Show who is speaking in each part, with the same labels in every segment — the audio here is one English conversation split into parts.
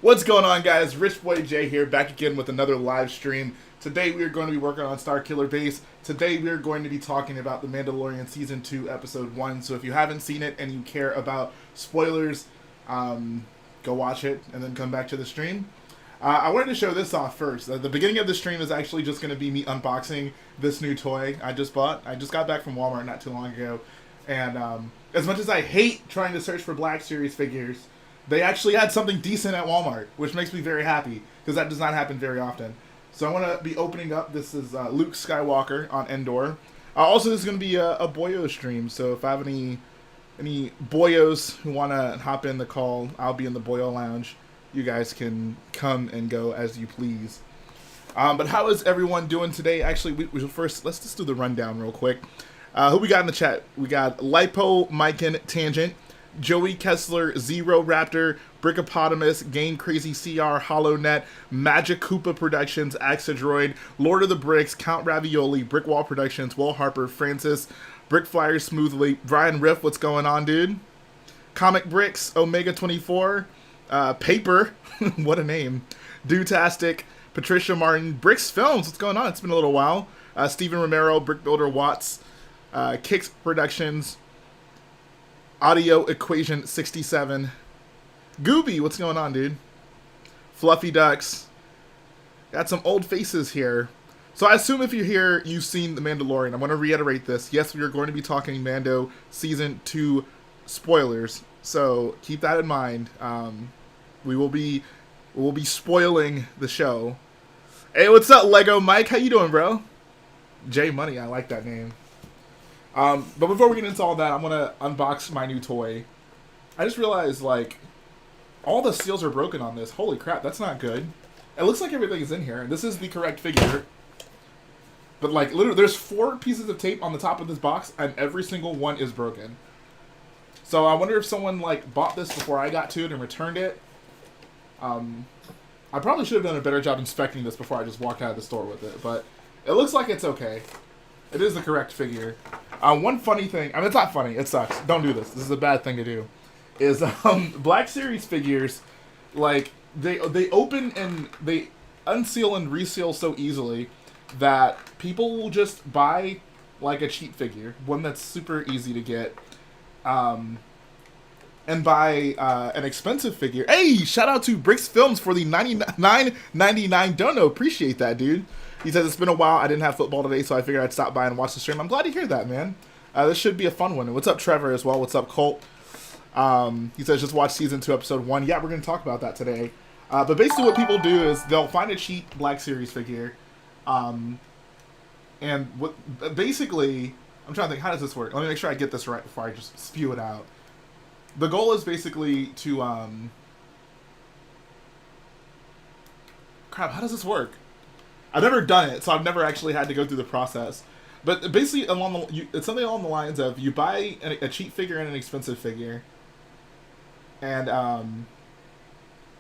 Speaker 1: What's going on, guys? Rich Boy J here, back again with another live stream. Today we are going to be working on Starkiller base. Today we are going to be talking about the Mandalorian Season 2, Episode 1. So if you haven't seen it and you care about spoilers, go watch it and then come back to the stream. I wanted to show this off first. The beginning of the stream is actually just going to be me unboxing this new toy I just bought. I just got back from Walmart not too long ago. And as much as I hate trying to search for Black Series figures, they actually had something decent at Walmart, which makes me very happy, because that does not happen very often. So I want to be opening up. This is Luke Skywalker on Endor. Also, this is going to be a Boyo stream, so if I have any Boyos who want to hop in the call, I'll be in the Boyo Lounge. You guys can come and go as you please. But how is everyone doing today? Actually, first, let's just do the rundown real quick. Who we got in the chat? We got Lipo, Mykin, Tangent, Joey Kessler, Zero Raptor, Brickopotamus, Game Crazy CR, HollowNet, Magic Koopa Productions, Axadroid, Lord of the Bricks, Count Ravioli, Brickwall Productions, Will Harper, Francis, Brick Flyer Smoothly, Brian Riff, what's going on, dude? Comic Bricks, Omega 24, Paper, what a name, Dutastic, Patricia Martin, Bricks Films, what's going on? It's been a little while. Steven Romero, Brick Builder Watts, Kicks Productions, Audio Equation 67. Gooby, what's going on, dude? Fluffy Ducks. Got some old faces here. So I assume if you're here, you've seen The Mandalorian. I want to reiterate this. Yes, we are going to be talking Mando Season 2 spoilers. So keep that in mind. We will be spoiling the show. Hey, what's up, Lego Mike? How you doing, bro? J Money, I like that name. But before we get into all that, I'm going to unbox my new toy. I just realized, like, all the seals are broken on this. Holy crap, that's not good. It looks like everything is in here. This is the correct figure. But, like, literally, there's 4 pieces of tape on the top of this box, and every single one is broken. So I wonder if someone, like, bought this before I got to it and returned it. I probably should have done a better job inspecting this before I just walked out of the store with it. But it looks like it's okay. It is the correct figure. One funny thing, I mean, it's not funny, it sucks. Don't do this. This is a bad thing to do. Is Black Series figures, like, they open and they unseal and reseal so easily that people will just buy, like, a cheap figure, one that's super easy to get, and buy an expensive figure. Hey, shout out to Bricks Films for the $99.99 dono. Appreciate that, dude. He says, it's been a while. I didn't have football today, so I figured I'd stop by and watch the stream. I'm glad to hear that, man. This should be a fun one. And what's up, Trevor, as well? What's up, Colt? He says, just watch Season 2, Episode 1. Yeah, we're going to talk about that today. But basically what people do is they'll find a cheap Black Series figure. And basically, I'm trying to think, how does this work? Let me make sure I get this right before I just spew it out. The goal is basically to... Crap, how does this work? I've never done it, so I've never actually had to go through the process. But basically, it's something along the lines of you buy a cheap figure and an expensive figure, and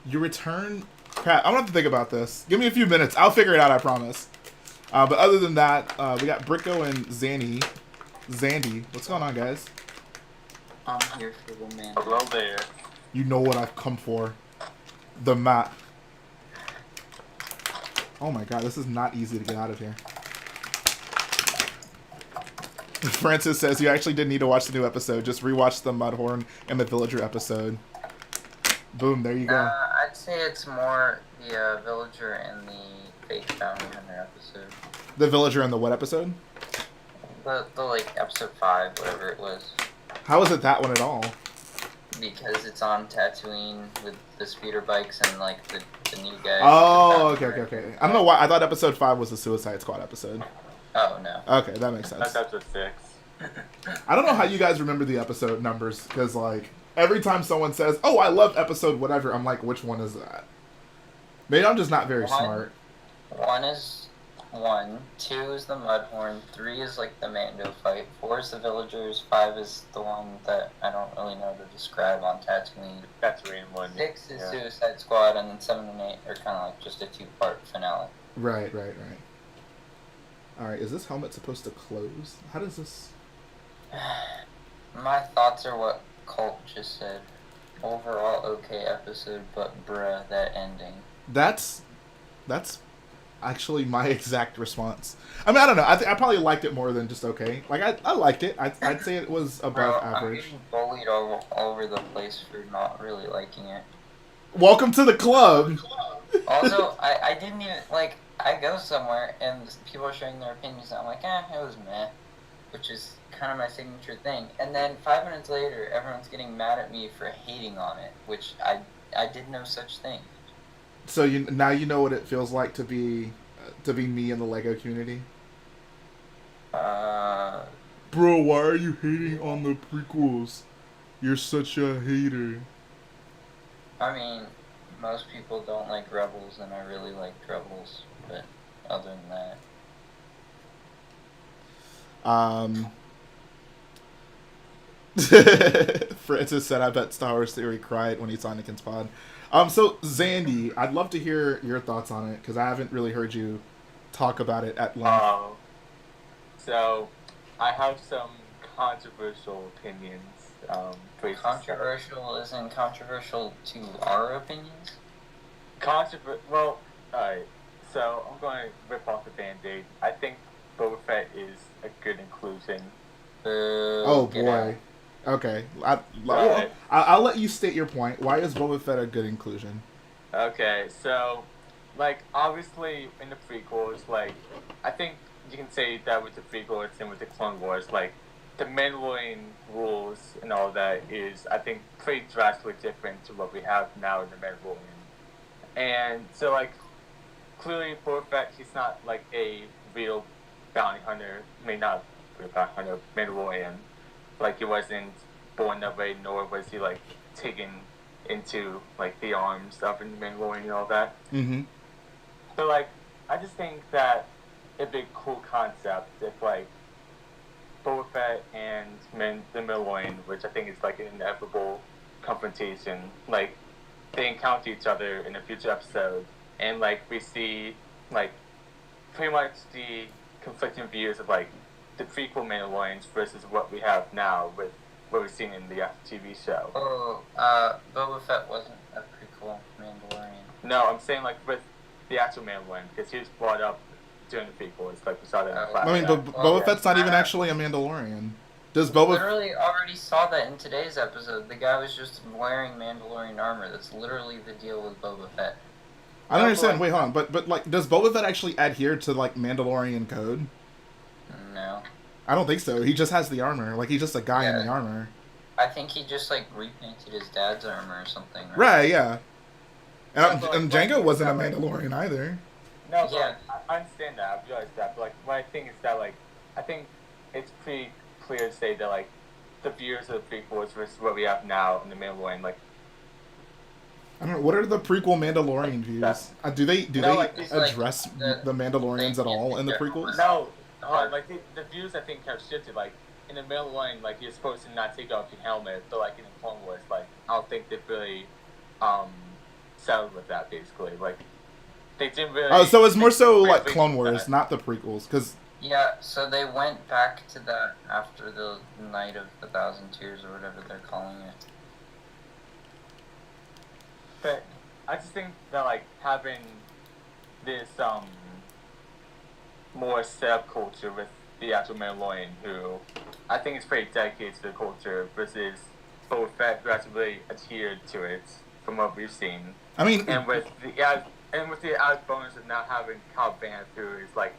Speaker 1: you return. Crap, I'm gonna have to think about this. Give me a few minutes. I'll figure it out. I promise. But other than that, we got Bricko and Zandy. What's going on, guys?
Speaker 2: I'm here for the man.
Speaker 3: Hello there.
Speaker 1: You know what I've come for. The map. Oh my god, this is not easy to get out of here. Francis says, you actually didn't need to watch the new episode. Just rewatch the Mudhorn and the Villager episode. Boom, there you go.
Speaker 2: I'd say it's more the Villager and the Fake Bounty Hunter episode.
Speaker 1: The Villager and the what episode?
Speaker 2: The like, episode 5, whatever it was.
Speaker 1: How is it that one at all?
Speaker 2: Because it's on Tatooine with the speeder bikes and, like, the new guys.
Speaker 1: Oh, okay. I don't know why. I thought episode 5 was the Suicide Squad episode.
Speaker 2: Oh, no.
Speaker 1: Okay, that makes sense.
Speaker 3: That's episode 6.
Speaker 1: I don't know how you guys remember the episode numbers, because, like, every time someone says, oh, I love episode whatever, I'm like, which one is that? Maybe I'm just not very smart.
Speaker 2: 1 is 1, 2 is the Mudhorn, 3 is, like, the Mando fight, 4 is the Villagers, 5 is the one that I don't really know to describe on Tatooine.
Speaker 3: Tatooine one.
Speaker 2: 6 is Suicide Squad, and then 7 and 8 are kind of like just a 2-part finale.
Speaker 1: Right. Alright, is this helmet supposed to close? How does this...
Speaker 2: My thoughts are what Colt just said. overall okay episode, but bruh, that ending.
Speaker 1: That's actually my exact response. I mean, I don't know. I probably liked it more than just okay. Like I liked it. I'd say it was above
Speaker 2: Bro, I'm
Speaker 1: average.
Speaker 2: getting bullied all over the place for not really liking it.
Speaker 1: Welcome to the club.
Speaker 2: Also, I didn't even, like, I go somewhere and people are sharing their opinions and I'm like, it was meh. Which is kind of my signature thing. And then 5 minutes later, everyone's getting mad at me for hating on it, which I did no such thing.
Speaker 1: So now you know what it feels like to be me in the Lego community. Bro, why are you hating on the prequels? You're such a hater.
Speaker 2: I mean, most people don't like Rebels, and I really liked Rebels, but other than
Speaker 1: that. Francis said, I bet Star Wars Theory cried when he saw Anakin's pod. So, Zandy, I'd love to hear your thoughts on it, because I haven't really heard you talk about it at length.
Speaker 3: So, I have some controversial opinions.
Speaker 2: controversial isn't controversial to our opinions?
Speaker 3: Well, alright. So, I'm going to rip off the Band-Aid. I think Boba Fett is a good inclusion.
Speaker 1: Oh, boy. Okay. I'll let you state your point. Why is Boba Fett a good inclusion?
Speaker 3: Okay, so, like, obviously, in the prequels, like, I think you can say that with the prequels and with the Clone Wars, like, the Mandalorian rules and all that is, I think, pretty drastically different to what we have now in the Mandalorian. And so, like, clearly, Boba Fett, he's not, like, a real bounty hunter. I mean, not real bounty hunter, Mandalorian. Like, he wasn't born that way, nor was he, like, taken into, like, the arms of the Mandalorian and all that.
Speaker 1: Mm-hmm.
Speaker 3: So, like, I just think that it'd be a cool concept if, like, Boba Fett and the Mandalorian, which I think is, like, an inevitable confrontation, like, they encounter each other in a future episode, and, like, we see, like, pretty much the conflicting views of, like, the prequel Mandalorians versus what we have now with what we've seen in the TV show.
Speaker 2: Oh, Boba Fett wasn't a prequel Mandalorian.
Speaker 3: No, I'm saying, like, with the actual Mandalorian, because he was brought up during the prequels, like we saw that in the flashback.
Speaker 1: I mean, but Boba Fett's not even actually a Mandalorian. Does Boba
Speaker 2: literally already saw that in today's episode. The guy was just wearing Mandalorian armor. That's literally the deal with Boba Fett.
Speaker 1: I don't understand. Wait, hold on. But like, does Boba Fett actually adhere to like Mandalorian code?
Speaker 2: No.
Speaker 1: I don't think so. He just has the armor. Like, he's just a guy in the armor.
Speaker 2: I think he just like repainted his dad's armor or something.
Speaker 1: Right, yeah. And Jango wasn't a Mandalorian either.
Speaker 3: No, yeah. I understand that. I realize that. But like, what I think is that like, I think it's pretty clear to say that like, the viewers of the prequels versus what we have now in the Mandalorian, like.
Speaker 1: I don't know. What are the prequel Mandalorian views? Do they address the Mandalorians at all in the prequels?
Speaker 3: No. Like the views I think have shifted. Like in the Mandalorian, like you're supposed to not take off your helmet, but like in the Clone Wars, like I don't think they've really settled with that. Basically, like they didn't really.
Speaker 1: Oh, so it's more so like Clone Wars, not the prequels, because.
Speaker 2: Yeah, so they went back to that after the Night of the Thousand Tears or whatever they're calling it.
Speaker 3: But I just think that like having this more set-up culture with the actual Mandalorian, who I think is pretty dedicated to the culture, versus Boba Fett, who hasn't really adhered to it from what we've seen.
Speaker 1: I mean,
Speaker 3: and with the added bonus of now having Cobb Vanth, who is like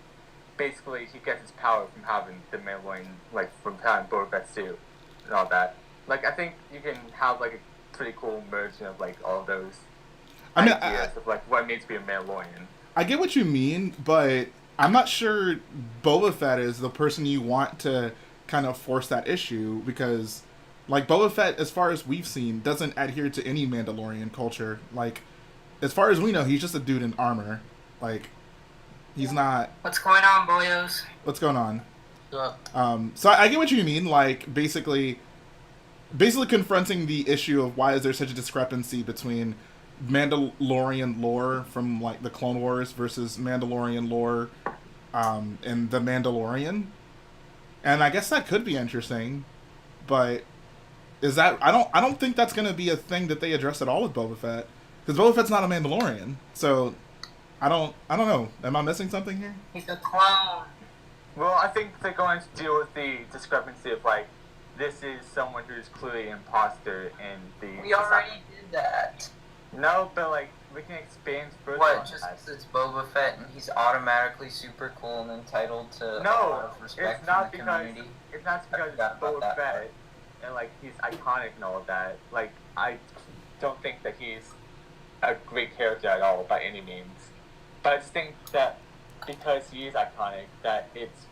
Speaker 3: basically he gets his power from having the Mandalorian, like from having Boba Fett's suit and all that. Like I think you can have like a pretty cool merging of like all those ideas of like what it means to be a Mandalorian.
Speaker 1: I get what you mean, but I'm not sure Boba Fett is the person you want to kind of force that issue, because like Boba Fett, as far as we've seen, doesn't adhere to any Mandalorian culture. Like, as far as we know, he's just a dude in armor. Like, he's not.
Speaker 2: What's going on, boyos?
Speaker 1: What's going on?
Speaker 2: Yeah.
Speaker 1: So I get what you mean. Like, basically confronting the issue of why is there such a discrepancy between Mandalorian lore from like the Clone Wars versus Mandalorian lore in the Mandalorian, and I guess that could be interesting, but is that I don't think that's gonna be a thing that they address at all with Boba Fett, because Boba Fett's not a Mandalorian. So I don't know. Am I missing something here?
Speaker 2: He's a clone.
Speaker 3: Well, I think they're going to deal with the discrepancy of like, this is someone who's clearly an imposter in the.
Speaker 2: We already did that.
Speaker 3: No, but like we can expand further.
Speaker 2: What?
Speaker 3: On
Speaker 2: Just
Speaker 3: that.
Speaker 2: because it's Boba Fett and he's automatically super cool and entitled to a
Speaker 3: No,
Speaker 2: lot of respect
Speaker 3: it's not
Speaker 2: from the
Speaker 3: because
Speaker 2: community?
Speaker 3: it's not because it's
Speaker 2: forgot about
Speaker 3: Boba
Speaker 2: that.
Speaker 3: Fett and like he's iconic and all of that. Like I don't think that he's a great character at all by any means. But I just think that because he is iconic, that it's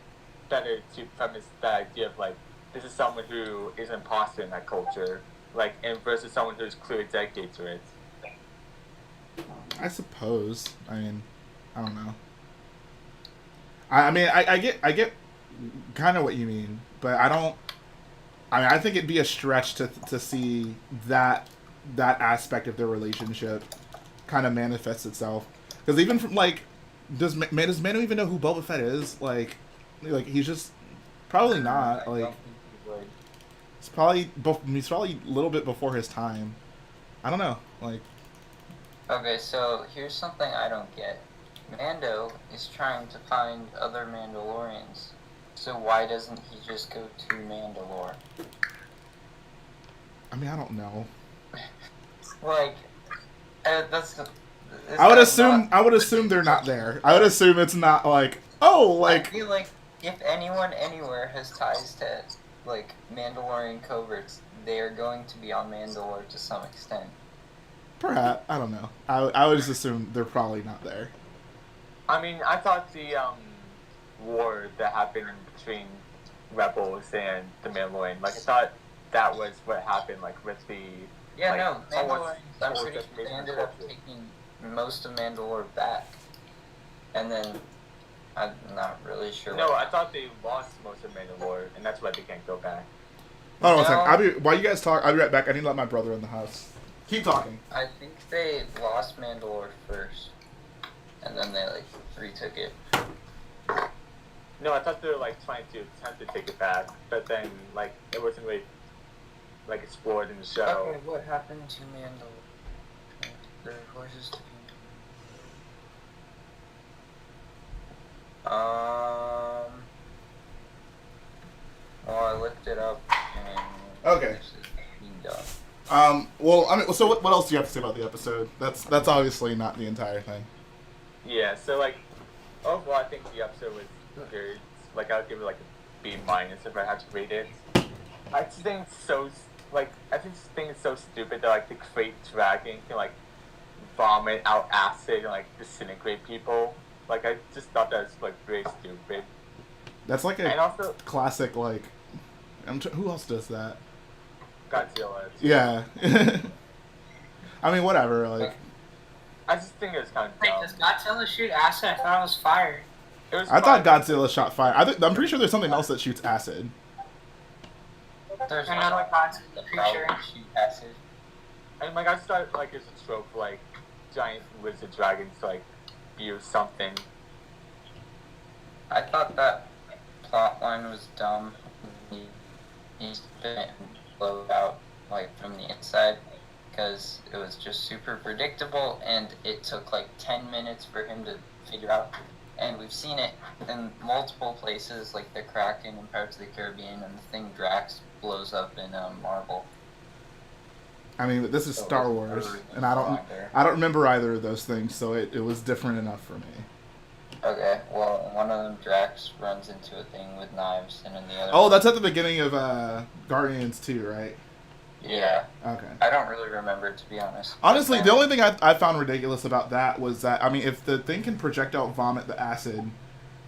Speaker 3: better to premise the idea of like this is someone who is an imposter in that culture, like and versus someone who's clearly dedicated to it.
Speaker 1: I suppose. I mean, I don't know. I mean, I get kind of what you mean, but I don't. I mean, I think it'd be a stretch to see that aspect of their relationship kind of manifest itself. Because even from like, does Mando even know who Boba Fett is? Like he's just probably not. Like he's probably a little bit before his time. I don't know. Like.
Speaker 2: Okay, so here's something I don't get. Mando is trying to find other Mandalorians. So why doesn't he just go to Mandalore?
Speaker 1: I mean, I don't know.
Speaker 2: Like, that's.
Speaker 1: I would assume they're not there. I would assume it's not like, oh, like.
Speaker 2: I feel like if anyone anywhere has ties to like Mandalorian coverts, they are going to be on Mandalore to some extent.
Speaker 1: Perhaps. I don't know. I would just assume they're probably not there.
Speaker 3: I mean, I thought the war that happened between Rebels and the Mandalorian, like I thought that was what happened, like with the.
Speaker 2: Yeah,
Speaker 3: like,
Speaker 2: no, Mandalorian. I'm
Speaker 3: almost
Speaker 2: pretty sure they ended up
Speaker 3: culture.
Speaker 2: taking most of Mandalore back, and then I'm not really sure.
Speaker 3: No, I thought they lost most of Mandalore, and that's why they can't go back.
Speaker 1: Hold on a second. While you guys talk, I'll be right back. I need to let my brother in the house. Keep talking.
Speaker 2: I think they lost Mandalore first, and then they like retook it.
Speaker 3: No, I thought they were like trying to attempt to take it back, but then like it wasn't really like explored in the show.
Speaker 2: Okay, what happened to Mandalore? The horses to Well, I looked it up and
Speaker 1: Okay.
Speaker 2: this is being done.
Speaker 1: Well, I mean, so what else do you have to say about the episode? That's obviously not the entire thing.
Speaker 3: Yeah, so like overall, I think the episode was good. Like I would give it like a B minus if I had to rate it. I just think it's so I just think it's so stupid that like the crate dragon can like vomit out acid and like disintegrate people. Like I just thought that was like very stupid.
Speaker 1: That's like
Speaker 3: And
Speaker 1: a
Speaker 3: also
Speaker 1: classic, like, who else does that?
Speaker 3: Godzilla.
Speaker 1: Yeah. I mean, whatever, like.
Speaker 3: I just think it was kind of
Speaker 4: Wait,
Speaker 3: dumb.
Speaker 4: does Godzilla shoot acid? I thought it was fire.
Speaker 3: It was
Speaker 1: I thought
Speaker 3: fine.
Speaker 1: Godzilla shot fire. I'm pretty sure there's something else that shoots acid.
Speaker 2: There's
Speaker 4: I know
Speaker 2: like
Speaker 4: Godzilla
Speaker 2: the
Speaker 4: creature.
Speaker 2: power shoot acid.
Speaker 3: And like I just thought like it's a trope for like giant lizard dragons to like use something.
Speaker 2: I thought that plot line was dumb. He's been blowed out like from the inside because it was just super predictable and it took like 10 minutes for him to figure out. And we've seen it in multiple places, like the Kraken in Pirates of the Caribbean and the thing Drax blows up in Marvel.
Speaker 1: I mean, this is Star Wars, and I don't remember either of those things, so it was different enough for me.
Speaker 2: Okay, well, one of them Drax runs into a thing with knives, and then the other.
Speaker 1: Oh, that's at the beginning of Guardians 2, right?
Speaker 2: Yeah.
Speaker 1: Okay.
Speaker 2: I don't really remember, to be honest.
Speaker 1: Honestly, the only thing I found ridiculous about that was that, I mean, if the thing can projectile vomit the acid,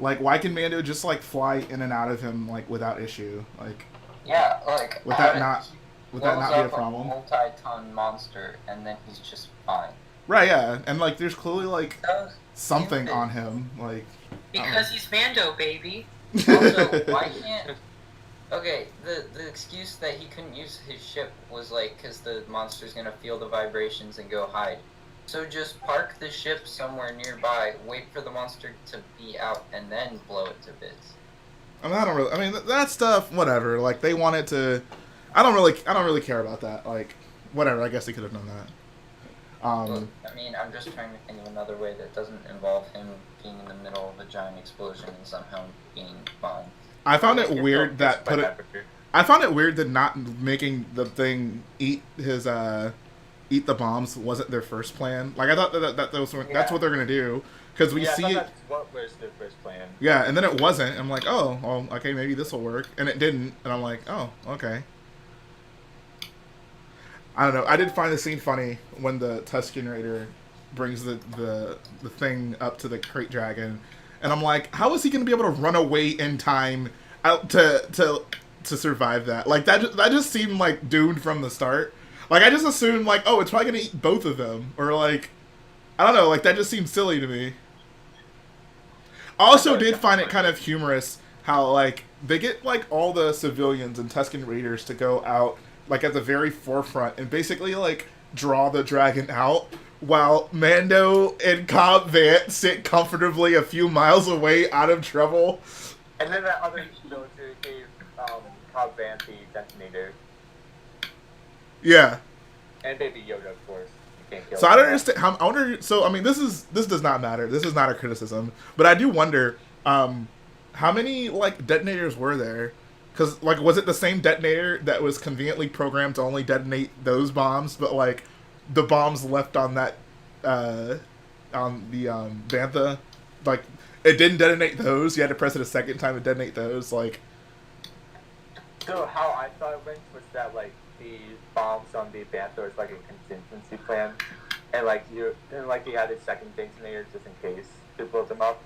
Speaker 1: like, why can Mando just, like, fly in and out of him, like, without issue? Like,
Speaker 2: Yeah, like
Speaker 1: would that not be a problem?
Speaker 2: A multi-ton monster, and then he's just fine.
Speaker 1: Right, yeah, and, like, there's clearly, like,
Speaker 2: That was
Speaker 1: something
Speaker 2: stupid.
Speaker 1: on him, like...
Speaker 4: Because he's Mando, baby.
Speaker 2: Also, why can't? Okay, the excuse that he couldn't use his ship was like because the monster's gonna feel the vibrations and go hide. So just park the ship somewhere nearby, wait for the monster to be out, and then blow it to bits.
Speaker 1: I mean, I don't really... I mean, that stuff, whatever. Like, they wanted to... I don't really care about that. Like, whatever. I guess he could have done that.
Speaker 2: Well, I mean, I'm just trying to think of another way that doesn't involve him being in the middle of a giant explosion and somehow being bombed.
Speaker 1: I found it weird that I found it weird that not making the thing eat the bombs wasn't their first plan. Like I thought that's what they're gonna do because we see
Speaker 3: that's what was their first plan.
Speaker 1: Yeah, and then it wasn't. I'm like, oh, well, okay, maybe this will work, and it didn't. And I'm like, oh, okay. I don't know. I did find the scene funny when the Tusken Raider brings the thing up to the crate dragon, and I'm like, how is he going to be able to run away in time out to survive that? Like that just seemed like doomed from the start. Like I just assumed like, oh, it's probably going to eat both of them, or like, I don't know. Like that just seemed silly to me. I also did find it kind of humorous how like they get like all the civilians and Tusken Raiders to go out like at the very forefront and basically like draw the dragon out while Mando and Cobb Vanth sit comfortably a few miles away out of trouble.
Speaker 3: And then that other military gave Cobb Vanth the detonator.
Speaker 1: Yeah.
Speaker 3: And Baby Yoda, of course.
Speaker 1: So I don't understand how. I wonder. So I mean, this does not matter. This is not a criticism, but I do wonder how many like detonators were there? Because like, was it the same detonator that was conveniently programmed to only detonate those bombs, but like the bombs left on that on the Bantha, like it didn't detonate those. You had to press it a second time to detonate those. Like,
Speaker 3: so how I thought it went was that like the bombs on the Bantha was like a contingency plan, and like you had a second detonator just in case to blow them up.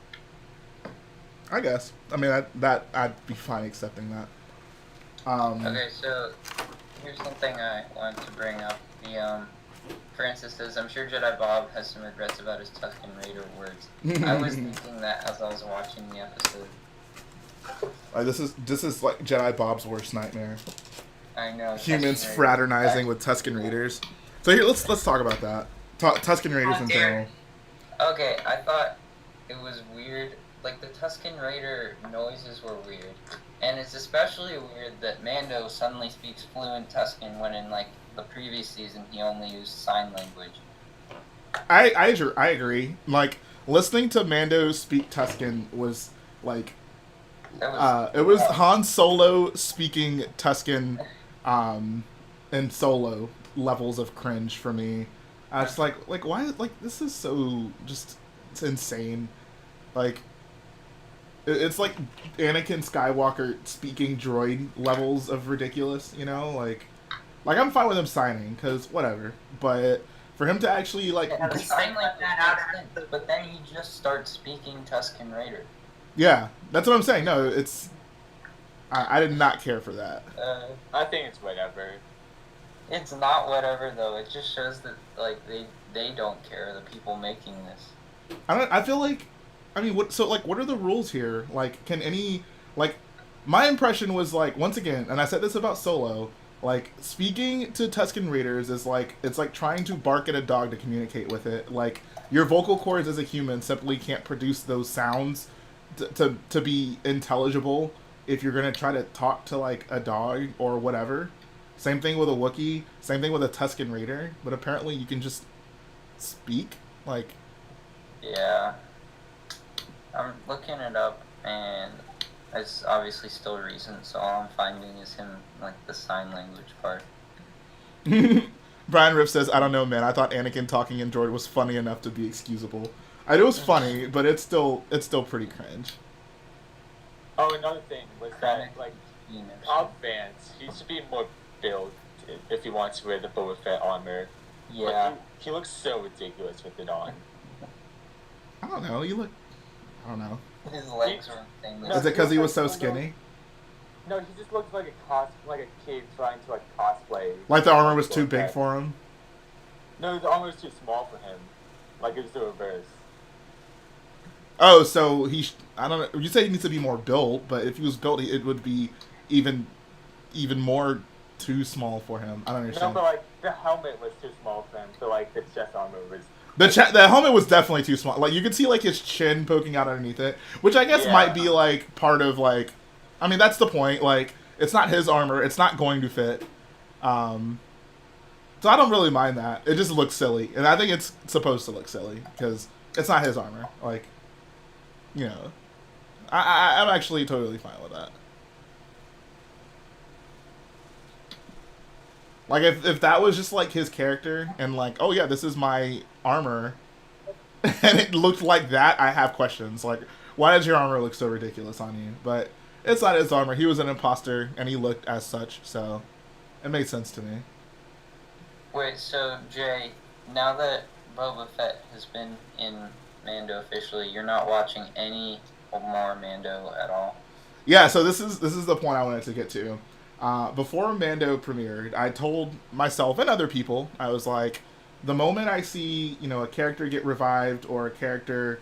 Speaker 1: I guess. I mean that I'd be fine accepting that.
Speaker 2: Okay, so here's something I wanted to bring up. Francis says, I'm sure Jedi Bob has some regrets about his Tusken Raider words. I was thinking that as I was watching the episode.
Speaker 1: This is like Jedi Bob's worst nightmare.
Speaker 2: I know.
Speaker 1: Humans fraternizing with Tusken Raiders. So here, let's talk about that. Tusken Raiders in general.
Speaker 2: Okay, I thought it was weird. Like, the Tusken Raider noises were weird. And it's especially weird that Mando suddenly speaks fluent Tusken when in, like, the previous season he only used sign language.
Speaker 1: I agree. Like, listening to Mando speak Tusken was, like... it was Han Solo speaking Tusken in Solo levels of cringe for me. I was like why? Like, this is so just... It's insane. Like... It's like Anakin Skywalker speaking droid levels of ridiculous, you know? Like I'm fine with him signing, because whatever. But for him to actually, like...
Speaker 2: Sign like that, but then he just starts speaking Tusken Raider.
Speaker 1: Yeah, that's what I'm saying. No, it's... I did not care for that.
Speaker 3: I think it's whatever.
Speaker 2: It's not whatever, though. It just shows that, like, they don't care, the people making this.
Speaker 1: I feel like... I mean, what are the rules here? Like, can any, like, my impression was, like, once again, and I said this about Solo, like, speaking to Tusken Raiders is like, it's like trying to bark at a dog to communicate with it. Like, your vocal cords as a human simply can't produce those sounds to be intelligible if you're going to try to talk to, like, a dog or whatever. Same thing with a Wookiee, same thing with a Tusken Raider, but apparently you can just speak, like...
Speaker 2: Yeah. I'm looking it up, and it's obviously still recent, so all I'm finding is him, like, the sign language part.
Speaker 1: Brian Riff says, I don't know, man. I thought Anakin talking in droid was funny enough to be excusable. It was funny, but it's still pretty cringe.
Speaker 3: Oh, another thing was that, like, Cobb Vanth, he should be more built if he wants to wear the Boba Fett armor.
Speaker 2: Yeah.
Speaker 3: Like, he looks so ridiculous with it on.
Speaker 1: I don't know. I don't know.
Speaker 2: His legs are insane.
Speaker 1: Is it because he was so skinny?
Speaker 3: No, he just looked like a kid trying to like cosplay.
Speaker 1: Like the armor was too big for him?
Speaker 3: No, the armor was too small for him. Like it was the reverse.
Speaker 1: Oh, so I don't know. You say he needs to be more built, but if he was built, it would be even more too small for him. I don't understand.
Speaker 3: No, but like the helmet was too small for him, so like the chest armor was.
Speaker 1: The helmet was definitely too small. Like, you could see, like, his chin poking out underneath it. Which I guess might be, like, part of, like... I mean, that's the point. Like, it's not his armor. It's not going to fit. So I don't really mind that. It just looks silly, and I think it's supposed to look silly because it's not his armor. Like, you know, I'm actually totally fine with that. Like, if that was just like his character and like, oh yeah, this is my armor, and it looked like that, I have questions. Like, why does your armor look so ridiculous on you? But it's not his armor. He was an imposter, and he looked as such, so it made sense to me.
Speaker 2: Wait, so Jay, now that Boba Fett has been in Mando officially, you're not watching any more Mando at all?
Speaker 1: Yeah, so this is the point I wanted to get to. Before Mando premiered, I told myself and other people, I was like, the moment I see, you know, a character get revived or a character,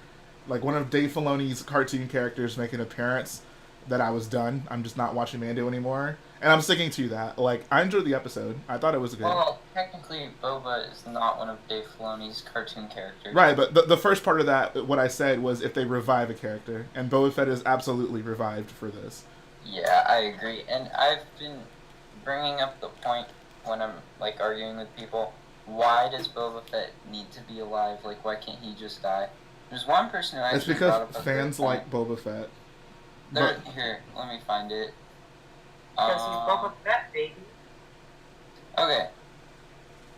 Speaker 1: like one of Dave Filoni's cartoon characters make an appearance, that I was done. I'm just not watching Mando anymore. And I'm sticking to that. Like, I enjoyed the episode. I thought it was good.
Speaker 2: Well, technically, Boba is not one of Dave Filoni's cartoon characters.
Speaker 1: Right, but the first part of that, what I said was if they revive a character. And Boba Fett is absolutely revived for this.
Speaker 2: Yeah, I agree. And I've been bringing up the point when I'm, like, arguing with people. Why does Boba Fett need to be alive? Like, why can't he just die? There's one person who actually
Speaker 1: It's because fans like Boba Fett.
Speaker 2: Here, let me find it.
Speaker 4: Because he's Boba Fett, baby.
Speaker 2: Okay.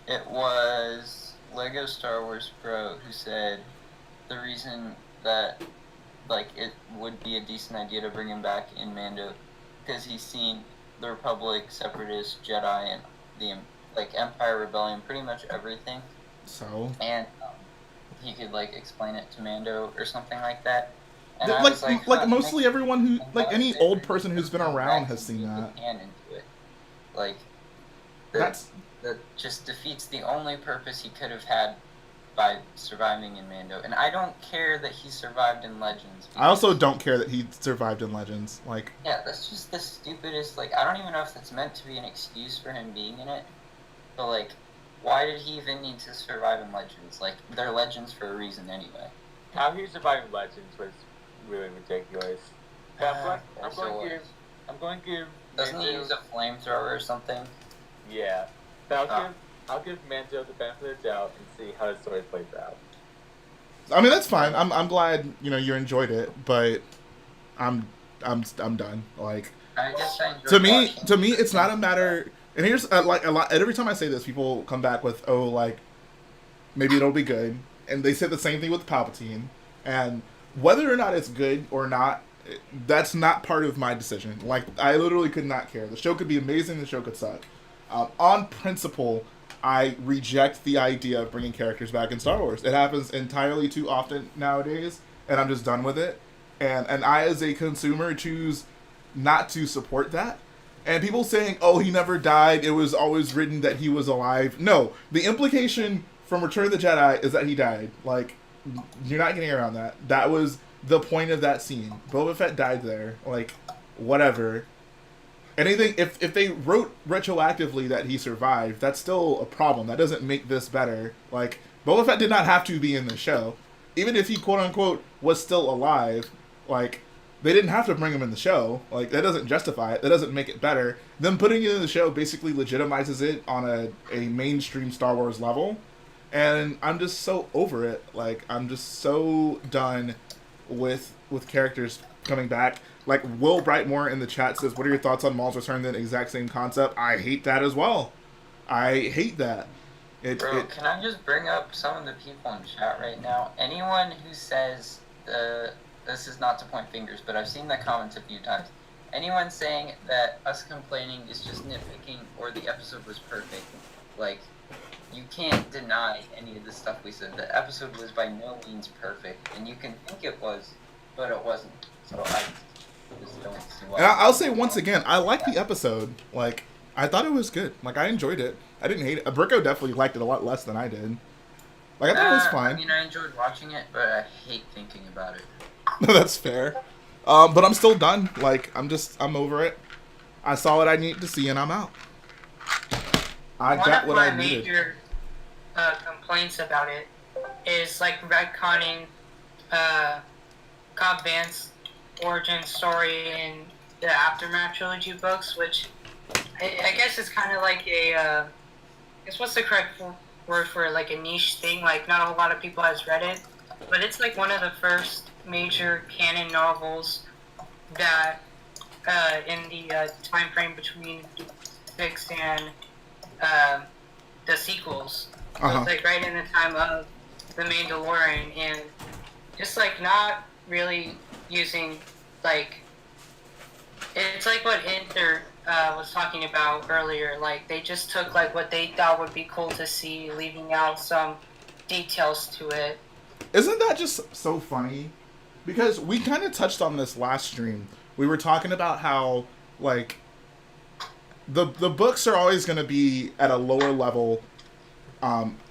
Speaker 2: It was Lego Star Wars Pro who said the reason that, like, it would be a decent idea to bring him back in Mando because he's seen the Republic, Separatists, Jedi, and the, like, Empire Rebellion, pretty much everything.
Speaker 1: So?
Speaker 2: And he could, like, explain it to Mando or something like that. And
Speaker 1: like mostly everyone who, like any old person who's been around has seen that.
Speaker 2: Into it. Like, that just defeats the only purpose he could have had by surviving in Mando. And I don't care that he survived in Legends.
Speaker 1: I also don't care that he survived in Legends. Like,
Speaker 2: yeah, that's just the stupidest. Like, I don't even know if that's meant to be an excuse for him being in it. But, like, why did he even need to survive in Legends? Like, they're Legends for a reason anyway.
Speaker 3: How he survived Legends was really ridiculous. I'm going to give.
Speaker 2: Doesn't he use a flamethrower or something?
Speaker 3: Yeah, but I'll give Mando the benefit of the doubt and see how the story plays out.
Speaker 1: I mean, that's fine. I'm glad you enjoyed it, but I'm done. Like,
Speaker 2: I guess I enjoyed
Speaker 1: to me, it's not a matter. And here's like a lot. Every time I say this, people come back with, "Oh, like maybe it'll be good," and they said the same thing with Palpatine. And whether or not it's good or not, that's not part of my decision. Like, I literally could not care. The show could be amazing. The show could suck. On principle, I reject the idea of bringing characters back in Star Wars. It happens entirely too often nowadays, and I'm just done with it. And I, as a consumer, choose not to support that. And people saying, oh, he never died, it was always written that he was alive. No, the implication from Return of the Jedi is that he died. Like, you're not getting around that. That was the point of that scene. Boba Fett died there. Like, whatever. Anything, if they wrote retroactively that he survived, that's still a problem. That doesn't make this better. Like, Boba Fett did not have to be in the show. Even if he, quote-unquote, was still alive, like, they didn't have to bring him in the show. Like, that doesn't justify it. That doesn't make it better. Them putting it in the show basically legitimizes it on a mainstream Star Wars level. And I'm just so over it. Like, I'm just so done with characters coming back. Like, Will Brightmore in the chat says, what are your thoughts on Maul's return? The exact same concept. I hate that as well. I hate that.
Speaker 2: Bro, can I just bring up some of the people in chat right now? Anyone who says, this is not to point fingers, but I've seen the comments a few times. Anyone saying that us complaining is just nitpicking or the episode was perfect, like, you can't deny any of the stuff we said. The episode was by no means perfect, and you can think it was, but it wasn't. So I just don't see why.
Speaker 1: And I'll say once again, I liked the episode. Like, I thought it was good. Like, I enjoyed it. I didn't hate it. Bricko definitely liked it a lot less than I did. Like, I thought it was fine.
Speaker 2: I mean, I enjoyed watching it, but I hate thinking about it.
Speaker 1: That's fair. But I'm still done. Like, I'm over it. I saw what I needed to see, and I'm out. I got what I needed.
Speaker 4: One of my major complaints about it is, like, retconning Cobb Vance's origin story in the Aftermath trilogy books, which I guess it's kind of like I guess what's the correct word for it? Like a niche thing. Like not a lot of people has read it, but it's like one of the first major canon novels that in the time frame between 6 and the sequels. So it's like right in the time of the Mandalorian, and just like not really using like it's like what Inter was talking about earlier. Like they just took like what they thought would be cool to see, leaving out some details to it.
Speaker 1: Isn't that just so funny? Because we kind of touched on this last stream. We were talking about how like the books are always going to be at a lower level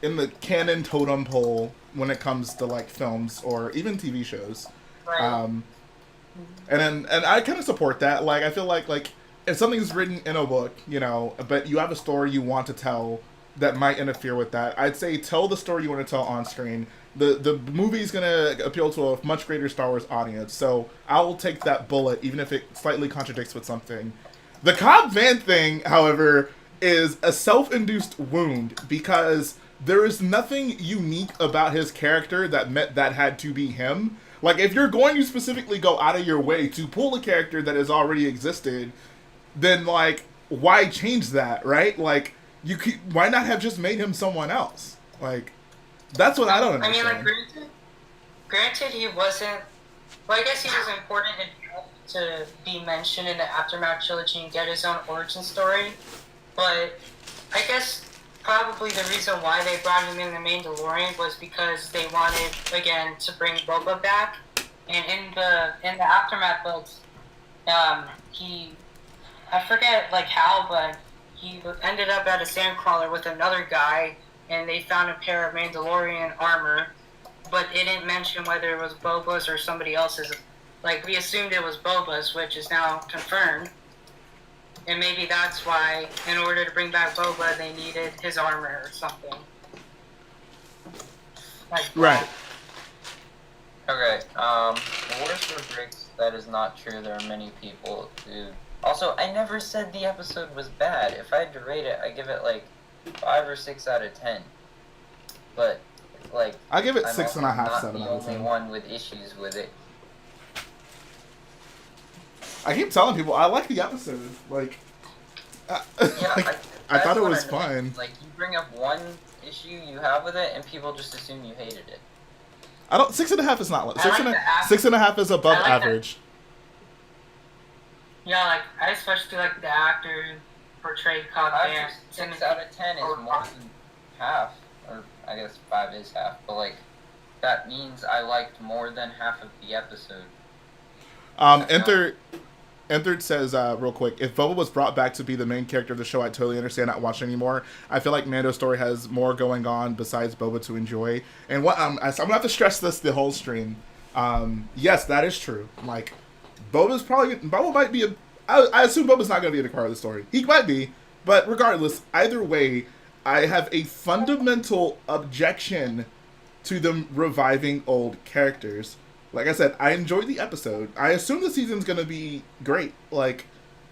Speaker 1: in the canon totem pole when it comes to like films or even TV shows.
Speaker 4: Right.
Speaker 1: And I kind of support that. Like I feel like if something's written in a book, you know, but you have a story you want to tell that might interfere with that, I'd say tell the story you want to tell on screen. The movie's gonna appeal to a much greater Star Wars audience, so I'll take that bullet even if it slightly contradicts with something. The Cobb Vanth thing, however, is a self-induced wound because there is nothing unique about his character that meant that had to be him. Like, if you're going to specifically go out of your way to pull a character that has already existed, then, like, why change that, right? Like, why not have just made him someone else? Like, that's what I don't understand.
Speaker 4: I mean, like, granted, he wasn't. Well, I guess he was important enough to be mentioned in the Aftermath trilogy and get his own origin story. But I guess probably the reason why they brought him in the Mandalorian was because they wanted again to bring Boba back. And in the Aftermath books, he, I forget like how, but he ended up at a sandcrawler with another guy, and they found a pair of Mandalorian armor, but it didn't mention whether it was Boba's or somebody else's. Like, we assumed it was Boba's, which is now confirmed. And maybe that's why, in order to bring back Boba, they needed his armor or something. Like,
Speaker 1: right.
Speaker 2: Okay, Wars for Bricks, that is not true. There are many people who... Also, I never said the episode was bad. If I had to rate it, I give it like 5 or 6 out of 10. But, like...
Speaker 1: I give it
Speaker 2: I'm
Speaker 1: 6.5, 7 out of 10.
Speaker 2: I'm the only one with issues with it.
Speaker 1: I keep telling people I like the episode. Like,
Speaker 2: Yeah,
Speaker 1: like I thought it was fine.
Speaker 2: Like, you bring up one issue you have with it, and people just assume you hated it.
Speaker 1: I don't. 6.5 is not.
Speaker 4: I like the
Speaker 1: 6.5 is above
Speaker 4: I like
Speaker 1: average.
Speaker 4: Yeah, like, I especially like the actor who portrayed Cobb
Speaker 2: 5
Speaker 4: Vanth.
Speaker 2: or 6 out of 10 is more than half, or I guess 5 is half, but like, that means I liked more than half of the episode.
Speaker 1: Enthard says, real quick, if Boba was brought back to be the main character of the show, I totally understand not watching anymore. I feel like Mando's story has more going on besides Boba to enjoy. And what I'm gonna have to stress this the whole stream. Yes, that is true. Like, Boba might be I assume Boba's not gonna be a big part of the story. He might be, but regardless, either way, I have a fundamental objection to them reviving old characters. Like I said, I enjoyed the episode. I assume the season's gonna be great. Like,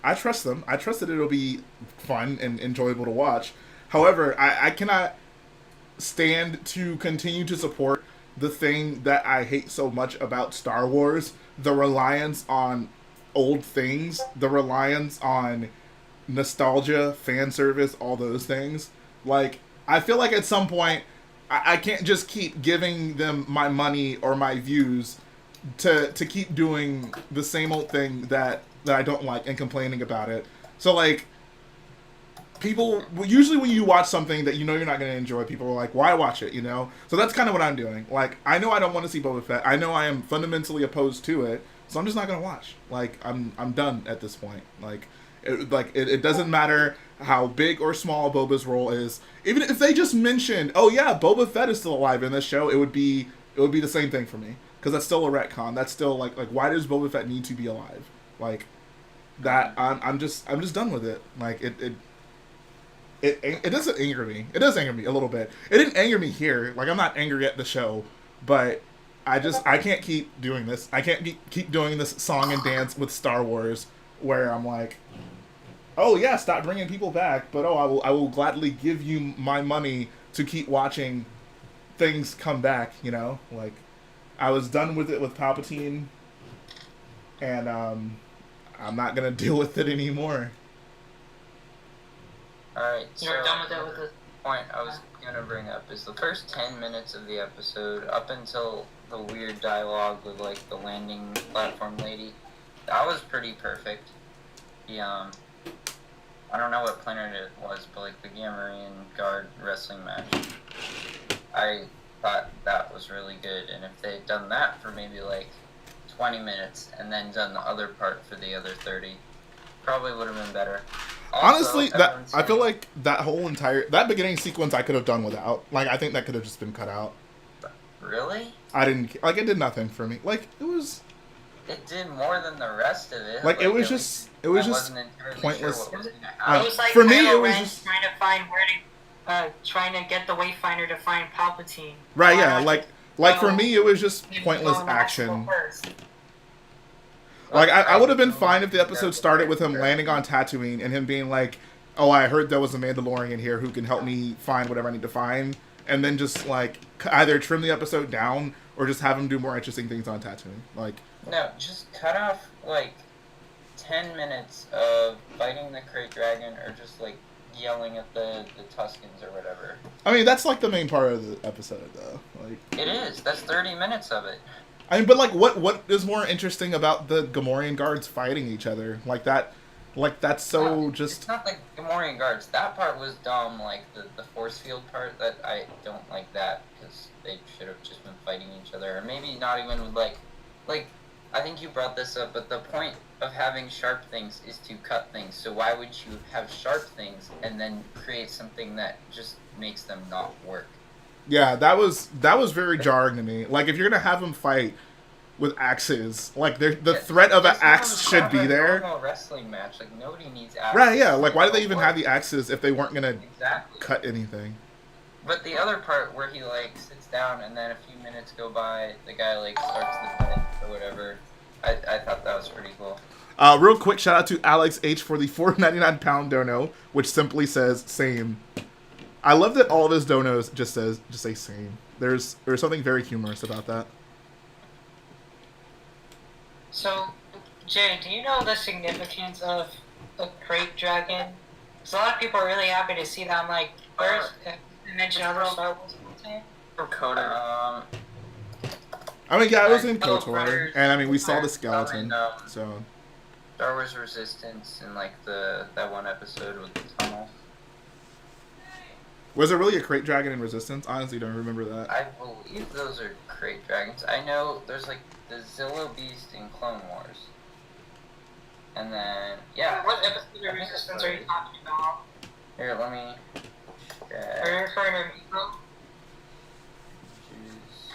Speaker 1: I trust them. I trust that it'll be fun and enjoyable to watch. However, I cannot stand to continue to support the thing that I hate so much about Star Wars, the reliance on old things, the reliance on nostalgia, fan service, all those things. Like, I feel like at some point, I can't just keep giving them my money or my views to keep doing the same old thing that I don't like and complaining about it. So, like, people, usually when you watch something that you know you're not going to enjoy, people are like, why watch it, you know? So that's kind of what I'm doing. Like, I know I don't want to see Boba Fett. I know I am fundamentally opposed to it, so I'm just not going to watch. Like, I'm done at this point. Like, it doesn't matter how big or small Boba's role is. Even if they just mentioned, oh yeah, Boba Fett is still alive in this show, it would be the same thing for me. Because that's still a retcon. That's still like why does Boba Fett need to be alive? Like, that I'm just done with it. Like, it doesn't anger me. It does anger me a little bit. It didn't anger me here. Like, I'm not angry at the show, but I can't keep doing this. I can't keep doing this song and dance with Star Wars where I'm like, oh yeah, stop bringing people back, but I will gladly give you my money to keep watching things come back. You know, like I was done with it with Palpatine, and I'm not gonna deal with it anymore.
Speaker 2: Alright,
Speaker 4: You're done with it with the
Speaker 2: point I was gonna bring up is the first 10 minutes of the episode, up until the weird dialogue with like the landing platform lady, that was pretty perfect. The I don't know what planet it was, but like the Gamorrean guard wrestling match, I thought that was really good. And if they had done that for maybe like 20 minutes and then done the other part for the other 30, probably would have been better. Also,
Speaker 1: Honestly, that I feel like that whole entire that beginning sequence I could have done without. Like I think that could have just been cut out.
Speaker 2: Really?
Speaker 1: I didn't like it. Did nothing for me. Like it was.
Speaker 2: It did more than the rest of it.
Speaker 1: Like it was just
Speaker 2: I
Speaker 1: pointless.
Speaker 2: wasn't entirely sure what was gonna
Speaker 4: It
Speaker 2: happen.
Speaker 4: was like
Speaker 1: For me,
Speaker 4: Kylo
Speaker 1: it was
Speaker 4: Ren
Speaker 1: just-
Speaker 4: trying to find where to, trying to get the Wayfinder to find Palpatine.
Speaker 1: Right?
Speaker 4: Why
Speaker 1: Yeah.
Speaker 4: not
Speaker 1: Like for
Speaker 4: go-
Speaker 1: me, it was just
Speaker 4: maybe
Speaker 1: pointless
Speaker 4: go in the hospital
Speaker 1: action.
Speaker 4: first?
Speaker 1: Like I would have been fine if the episode started with him landing on Tatooine and him being like, "Oh, I heard there was a Mandalorian here who can help me find whatever I need to find," and then just like either trim the episode down or just have him do more interesting things on Tatooine. Like,
Speaker 2: No, just cut off like 10 minutes of fighting the Krayt Dragon or just like yelling at the Tuskens or whatever.
Speaker 1: I mean, that's like the main part of the episode, though. Like,
Speaker 2: It is. That's 30 minutes of it.
Speaker 1: I mean, but like, what is more interesting about the Gamorrean guards fighting each other like that? Like that's so
Speaker 2: No,
Speaker 1: just.
Speaker 2: It's not the Gamorrean guards. That part was dumb. Like the force field part. That I don't like that because they should have just been fighting each other, or maybe not even with like. I think you brought this up, but the point of having sharp things is to cut things. So why would you have sharp things and then create something that just makes them not work?
Speaker 1: Yeah, that was very jarring to me. Like, if you're gonna have them fight with axes, like the threat of an
Speaker 2: Just
Speaker 1: axe
Speaker 2: have
Speaker 1: should be
Speaker 2: a
Speaker 1: there.
Speaker 2: normal wrestling match. Like nobody needs axes.
Speaker 1: Right? Yeah. Like, why do they even have the axes if they weren't gonna
Speaker 2: Exactly.
Speaker 1: cut anything?
Speaker 2: But the other part where he like sits down and then a few minutes go by, the guy like starts the bed or whatever. I thought that was pretty cool.
Speaker 1: Real quick, shout out to Alex H for the £4.99 dono, which simply says "same." I love that all of his donos just say "same." There's something very humorous about that.
Speaker 4: So, Jay, do you know the significance of the Krayt Dragon? Because a lot of people are really happy to see that. I'm like, where's you mentioned other Star Wars content?
Speaker 3: From Conan.
Speaker 1: I mean, yeah, it was in
Speaker 2: Oh,
Speaker 1: KOTOR,
Speaker 2: brothers.
Speaker 1: and I mean, we saw the
Speaker 2: I
Speaker 1: skeleton,
Speaker 2: mean,
Speaker 1: so.
Speaker 2: Star Wars Resistance and like that one episode with the tunnel.
Speaker 1: Was it really a Krayt Dragon in Resistance? Honestly, don't remember that.
Speaker 2: I believe those are Krayt Dragons. I know there's like the Zillo Beast in Clone Wars. And then, yeah.
Speaker 4: What episode of Resistance are you talking about?
Speaker 2: Here, let me.
Speaker 4: Are you referring to Miko?
Speaker 2: Choose.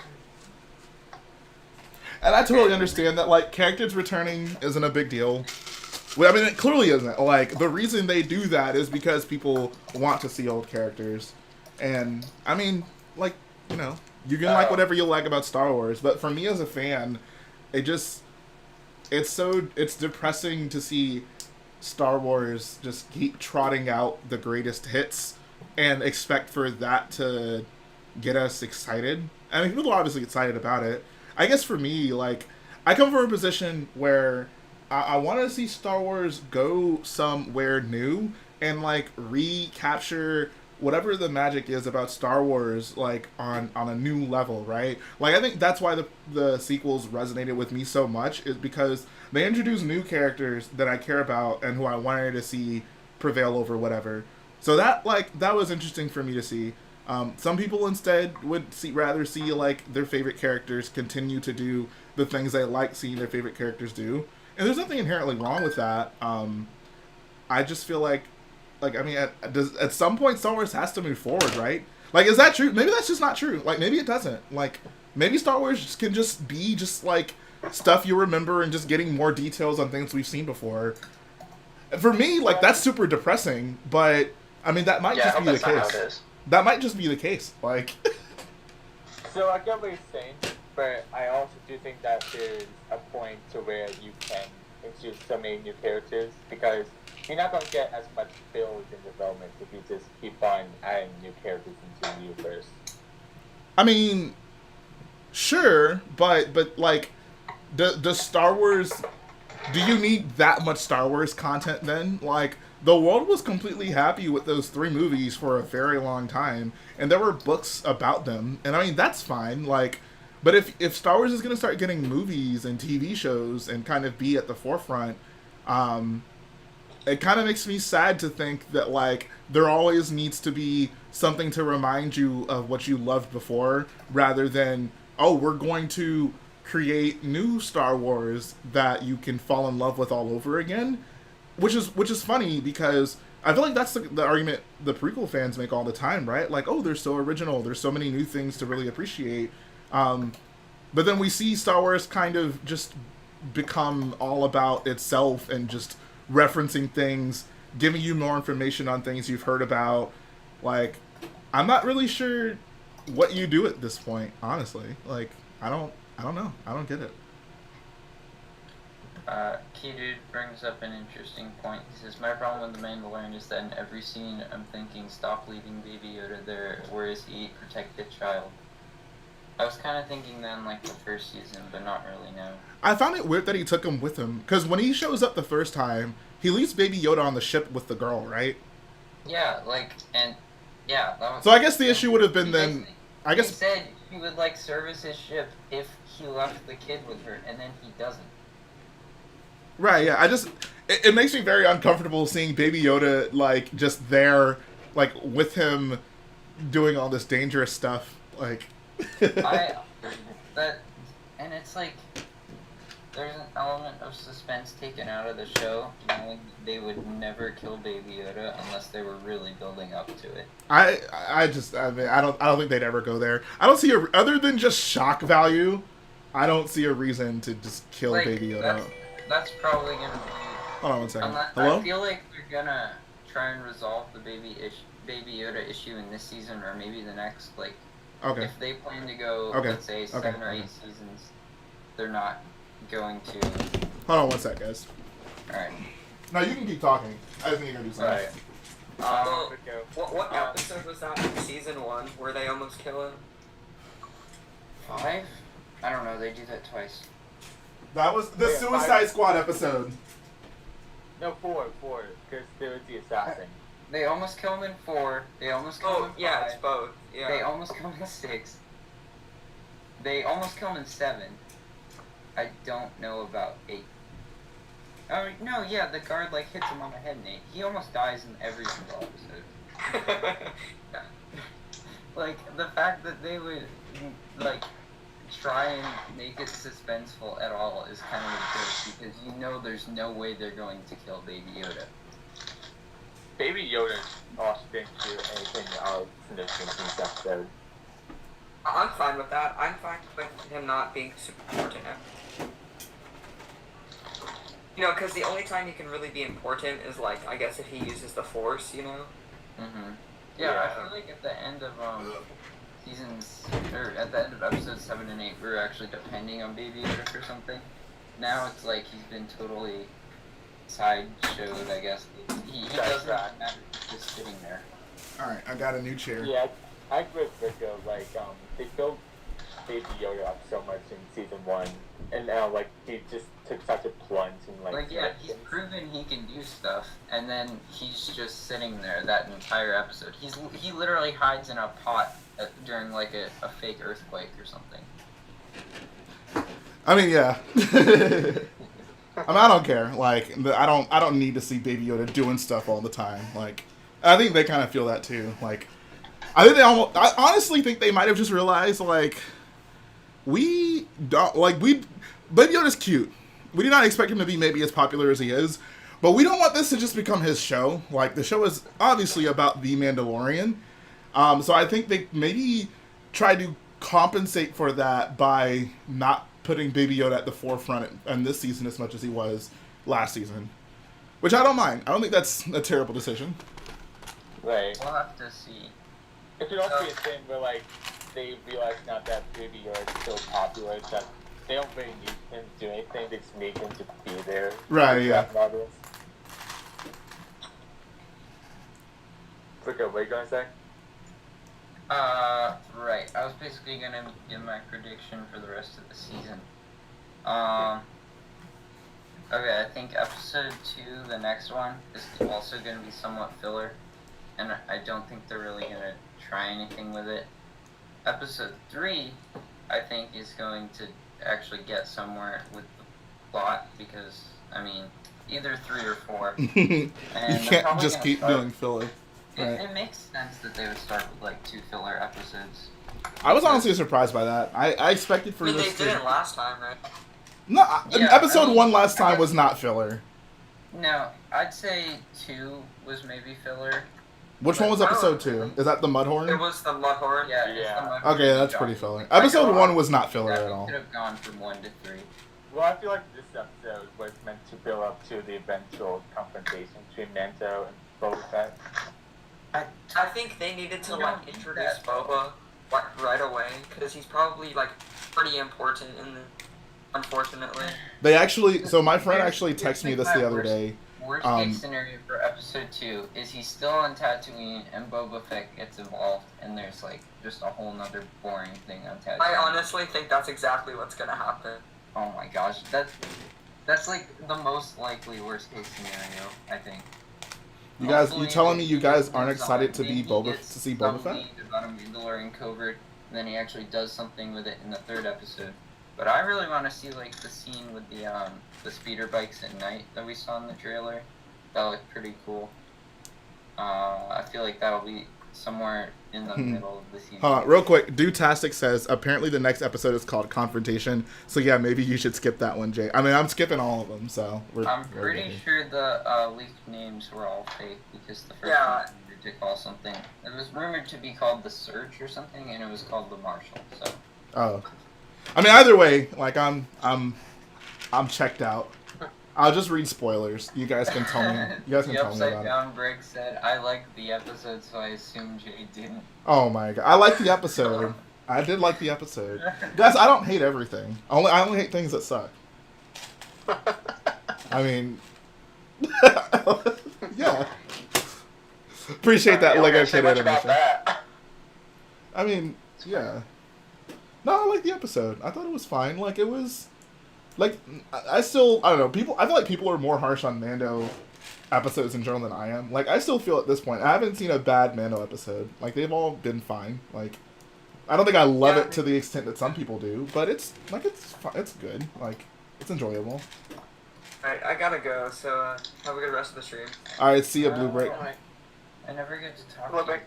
Speaker 1: And I totally understand that, like, characters returning isn't a big deal. Well, I mean, it clearly isn't. Like, the reason they do that is because people want to see old characters. And, I mean, like, you know, you can like whatever you like about Star Wars, but for me as a fan, it's depressing to see Star Wars just keep trotting out the greatest hits and expect for that to get us excited. I mean, people are obviously excited about it. I guess for me, like, I come from a position where I want to see Star Wars go somewhere new and, like, recapture whatever the magic is about Star Wars, like, on a new level, right? Like, I think that's why the sequels resonated with me so much, is because they introduced new characters that I care about and who I wanted to see prevail over whatever. So that was interesting for me to see. Some people instead would rather see, like, their favorite characters continue to do the things they like seeing their favorite characters do. And there's nothing inherently wrong with that. I just feel like I mean, at some point, Star Wars has to move forward, right? Like, is that true? Maybe that's just not true. Like, maybe it doesn't. Like, maybe Star Wars can just be just, like, stuff you remember and just getting more details on things we've seen before. For me, like, that's super depressing, but, I mean, that might just be the case. That might just be the case. Like...
Speaker 3: So I get what you're saying, but I also do think that there's a point to where you can introduce so many new characters, because you're not gonna get as much build and development if you just keep on adding new characters into the universe.
Speaker 1: I mean, sure, but like, does Star Wars? Do you need that much Star Wars content then? Like, the world was completely happy with those 3 movies for a very long time, and there were books about them, and I mean that's fine. Like, but if Star Wars is gonna start getting movies and TV shows and kind of be at the forefront, it kind of makes me sad to think that like there always needs to be something to remind you of what you loved before, rather than, oh, we're going to create new Star Wars that you can fall in love with all over again, which is funny because I feel like that's the argument the prequel fans make all the time, right? Like, oh, they're so original, there's so many new things to really appreciate, but then we see Star Wars kind of just become all about itself and just referencing things, giving you more information on things you've heard about. Like, I'm not really sure what you do at this point, honestly. Like, I don't know. I don't get it.
Speaker 2: Key Dude brings up an interesting point. He says, my problem with The Mandalorian is that in every scene I'm thinking, stop leaving Baby Yoda there. Where is he? Protect the child. I was kind of thinking that in like the first season, but not really now.
Speaker 1: I found it weird that he took him with him, because when he shows up the first time, he leaves Baby Yoda on the ship with the girl, right?
Speaker 2: Yeah, like, and yeah. That was,
Speaker 1: so I guess the issue would have been then. I guess
Speaker 2: he said he would like service his ship if he left the kid with her, and then he doesn't.
Speaker 1: Right, yeah. It makes me very uncomfortable seeing Baby Yoda, like, just there, like, with him doing all this dangerous stuff. Like,
Speaker 2: and it's like, there's an element of suspense taken out of the show, knowing they would never kill Baby Yoda unless they were really building up to it.
Speaker 1: I mean, I don't think they'd ever go there. I don't see other than just shock value, I don't see a reason to just kill
Speaker 2: like,
Speaker 1: Baby Yoda.
Speaker 2: That's probably gonna be.
Speaker 1: Hold on one second. Hello?
Speaker 2: I feel like they're gonna try and resolve the Baby Yoda issue in this season, or maybe the next. Like,
Speaker 1: okay.
Speaker 2: If they plan to go, let's say 7 or 8 seasons, they're not going to.
Speaker 1: Hold on one sec, guys.
Speaker 2: All right.
Speaker 1: No, you can keep talking. I just think you're gonna do something.
Speaker 5: What episode was that in season 1 where they almost kill him?
Speaker 2: 5? I don't know. They do that twice.
Speaker 1: That was the Suicide Squad episode.
Speaker 3: No, 4, because there was the assassin.
Speaker 2: They almost kill him in 4. They almost kill him in 5.
Speaker 5: Yeah, it's both. Yeah.
Speaker 2: They almost kill him in 6. They almost kill him in 7. I don't know about 8. Oh, no, yeah, the guard, like, hits him on the head in 8. He almost dies in every single episode. Like, the fact that they would, like, try and make it suspenseful at all is kind of ridiculous, because you know there's no way they're going to kill Baby Yoda.
Speaker 3: Baby Yoda also didn't do anything of significance in this episode.
Speaker 5: I'm fine with that. I'm fine with him not being super important. You know, because the only time he can really be important is, like, I guess if he uses the Force, you know?
Speaker 2: Mm-hmm. Yeah, I feel like at the end of, seasons, or at the end of episodes 7 and 8, we were actually depending on Baby Yoda for something. Now it's like he's been totally sideshowed, I guess. He doesn't matter, he's just sitting there.
Speaker 1: Alright, I got a new chair.
Speaker 3: Yeah, I agree with Rico. Like, they built Baby Yoda up so much in season 1, and now, like, he just took such a plunge in, like
Speaker 2: yeah, he's proven he can do stuff, and then he's just sitting there that entire episode. He literally hides in a pot during, like, a fake earthquake or something.
Speaker 1: I mean, yeah. I mean, I don't care. Like, I don't need to see Baby Yoda doing stuff all the time. Like, I think they kind of feel that too. Like, I honestly think they might have just realized, like, Baby Yoda's cute. We do not expect him to be maybe as popular as he is, but we don't want this to just become his show. Like, the show is obviously about the Mandalorian. So I think they maybe try to compensate for that by not putting Baby Yoda at the forefront in this season as much as he was last season. Which I don't mind. I don't think that's a terrible decision.
Speaker 3: Right.
Speaker 2: We'll have to see.
Speaker 3: It could also be a thing where, like, they realize now that Baby Yoda is so popular that they don't really need him to do anything. They just need him to be there.
Speaker 1: Right, yeah.
Speaker 3: what are you gonna say?
Speaker 2: Right. I was basically gonna give my prediction for the rest of the season. Okay, I think episode 2, the next one, is also gonna be somewhat filler, and I don't think they're really gonna try anything with it. Episode 3, I think, is going to actually get somewhere with the plot, because, I mean, either 3 or 4.
Speaker 1: You can't just keep doing filler. Right.
Speaker 2: It makes sense that they would start with like 2 filler episodes.
Speaker 1: I was honestly surprised by that. I expected for
Speaker 5: I mean,
Speaker 1: this
Speaker 5: they didn't last time, right?
Speaker 1: No,
Speaker 2: Yeah,
Speaker 1: episode
Speaker 2: I mean,
Speaker 1: 1 last time was not filler.
Speaker 2: No, I'd say 2 was maybe filler.
Speaker 1: Which one was episode 2? Is that the
Speaker 5: It
Speaker 1: Mudhorn?
Speaker 5: was the Mudhorn.
Speaker 2: Yeah, it's
Speaker 3: Yeah.
Speaker 2: the Mudhorn
Speaker 1: Okay, that's
Speaker 2: job.
Speaker 1: pretty filler. Episode 1 was not filler
Speaker 2: Yeah,
Speaker 1: at
Speaker 2: we
Speaker 1: all.
Speaker 2: could have gone from 1 to 3.
Speaker 3: Well, I feel like this episode was meant to build up to the eventual confrontation between Mando and Boba Fett.
Speaker 5: I think they needed to
Speaker 2: You
Speaker 5: like
Speaker 2: don't need
Speaker 5: introduce
Speaker 2: that.
Speaker 5: Boba like right away because he's probably like pretty important in the. Unfortunately.
Speaker 1: They actually, so my friend
Speaker 2: Here's-
Speaker 1: actually
Speaker 2: here's
Speaker 1: texted me
Speaker 2: like
Speaker 1: this
Speaker 2: my
Speaker 1: the other
Speaker 2: worst-
Speaker 1: day.
Speaker 2: Worst case scenario for episode 2 is he's still on Tatooine and Boba Fett gets involved and there's like just a whole nother boring thing on Tatooine.
Speaker 5: I honestly think that's exactly what's gonna happen.
Speaker 2: Oh my gosh, that's like the most likely worst case scenario, I think.
Speaker 1: You guys, you
Speaker 2: Hopefully
Speaker 1: telling me
Speaker 2: they
Speaker 1: you guys
Speaker 2: do
Speaker 1: aren't
Speaker 2: something.
Speaker 1: excited to be
Speaker 2: Maybe
Speaker 1: Boba
Speaker 2: it's
Speaker 1: to see
Speaker 2: some
Speaker 1: Boba Fett?
Speaker 2: lead about a Mandalorian covert, and then he actually does something with it in the 3rd episode. But I really want to see like the scene with the speeder bikes at night that we saw in the trailer. That looked pretty cool. I feel like that'll be somewhere in the middle of the season.
Speaker 1: Real quick, Dutastic says apparently the next episode is called Confrontation. So yeah, maybe you should skip that one, Jay. I mean, I'm skipping all of them, so
Speaker 2: I'm
Speaker 1: we're
Speaker 2: pretty
Speaker 1: good.
Speaker 2: sure the leaked names were all fake because the first
Speaker 5: Yeah.
Speaker 2: one wanted to call something. It was rumored to be called the Search or something, and it was called the Marshal. So.
Speaker 1: Oh, I mean, either way, like I'm checked out. I'll just read spoilers. You guys can tell me. You guys can
Speaker 2: The
Speaker 1: tell me
Speaker 2: Upside
Speaker 1: about it.
Speaker 2: Down Brick said, I liked the episode, so I assume Jay didn't.
Speaker 1: Oh my god, I like the episode. I did like the episode. Guys, I don't hate everything. I only hate things that suck. I mean, yeah. Appreciate that Lego
Speaker 3: Okay, say
Speaker 1: Kid
Speaker 3: much about
Speaker 1: animation.
Speaker 3: that.
Speaker 1: I mean, yeah. No, I like the episode. I thought it was fine. Like it was, like I don't know. I feel like people are more harsh on Mando episodes in general than I am. Like I still feel at this point I haven't seen a bad Mando episode. Like they've all been fine. Like I don't think I love it to the extent that some people do, but it's good. Like it's enjoyable.
Speaker 5: Alright, I gotta go, so have a good rest of the stream.
Speaker 1: All right, see ya, Blue Break.
Speaker 2: I never get to talk
Speaker 3: Blue
Speaker 2: to you.
Speaker 3: Break.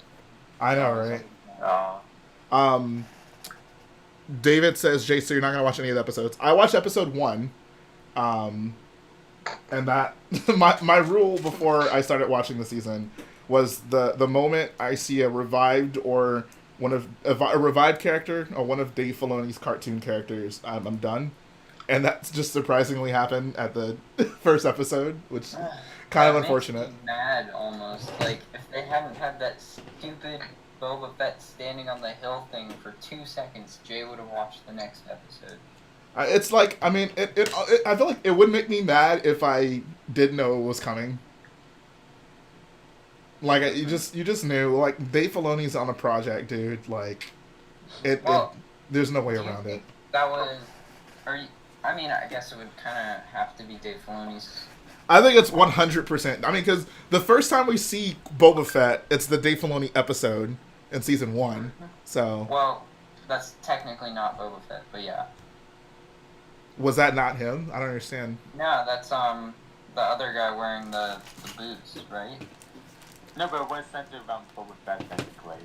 Speaker 1: I know, right?
Speaker 3: Oh.
Speaker 1: David says, Jay, so you're not gonna watch any of the episodes. I watched episode 1, and that my rule before I started watching the season was the moment I see a revived or a revived character or one of Dave Filoni's cartoon characters, I'm done. And that just surprisingly happened at the first episode, which kind of unfortunate.
Speaker 2: Makes me mad almost. Like if they hadn't had that stupid Boba Fett standing on the hill thing for 2 seconds, Jay would have watched the next episode.
Speaker 1: It's like, I mean, I feel like it would make me mad if I did know it was coming. Like, you just knew, like, Dave Filoni's on a project, dude. Like, there's no way
Speaker 2: Do you
Speaker 1: around it.
Speaker 2: think that was, I mean, I guess it would kind of have to be Dave Filoni's.
Speaker 1: I think it's 100%. I mean, because the first time we see Boba Fett, it's the Dave Filoni episode in season 1. So,
Speaker 2: Well, that's technically not Boba Fett, but yeah.
Speaker 1: was that not him? I don't understand.
Speaker 2: No, that's the other guy wearing the boots, right?
Speaker 3: No, but it was centered around Boba Fett technically.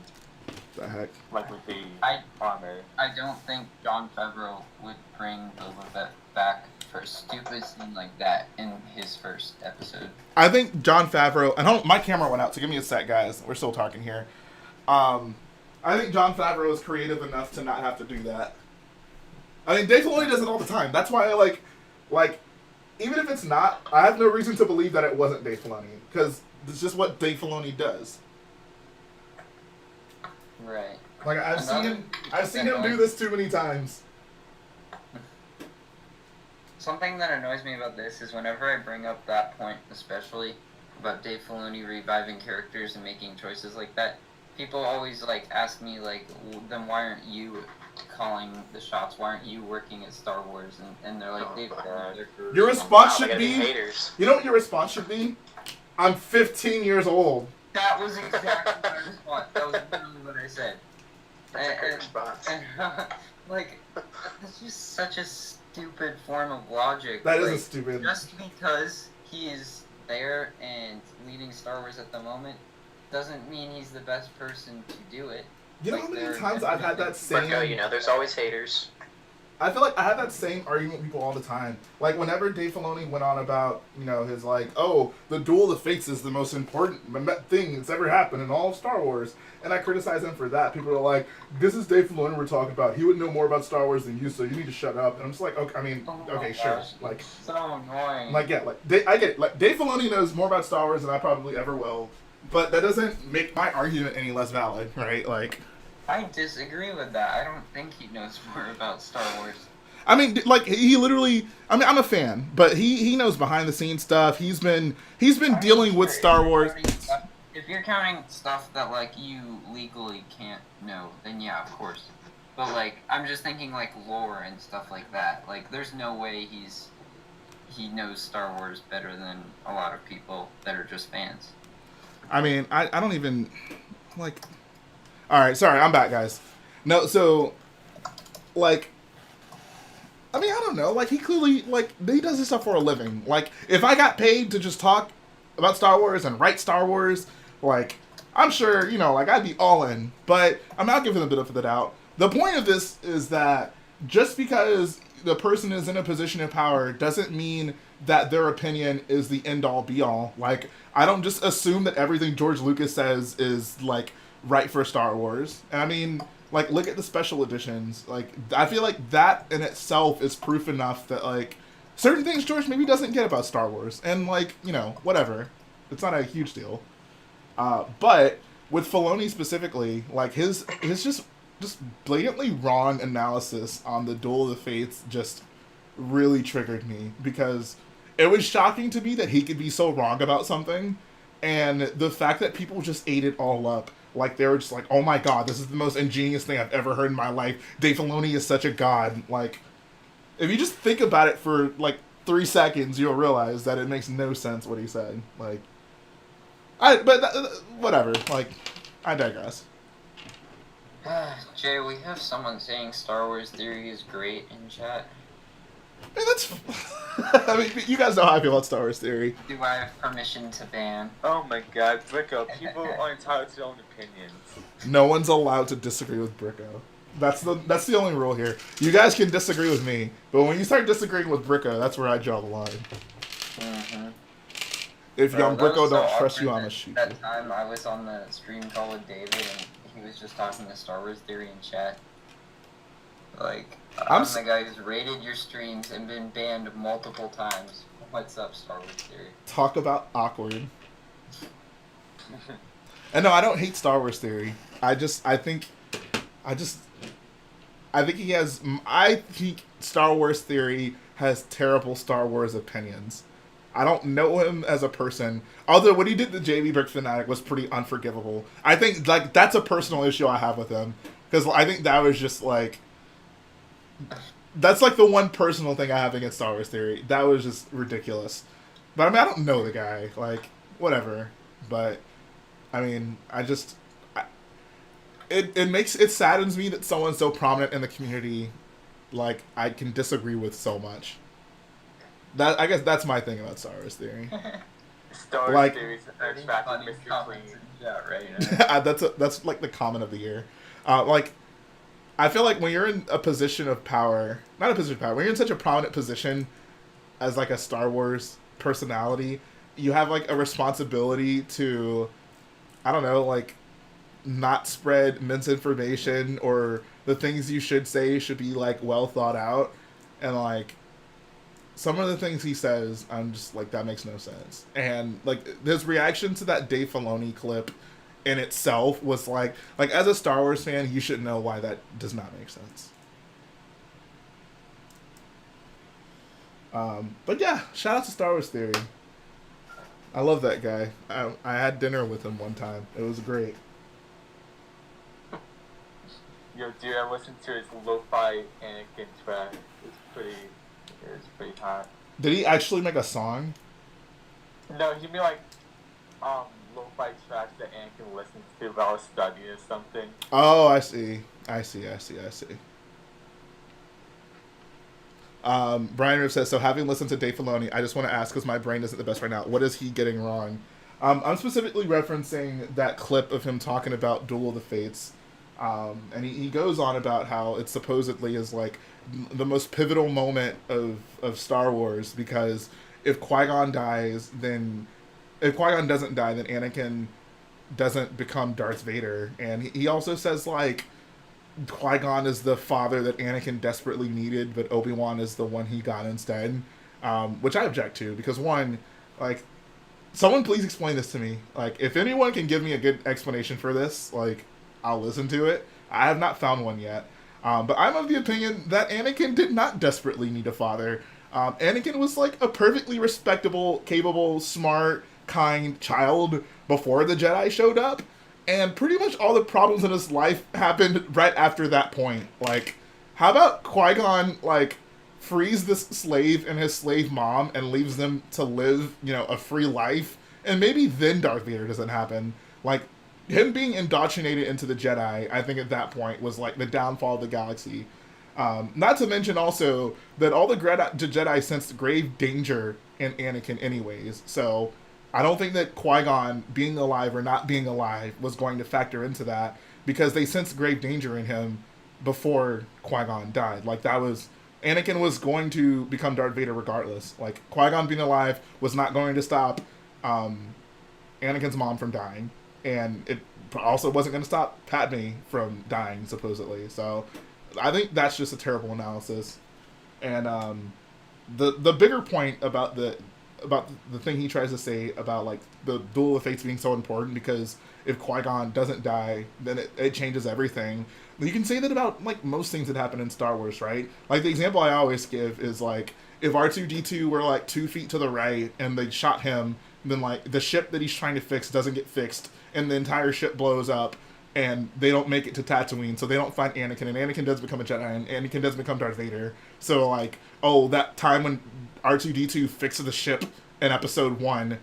Speaker 1: The heck?
Speaker 3: Like with the
Speaker 2: I-
Speaker 3: armor.
Speaker 2: I don't think Jon Favreau would bring Boba Fett back for a stupid scene like that in his first episode.
Speaker 1: I think Jon Favreau, and my camera went out, so give me a sec, guys. We're still talking here. I think Jon Favreau is creative enough to not have to do that. I mean, Dave Filoni does it all the time. That's why I like, even if it's not, I have no reason to believe that it wasn't Dave Filoni, because it's just what Dave Filoni does.
Speaker 2: Right.
Speaker 1: Like I've seen him do this too many times.
Speaker 2: Something that annoys me about this is whenever I bring up that point, especially, about Dave Filoni reviving characters and making choices like that, people always like ask me like, then why aren't you calling the shots? Why aren't you working at Star Wars? And they're like, Dave Filoni.
Speaker 1: Your response
Speaker 6: Wow,
Speaker 1: should
Speaker 6: they
Speaker 1: be,
Speaker 6: gotta be haters.
Speaker 1: you know what your response should be? I'm 15 years old.
Speaker 2: That was exactly my response. That was literally what I said.
Speaker 6: That's a great response.
Speaker 2: Like, that's just such a stupid form of logic.
Speaker 1: That
Speaker 2: like,
Speaker 1: is stupid.
Speaker 2: Just because he is there and leading Star Wars at the moment doesn't mean he's the best person to do it.
Speaker 1: You know
Speaker 2: Like,
Speaker 1: how many
Speaker 2: there
Speaker 1: times
Speaker 2: are
Speaker 1: I've had that same...
Speaker 6: Bricko, you know, there's always haters.
Speaker 1: I feel like I have that same argument with people all the time. Like, whenever Dave Filoni went on about, you know, his, like, oh, the Duel of the Fates is the most important thing that's ever happened in all of Star Wars. And I criticize him for that. People are like, this is Dave Filoni we're talking about. He would know more about Star Wars than you, so you need to shut up. And I'm just like, okay, I mean, okay, sure.
Speaker 2: Gosh,
Speaker 1: Like,
Speaker 2: so annoying.
Speaker 1: like, yeah, like, I get it. Like, Dave Filoni knows more about Star Wars than I probably ever will. But that doesn't make my argument any less valid, right? Like...
Speaker 2: I disagree with that. I don't think he knows more about Star Wars.
Speaker 1: I mean, like, he literally... I mean, I'm a fan, but he knows behind-the-scenes stuff. He's been dealing with Star Wars...
Speaker 2: If you're counting stuff that, like, you legally can't know, then yeah, of course. But, like, I'm just thinking, like, lore and stuff like that. Like, there's no way he knows Star Wars better than a lot of people that are just fans.
Speaker 1: I mean, I don't even... Like... Alright, sorry, I'm back, guys. No, so... Like... I mean, I don't know. Like, he clearly... Like, he does this stuff for a living. Like, if I got paid to just talk about Star Wars and write Star Wars... Like, I'm sure, you know, like, I'd be all in. But I'm not giving a bit of the doubt. The point of this is that just because the person is in a position of power doesn't mean that their opinion is the end-all, be-all. Like, I don't just assume that everything George Lucas says is, like, right for Star Wars. And I mean, like, look at the special editions. Like, I feel like that in itself is proof enough that, like, certain things George maybe doesn't get about Star Wars. And, like, you know, whatever. It's not a huge deal. But with Filoni specifically, like, his just blatantly wrong analysis on the Duel of the Fates just really triggered me, because it was shocking to me that he could be so wrong about something, and the fact that people just ate it all up. Like, they were just like, oh my god, this is the most ingenious thing I've ever heard in my life. Dave Filoni is such a god. Like, if you just think about it for, like, 3 seconds, you'll realize that it makes no sense what he said. Like, whatever. Like, I digress.
Speaker 2: Jay, we have someone saying Star Wars Theory is great in chat.
Speaker 1: I mean, that's... I mean, you guys know how I feel about Star Wars Theory.
Speaker 2: Do I have permission to ban?
Speaker 3: Oh my god, Bricko, people are entitled to their own opinions.
Speaker 1: No one's allowed to disagree with Bricko. That's the only rule here. You guys can disagree with me, but when you start disagreeing with Bricko, that's where I draw the line.
Speaker 2: Mm-hmm.
Speaker 1: If young
Speaker 2: That was
Speaker 1: Bricko
Speaker 2: so
Speaker 1: don't trust you,
Speaker 2: awkward
Speaker 1: I'm a shoot.
Speaker 2: That time I was on the stream call with David, and he was just talking to Star Wars Theory in chat. Like, I'm the guy who's rated your streams and been banned multiple times. What's up, Star Wars Theory?
Speaker 1: Talk about awkward. And no, I don't hate Star Wars Theory. I think Star Wars Theory has terrible Star Wars opinions. I don't know him as a person. Although what he did to JB Brick Fanatic was pretty unforgivable. I think, like, that's a personal issue I have with him. Because I think that was just, like... That's, like, the one personal thing I have against Star Wars Theory. That was just ridiculous. But, I mean, I don't know the guy. Like, whatever. But, I mean, it saddens me that someone so prominent in the community, like, I can disagree with so much. I guess that's my thing about Star Wars Theory.
Speaker 3: Star Wars
Speaker 1: Like,
Speaker 3: Theory is attracting Mr. Clean.
Speaker 2: Yeah, right.
Speaker 1: that's like the comment of the year. Like, I feel like when you're in a position of power, not a position of power, when you're in such a prominent position as, like, a Star Wars personality, you have, like, a responsibility to, I don't know, like, not spread misinformation, or the things you should say should be, like, well thought out. And, like, some of the things he says, I'm just like, that makes no sense. And, like, his reaction to that Dave Filoni clip in itself was like, as a Star Wars fan, you should know why that does not make sense. But yeah, shout out to Star Wars Theory. I love that guy. I had dinner with him one time. It was great.
Speaker 3: Yo, dude, I listened to his lo-fi Anakin track. It was pretty hot.
Speaker 1: Did he actually make a song?
Speaker 3: No, he made like lo-fi tracks that Anakin listens to while studying or something.
Speaker 1: Oh, I see. Brian Riff says, so having listened to Dave Filoni, I just want to ask, because my brain isn't the best right now, what is he getting wrong? I'm specifically referencing that clip of him talking about Duel of the Fates. And he goes on about how it supposedly is like the most pivotal moment of Star Wars, because if Qui-Gon doesn't die, then Anakin doesn't become Darth Vader. And he also says, like, Qui-Gon is the father that Anakin desperately needed, but Obi-Wan is the one he got instead. Which I object to, because one, like, someone please explain this to me. Like, if anyone can give me a good explanation for this, like, I'll listen to it. I have not found one yet. But I'm of the opinion that Anakin did not desperately need a father. Anakin was like a perfectly respectable, capable, smart, kind child before the Jedi showed up. And pretty much all the problems in his life happened right after that point. Like, how about Qui-Gon, like, frees this slave and his slave mom and leaves them to live, a free life? And maybe then Darth Vader doesn't happen. Like, him being indoctrinated into the Jedi, I think at that point was like the downfall of the galaxy. Not to mention also that all the Jedi sensed grave danger in Anakin anyways. So I don't think that Qui-Gon being alive or not being alive was going to factor into that, because they sensed grave danger in him before Qui-Gon died. Like, Anakin was going to become Darth Vader regardless. Like, Qui-Gon being alive was not going to stop Anakin's mom from dying. And it also wasn't going to stop Padme from dying, supposedly. So I think that's just a terrible analysis. And the bigger point about the thing he tries to say about, like, the Duel of Fates being so important, because if Qui-Gon doesn't die, then it changes everything. You can say that about, like, most things that happen in Star Wars, right? Like, the example I always give is, like, if R2-D2 were, like, 2 feet to the right and they shot him, then, like, the ship that he's trying to fix doesn't get fixed, and the entire ship blows up, and they don't make it to Tatooine, so they don't find Anakin, and Anakin does become a Jedi, and Anakin does become Darth Vader. So, like, that time when R2-D2 fixes the ship in Episode 1,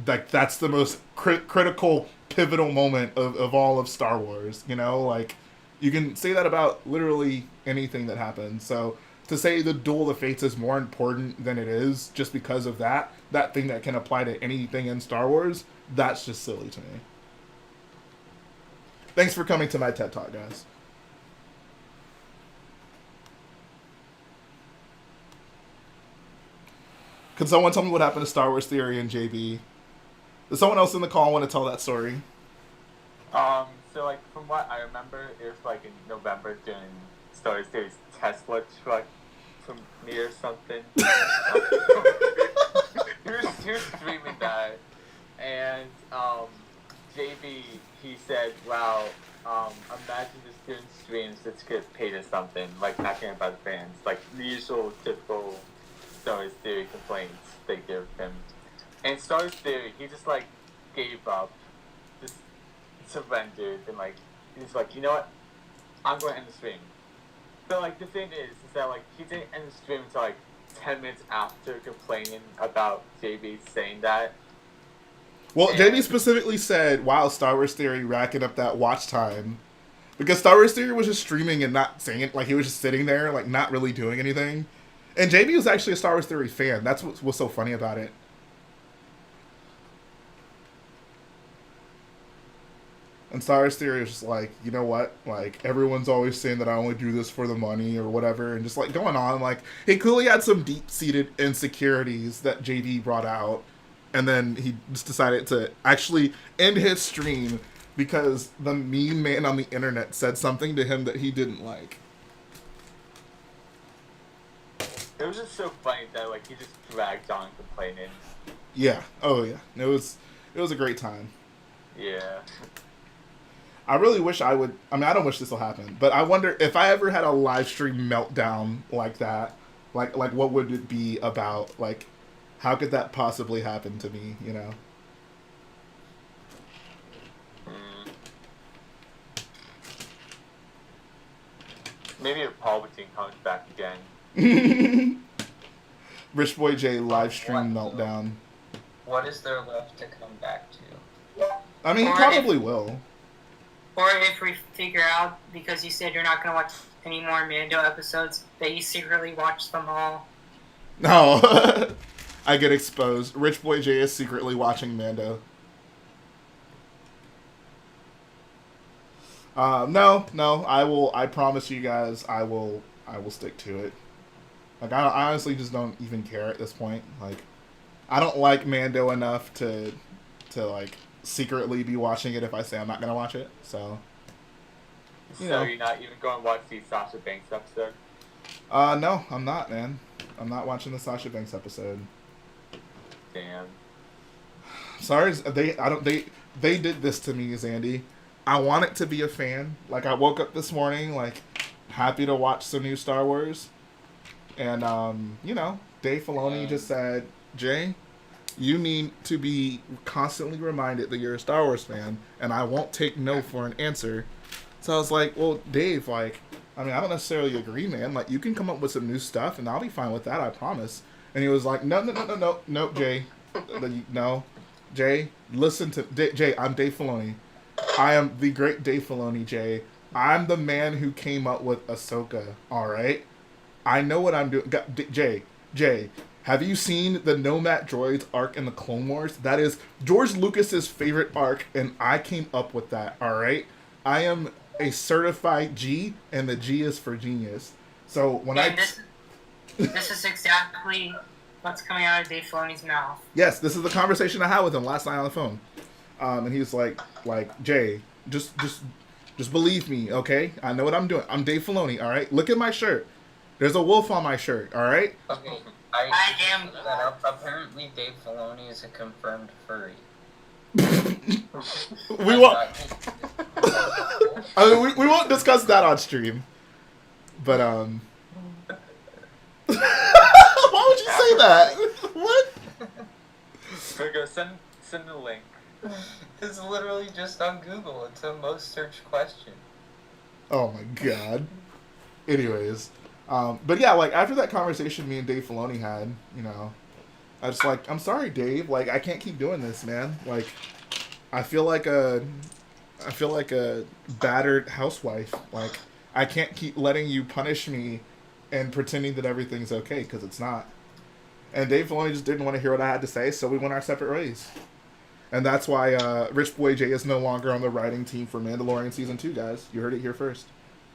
Speaker 1: like, that's the most critical, pivotal moment of all of Star Wars, Like, you can say that about literally anything that happens. So to say the Duel of the Fates is more important than it is just because of that thing that can apply to anything in Star Wars, that's just silly to me. Thanks for coming to my TED Talk, guys. Could someone tell me what happened to Star Wars Theory and JB? Does someone else in the call want to tell that story?
Speaker 3: So, like, from what I remember, it was, like, in November during Star Wars Theory's Tesla truck from me or something. he was streaming that, and JB, he said, wow, imagine just doing streams that get paid or something, like, not caring about the fans, like the usual typical Star Wars Theory complaints they give him. And Star Wars Theory, he just, like, gave up, just surrendered, and, like, he's like, you know what, I'm going to end the stream. So, like, the thing is that, like, he didn't end the stream until, like, 10 minutes after complaining about JB saying that.
Speaker 1: Well, JB specifically said, wow, Star Wars Theory racking up that watch time. Because Star Wars Theory was just streaming and not saying it. Like, he was just sitting there, like, not really doing anything. And JB was actually a Star Wars Theory fan. That's what was so funny about it. And Star Wars Theory was just like, you know what? Like, everyone's always saying that I only do this for the money or whatever. And just, like, going on. Like, he clearly had some deep-seated insecurities that JB brought out. And then he just decided to actually end his stream because the mean man on the internet said something to him that he didn't like.
Speaker 3: It was just so funny that, like, he just dragged on complaining.
Speaker 1: Yeah. Oh, yeah. It was a great time.
Speaker 3: Yeah.
Speaker 1: I really wish I would... I mean, I don't wish this will happen, but I wonder if I ever had a live stream meltdown like that, like what would it be about? Like, How could that possibly happen to me, you know?
Speaker 3: Maybe if Palpatine comes back again.
Speaker 1: Rich Boy J live stream
Speaker 2: What?
Speaker 1: meltdown.
Speaker 2: What is there left to come back to?
Speaker 1: I mean, he
Speaker 4: Or
Speaker 1: probably will.
Speaker 4: Or if we figure out, because you said you're not going to watch any more Mando episodes, that you secretly watched them all.
Speaker 1: No. I get exposed. Rich Boy J is secretly watching Mando. No. I promise you guys, I will stick to it. Like, I honestly just don't even care at this point. Like, I don't like Mando enough to like, secretly be watching it if I say I'm not gonna watch it. So, you know.
Speaker 3: You're not even going to watch the Sasha Banks episode?
Speaker 1: No, I'm not, man. I'm not watching the Sasha Banks episode.
Speaker 3: Damn.
Speaker 1: Sorry, they did this to me, Zandy. I wanted to be a fan. Like, I woke up this morning, like, happy to watch some new Star Wars. And, you know, Dave Filoni just said, Jay, you need to be constantly reminded that you're a Star Wars fan, and I won't take no for an answer. So I was like, well, Dave, like, I mean, I don't necessarily agree, man. Like, you can come up with some new stuff, and I'll be fine with that, I promise. And he was like, no, Jay. No. Jay, listen to... Jay, I'm Dave Filoni. I am the great Dave Filoni, Jay. I'm the man who came up with Ahsoka, alright? I know what I'm doing. Jay, have you seen the Nomad Droids arc in the Clone Wars? That is George Lucas's favorite arc, and I came up with that, alright? I am a certified G, and the G is for genius. So when
Speaker 4: This is exactly what's coming out of Dave Filoni's mouth.
Speaker 1: Yes, this is the conversation I had with him last night on the phone. And he was like, Jay, just believe me, okay? I know what I'm doing. I'm Dave Filoni, all right? Look at my shirt. There's a wolf on my shirt, all right?
Speaker 2: Okay,
Speaker 4: I am.
Speaker 2: that up. Apparently, Dave Filoni is a confirmed furry.
Speaker 1: we won't discuss that on stream. But why would you say that? What?
Speaker 3: We're gonna send the link.
Speaker 2: It's literally just on Google. It's a most searched question.
Speaker 1: Oh my god. Anyways, but yeah, like after that conversation me and Dave Filoni had, you know, I was like, I'm sorry, Dave. Like I can't keep doing this, man. Like I feel like a battered housewife. Like I can't keep letting you punish me and pretending that everything's okay because it's not. And Dave Filoni just didn't want to hear what I had to say, so we went our separate ways. And that's why Rich Boy J is no longer on the writing team for Mandalorian Season 2, guys. You heard it here first.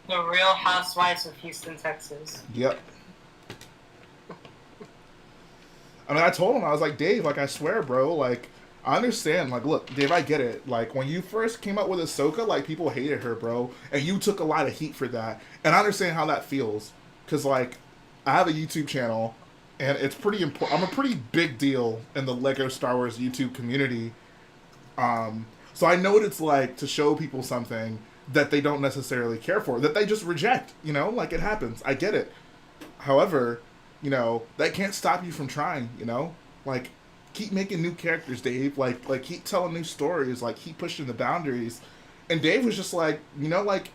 Speaker 4: The Real Housewives of Houston, Texas.
Speaker 1: Yep. I mean, I told him, I was like, Dave, like, I swear, bro, like, I understand. Like, look, Dave, I get it. Like, when you first came up with Ahsoka, like, people hated her, bro. And you took a lot of heat for that. And I understand how that feels. Because, like, I have a YouTube channel, and it's pretty important. I'm a pretty big deal in the Lego Star Wars YouTube community. So I know what it's like to show people something that they don't necessarily care for, that they just reject, you know, like it happens. I get it. However, you know, that can't stop you from trying, you know, like keep making new characters, Dave, like keep telling new stories, like keep pushing the boundaries. And Dave was just like, you know, like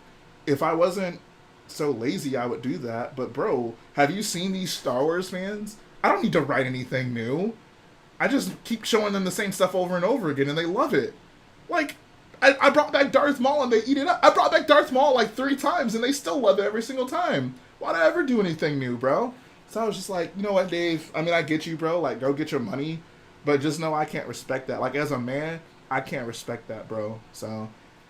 Speaker 1: if I wasn't so lazy, I would do that. But bro, have you seen these Star Wars fans? I don't need to write anything new. I just keep showing them the same stuff over and over again, and they love it. Like, I brought back Darth Maul, and they eat it up. I brought back Darth Maul like 3 times, and they still love it every single time. Why'd I ever do anything new, bro? So I was just like, you know what, Dave? I mean, I get you, bro. Like, go get your money. But just know I can't respect that. Like, as a man, I can't respect that, bro. So,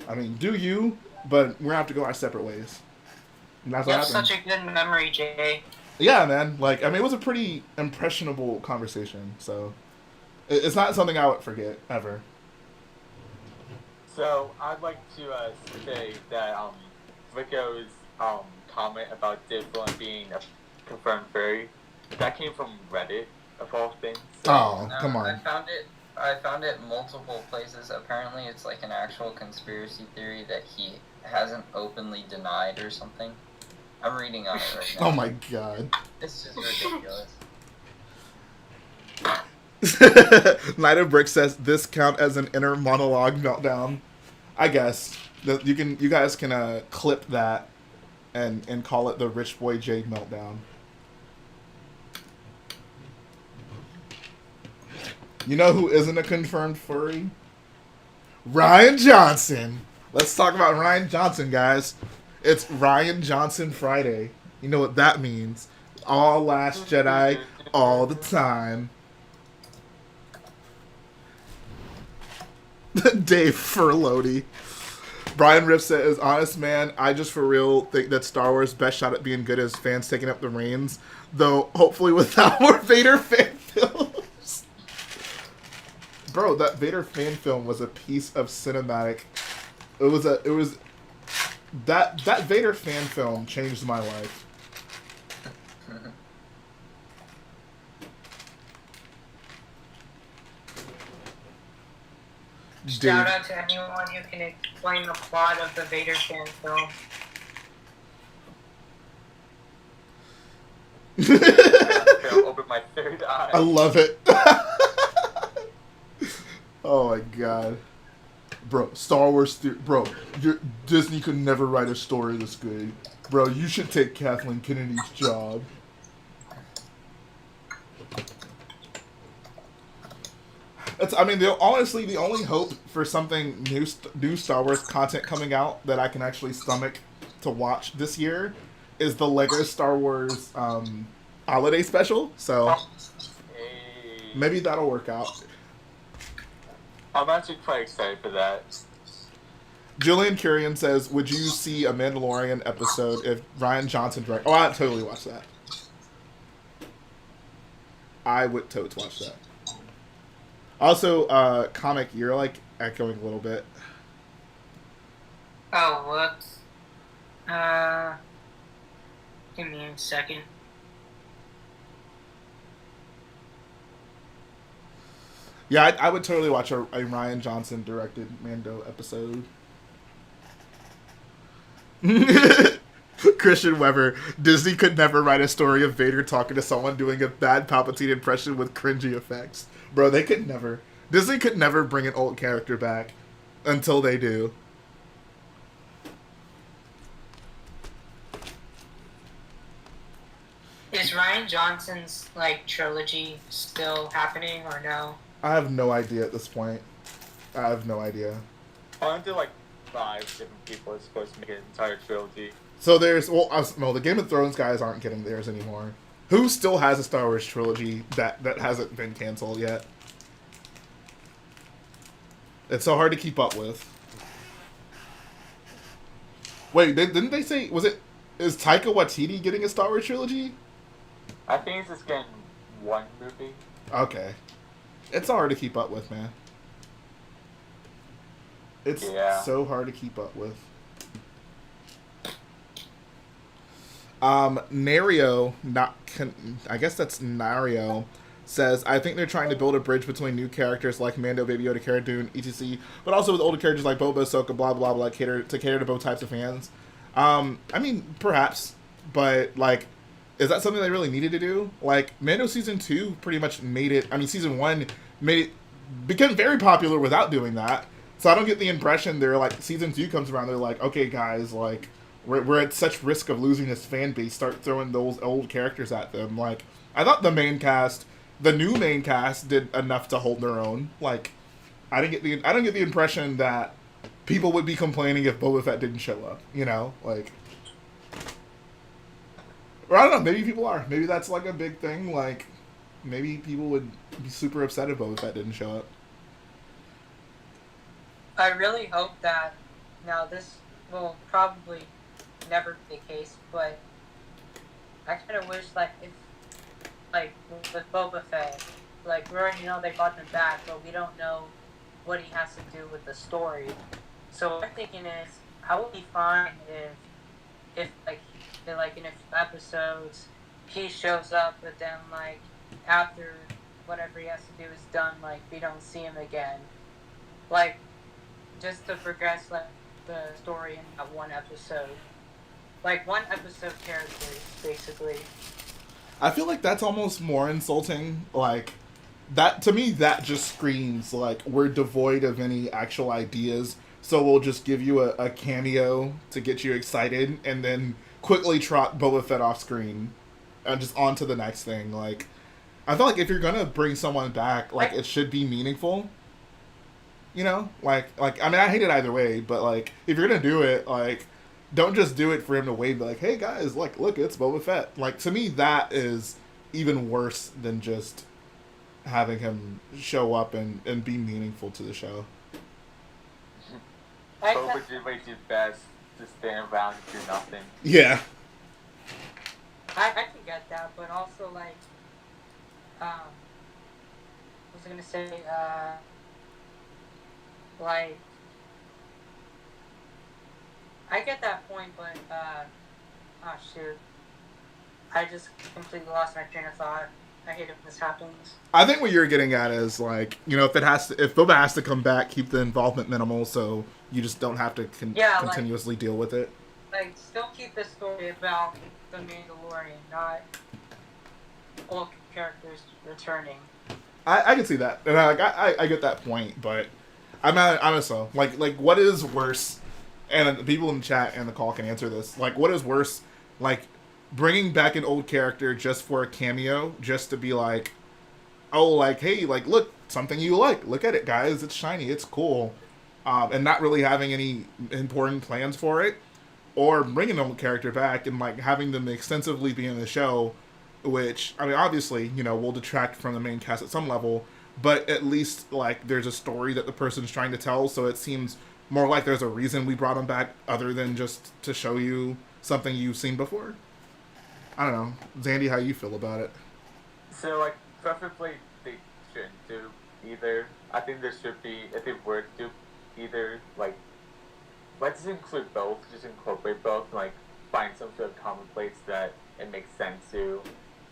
Speaker 1: I mean, do you, but we're going to have to go our separate ways. And that's
Speaker 4: You
Speaker 1: what
Speaker 4: have
Speaker 1: happened.
Speaker 4: such a good memory, Jay.
Speaker 1: Yeah, man. Like, I mean, it was a pretty impressionable conversation, so... It's not something I would forget, ever.
Speaker 3: So, I'd like to say that Rico's comment about Dave Filoni being a confirmed furry, that came from Reddit, of all things. So,
Speaker 1: Oh, come on.
Speaker 2: I found it multiple places. Apparently, it's like an actual conspiracy theory that he hasn't openly denied or something. I'm reading on it right now.
Speaker 1: Oh my god.
Speaker 2: It's just ridiculous.
Speaker 1: Night of Brick says this count as an inner monologue meltdown. I guess you guys can clip that and call it the Rich Boy J meltdown. You know who isn't a confirmed furry? Ryan Johnson. Let's talk about Ryan Johnson, guys. It's Ryan Johnson Friday. You know what that means. All Last Jedi, all the time. Dave Filoni. Brian Riff says, honest man, I just for real think that Star Wars' best shot at being good is fans taking up the reins, though hopefully without more Vader fan films. Bro, that Vader fan film was a piece of cinematic. That Vader fan film changed my life.
Speaker 4: Shout out to anyone who can explain the plot of the Vader fan film.
Speaker 3: Open my third eye.
Speaker 1: I love it. Oh my god. Bro, Star Wars bro, Disney could never write a story this good. Bro, you should take Kathleen Kennedy's job. Honestly, the only hope for something new Star Wars content coming out that I can actually stomach to watch this year is the Lego Star Wars holiday special. So maybe that'll work out.
Speaker 3: I'm actually quite excited for that.
Speaker 1: Julian Curian says, would you see a Mandalorian episode if Ryan Johnson directed? Oh, I'd totally watch that. I would totes watch that. Also, Comic, you're like echoing a little bit.
Speaker 4: Oh, whoops. Give me a second.
Speaker 1: Yeah, I would totally watch a Ryan Johnson directed Mando episode. Christian Weber, Disney could never write a story of Vader talking to someone doing a bad Palpatine impression with cringy effects. Bro, they could never. Disney could never bring an old character back until they do.
Speaker 4: Is Ryan Johnson's, trilogy still happening or no?
Speaker 1: I have no idea at this point. I have no idea.
Speaker 3: Aren't there 5 different people are supposed to make an entire trilogy?
Speaker 1: So there's, the Game of Thrones guys aren't getting theirs anymore. Who still has a Star Wars trilogy that hasn't been canceled yet? It's so hard to keep up with. Wait, didn't they say, is Taika Waititi getting a Star Wars trilogy?
Speaker 3: I think he's just getting one movie.
Speaker 1: Okay. It's hard to keep up with, man. It's so hard to keep up with. Nario, I guess that's Nario, says, I think they're trying to build a bridge between new characters like Mando, Baby Yoda, Cara Dune, etc., but also with older characters like Boba, Ahsoka, blah, blah, blah, cater to both types of fans. Perhaps, but, is that something they really needed to do? Mando Season 2 pretty much made it, Season 1 became very popular without doing that, so I don't get the impression they're, Season 2 comes around, they're like, okay, guys, we're at such risk of losing this fan base, start throwing those old characters at them. I thought the new main cast did enough to hold their own. I don't get the impression that people would be complaining if Boba Fett didn't show up, or I don't know, maybe people are. Maybe that's a big thing, maybe people would be super upset if Boba Fett didn't show up.
Speaker 4: I really hope that, now this will probably never be the case, but I kind of wish, if, with Boba Fett, we already know they brought him back, but we don't know what he has to do with the story. So what I'm thinking is, I would be fine if in a few episodes, he shows up, but then, after whatever he has to do is done, we don't see him again. Just to progress, the story in that one episode. One episode characters, basically.
Speaker 1: I feel like that's almost more insulting, that to me that just screams like we're devoid of any actual ideas. So we'll just give you a cameo to get you excited, and then quickly trot Boba Fett off screen, and just on to the next thing. Like, I feel like if you're gonna bring someone back, like it should be meaningful. You know, like I mean, I hate it either way, but like if you're gonna do it, like don't just do it for him to wave, like, hey guys, like look, it's Boba Fett. Like to me, that is even worse than just having him show up and be meaningful to the show.
Speaker 3: Boba did way his best to stand around and do nothing.
Speaker 1: Yeah.
Speaker 4: I can get that, but also like, what was I gonna say? Like, I get that point, but oh shoot, I just completely lost my train of thought. I hate it when this happens.
Speaker 1: I think what you're getting at is like, you know, if Boba has to come back, keep the involvement minimal, so you just don't have to continuously deal with it.
Speaker 4: Like, still keep the story about the Mandalorian, not all characters returning.
Speaker 1: I can see that, and I get that point, but I'm not honestly like what is worse, and the people in the chat and the call can answer this. Like, what is worse, like bringing back an old character just for a cameo, just to be like, oh, like, hey, like, look, something you like, look at it, guys, it's shiny, it's cool, and not really having any important plans for it, or bringing an old character back and like having them extensively be in the show, which, I mean, obviously, you know, will detract from the main cast at some level, but at least like there's a story that the person's trying to tell, so it seems more like there's a reason we brought them back other than just to show you something you've seen before. I don't know. Zandy, how you feel about it?
Speaker 3: So, like, preferably they shouldn't do either. I think there should be, if they were to do either, like, let's just include both, just incorporate both, and, like, find some sort of common place that it makes sense to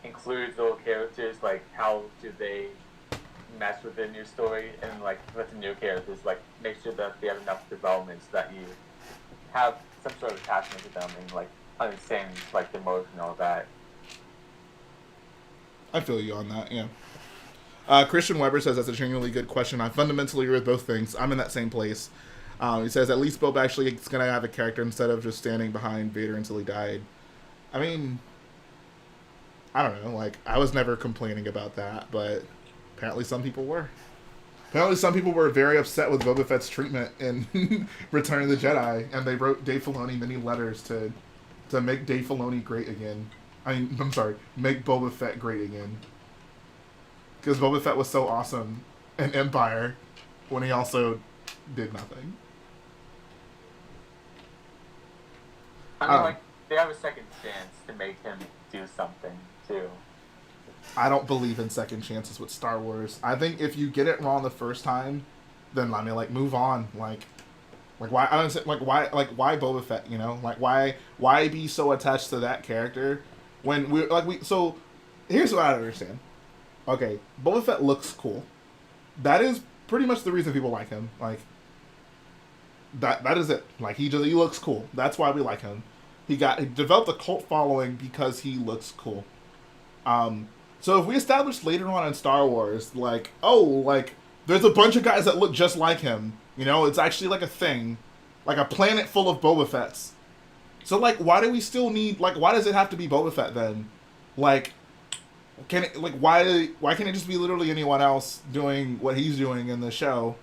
Speaker 3: include little characters, like, how do they mesh with the new story, and, like, with the new characters, like, make sure that they have enough development so that you have some sort of attachment to them, and, like, understand like the motive and all that.
Speaker 1: I feel you on that, yeah. Christian Weber says that's a genuinely good question. I fundamentally agree with both things. I'm in that same place. He says at least Boba actually is going to have a character instead of just standing behind Vader until he died. I mean, I don't know. Like, I was never complaining about that, but apparently some people were. Apparently some people were very upset with Boba Fett's treatment in Return of the Jedi, and they wrote Dave Filoni many letters to make Dave Filoni great again. I'm sorry, make Boba Fett great again. Because Boba Fett was so awesome in Empire when he also did nothing.
Speaker 3: I mean, like, they have a second chance to make him do something, too.
Speaker 1: I don't believe in second chances with Star Wars. I think if you get it wrong the first time, then, I mean, like, move on. Like why? I don't why Boba Fett? You know, like why be so attached to that character when so here's what I don't understand. Okay, Boba Fett looks cool. That is pretty much the reason people like him. Like that is it. Like he looks cool. That's why we like him. He developed a cult following because he looks cool. So if we establish later on in Star Wars, like, oh, like there's a bunch of guys that look just like him. You know, it's actually like a thing. Like a planet full of Boba Fetts. So, like, why do we still need, like, why does it have to be Boba Fett then? Like, why can't it just be literally anyone else doing what he's doing in the show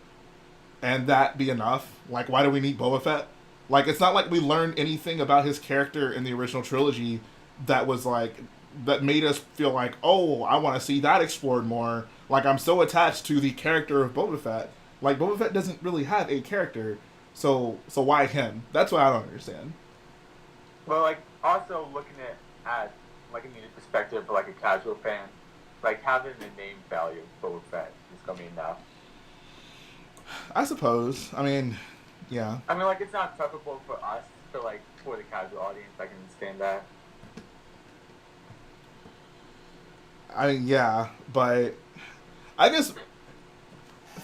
Speaker 1: and that be enough? Like, why do we need Boba Fett? Like, it's not like we learned anything about his character in the original trilogy that was, like, that made us feel like, oh, I want to see that explored more. Like, I'm so attached to the character of Boba Fett. Like, Boba Fett doesn't really have a character, so why him? That's what I don't understand.
Speaker 3: Well, like, also looking at like, a new perspective for, like, a casual fan, like, having the name value of Boba Fett is gonna be enough.
Speaker 1: I suppose. I mean, yeah.
Speaker 3: I mean, like, it's not preferable for us, but, like, for the casual audience, I can understand that.
Speaker 1: I mean, yeah, but I guess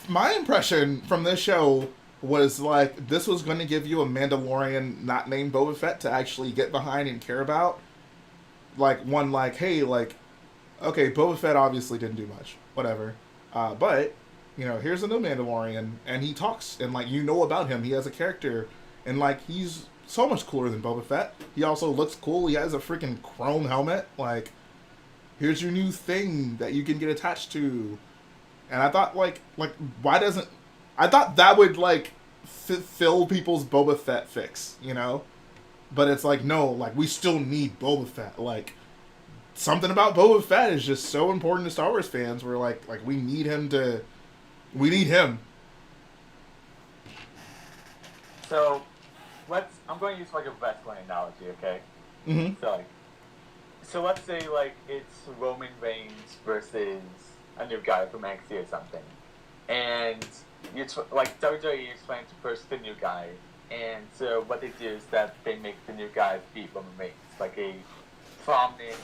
Speaker 1: my impression from this show was like this was going to give you a Mandalorian not named Boba Fett to actually get behind and care about. Like one, like, hey, like, okay, Boba Fett obviously didn't do much, whatever. But here's a new Mandalorian, and he talks, and like about him, he has a character, and like he's so much cooler than Boba Fett. He also looks cool. He has a freaking chrome helmet. Like, here's your new thing that you can get attached to. And I thought why doesn't I thought that would like fill people's Boba Fett fix, But it's like, no, like we still need Boba Fett. Like, something about Boba Fett is just so important to Star Wars fans. We're like we need him.
Speaker 3: So, I'm going to use like a wrestling analogy, okay?
Speaker 1: Mm-hmm.
Speaker 3: So let's say like it's Roman Reigns versus a new guy from NXT or something, and like WWE is trying to push the new guy, and so what they do is that they make the new guy beat Roman Reigns, like a prominent,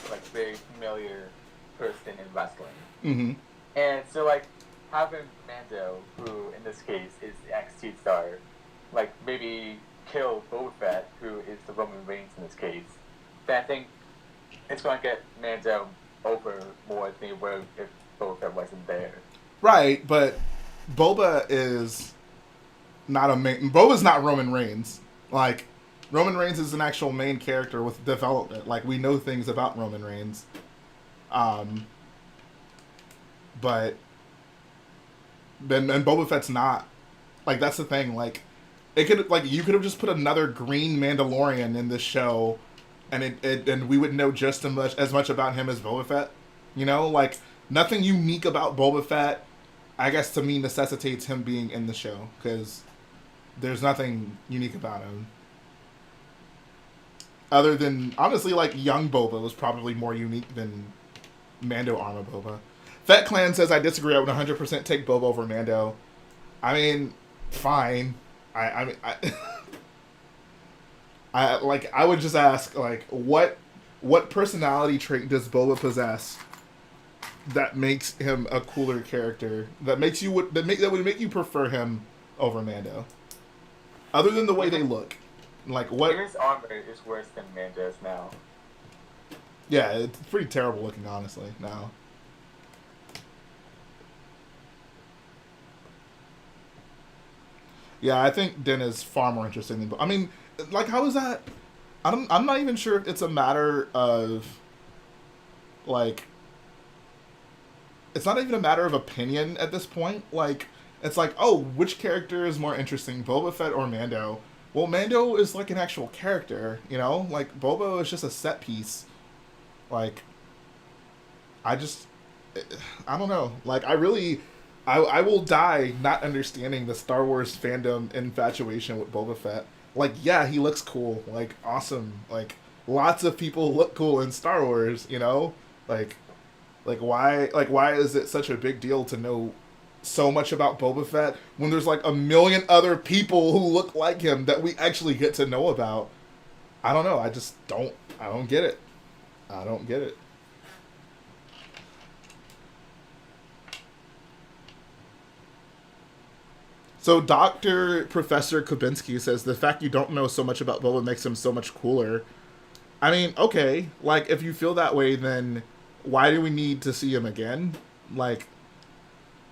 Speaker 3: like very familiar person in wrestling.
Speaker 1: Mm-hmm.
Speaker 3: And so like having Mando, who in this case is the NXT star, like maybe kill Boba Fett, who is the Roman Reigns in this case, then I think it's going to get Mando over more than it would if Boba Fett wasn't there.
Speaker 1: Right, but Boba is not Boba's not Roman Reigns. Like, Roman Reigns is an actual main character with development. Like, we know things about Roman Reigns. But and Boba Fett's not. Like, that's the thing. Like, you could have just put another green Mandalorian in this show, and and we would know just as much about him as Boba Fett. Like, nothing unique about Boba Fett, I guess, to me, necessitates him being in the show, because there's nothing unique about him. Other than, honestly, like, young Boba was probably more unique than Mando Arma Boba. Fett Clan says, I disagree, I would 100% take Boba over Mando. I mean, fine. I would just ask, like, what personality trait does Boba possess that makes him a cooler character, that would make you prefer him over Mando, other than the way they look? Like, what?
Speaker 3: His armor is worse than Mando's now.
Speaker 1: Yeah, it's pretty terrible looking, honestly, now. Yeah, I think Din is far more interesting than... I mean, like, how is that... I'm not even sure if it's a matter of, like... It's not even a matter of opinion at this point. Like, it's like, oh, which character is more interesting, Boba Fett or Mando? Well, Mando is, like, an actual character, Like, Boba is just a set piece. Like, I don't know. Like, I will die not understanding the Star Wars fandom infatuation with Boba Fett. Like, yeah, he looks cool. Like, awesome. Like, lots of people look cool in Star Wars, Like, why is it such a big deal to know so much about Boba Fett when there's, like, a million other people who look like him that we actually get to know about? I don't know. I don't get it. I don't get it. So Dr. Professor Kubinski says, the fact you don't know so much about Boba makes him so much cooler. I mean, okay, like, if you feel that way, then why do we need to see him again? Like,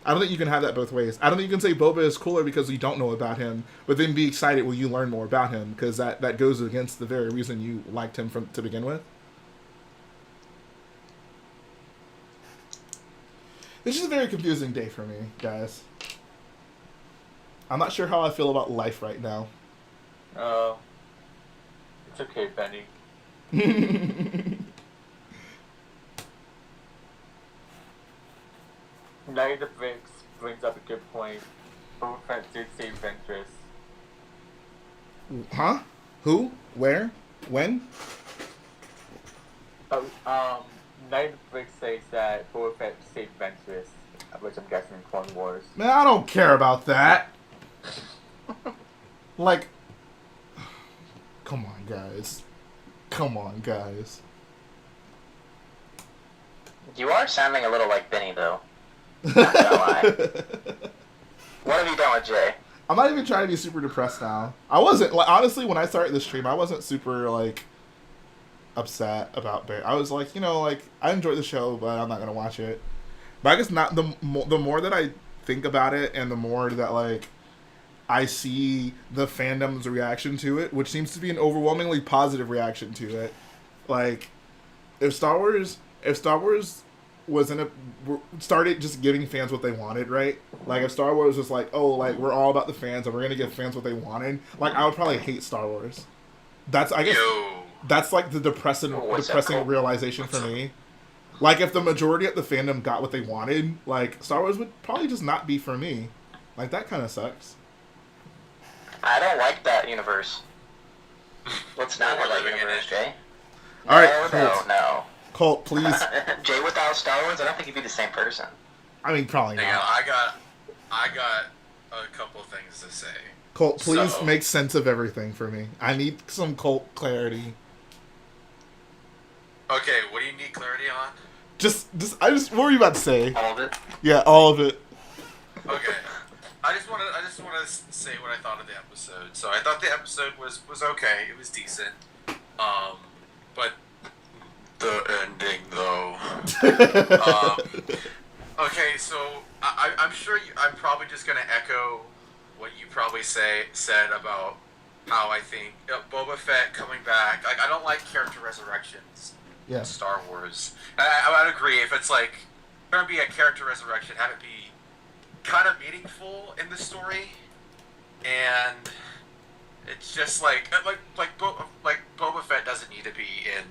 Speaker 1: I don't think you can have that both ways. I don't think you can say Boba is cooler because you don't know about him, but then be excited when you learn more about him, because that goes against the very reason you liked him to begin with. This is a very confusing day for me, guys. I'm not sure how I feel about life right now.
Speaker 3: Oh. It's okay, Benny. Night of Bricks brings up a good point. Boba Fett did save Ventress.
Speaker 1: Huh? Who? Where? When?
Speaker 3: Night of Bricks says that Boba Fett saved Ventress, which I'm guessing in Clone Wars.
Speaker 1: Man, I don't care about that. Like, come on, guys. Come on, guys.
Speaker 6: You are sounding a little like Benny, though. Not gonna lie. What have you done with Jay?
Speaker 1: I'm not even trying to be super depressed now. I wasn't, like, honestly, when I started this stream, I wasn't super, like, upset about Bear. I was like, like, I enjoyed the show, but I'm not gonna watch it. But I guess not the more that I think about it, and the more that like I see the fandom's reaction to it, which seems to be an overwhelmingly positive reaction to it. Like, if Star Wars was started just giving fans what they wanted, right? Like, if Star Wars was like, oh, like we're all about the fans and we're gonna give fans what they wanted, like I would probably hate Star Wars. That's I guess that's like the depressing realization for me. Like, if the majority of the fandom got what they wanted, like Star Wars would probably just not be for me. Like, that kind of sucks.
Speaker 6: I don't like that universe. Let's not have that universe, Jay.
Speaker 1: All right,
Speaker 6: No.
Speaker 1: Colt, please.
Speaker 6: Jay without Star Wars, I don't think he'd be the same person.
Speaker 1: I mean, probably
Speaker 7: Hang on,
Speaker 1: not.
Speaker 7: I got a couple of things to say.
Speaker 1: Colt, please make sense of everything for me. I need some Colt clarity.
Speaker 7: Okay, what do you need clarity on?
Speaker 1: What were you about to say?
Speaker 6: All of it.
Speaker 1: Yeah, all of it.
Speaker 7: Okay. I just want to say what I thought of the episode. So I thought the episode was okay. It was decent. But the ending though. Okay, so I'm sure I'm probably just gonna echo what you probably said about how I think Boba Fett coming back. Like, I don't like character resurrections in Star Wars. I would agree if it's like gonna be a character resurrection, have it be kind of meaningful in the story, and it's just like Boba Fett doesn't need to be in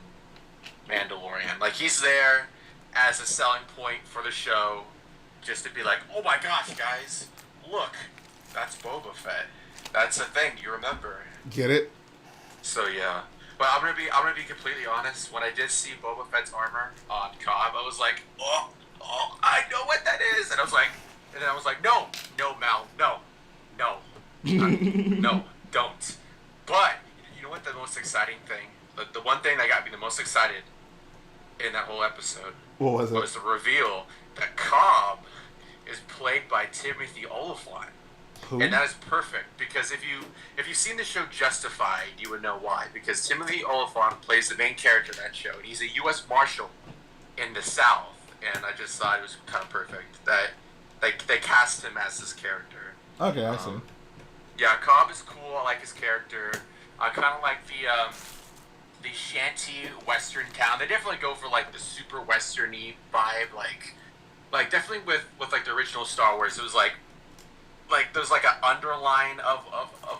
Speaker 7: Mandalorian. Like, he's there as a selling point for the show, just to be like, oh my gosh, guys, look, that's Boba Fett. That's a thing you remember.
Speaker 1: Get it?
Speaker 7: So yeah. But I'm gonna be completely honest. When I did see Boba Fett's armor on Cobb, I was like, oh, I know what that is, and then I was like, no, Mal, no, no, don't. But you know what? The most exciting thing, the one thing that got me the most excited in that whole episode,
Speaker 1: what was it?
Speaker 7: Was the reveal that Cobb is played by Timothy Olyphant.
Speaker 1: Who?
Speaker 7: And that is perfect, because if you've seen the show Justified, you would know why. Because Timothy Olyphant plays the main character in that show, and he's a U.S. Marshal in the South. And I just thought it was kind of perfect that they cast him as this character.
Speaker 1: Okay, I see.
Speaker 7: Yeah, Cobb is cool. I like his character. I kind of like the shanty western town. They definitely go for like the super western-y vibe, like definitely with like the original Star Wars. It was like there's like an underline of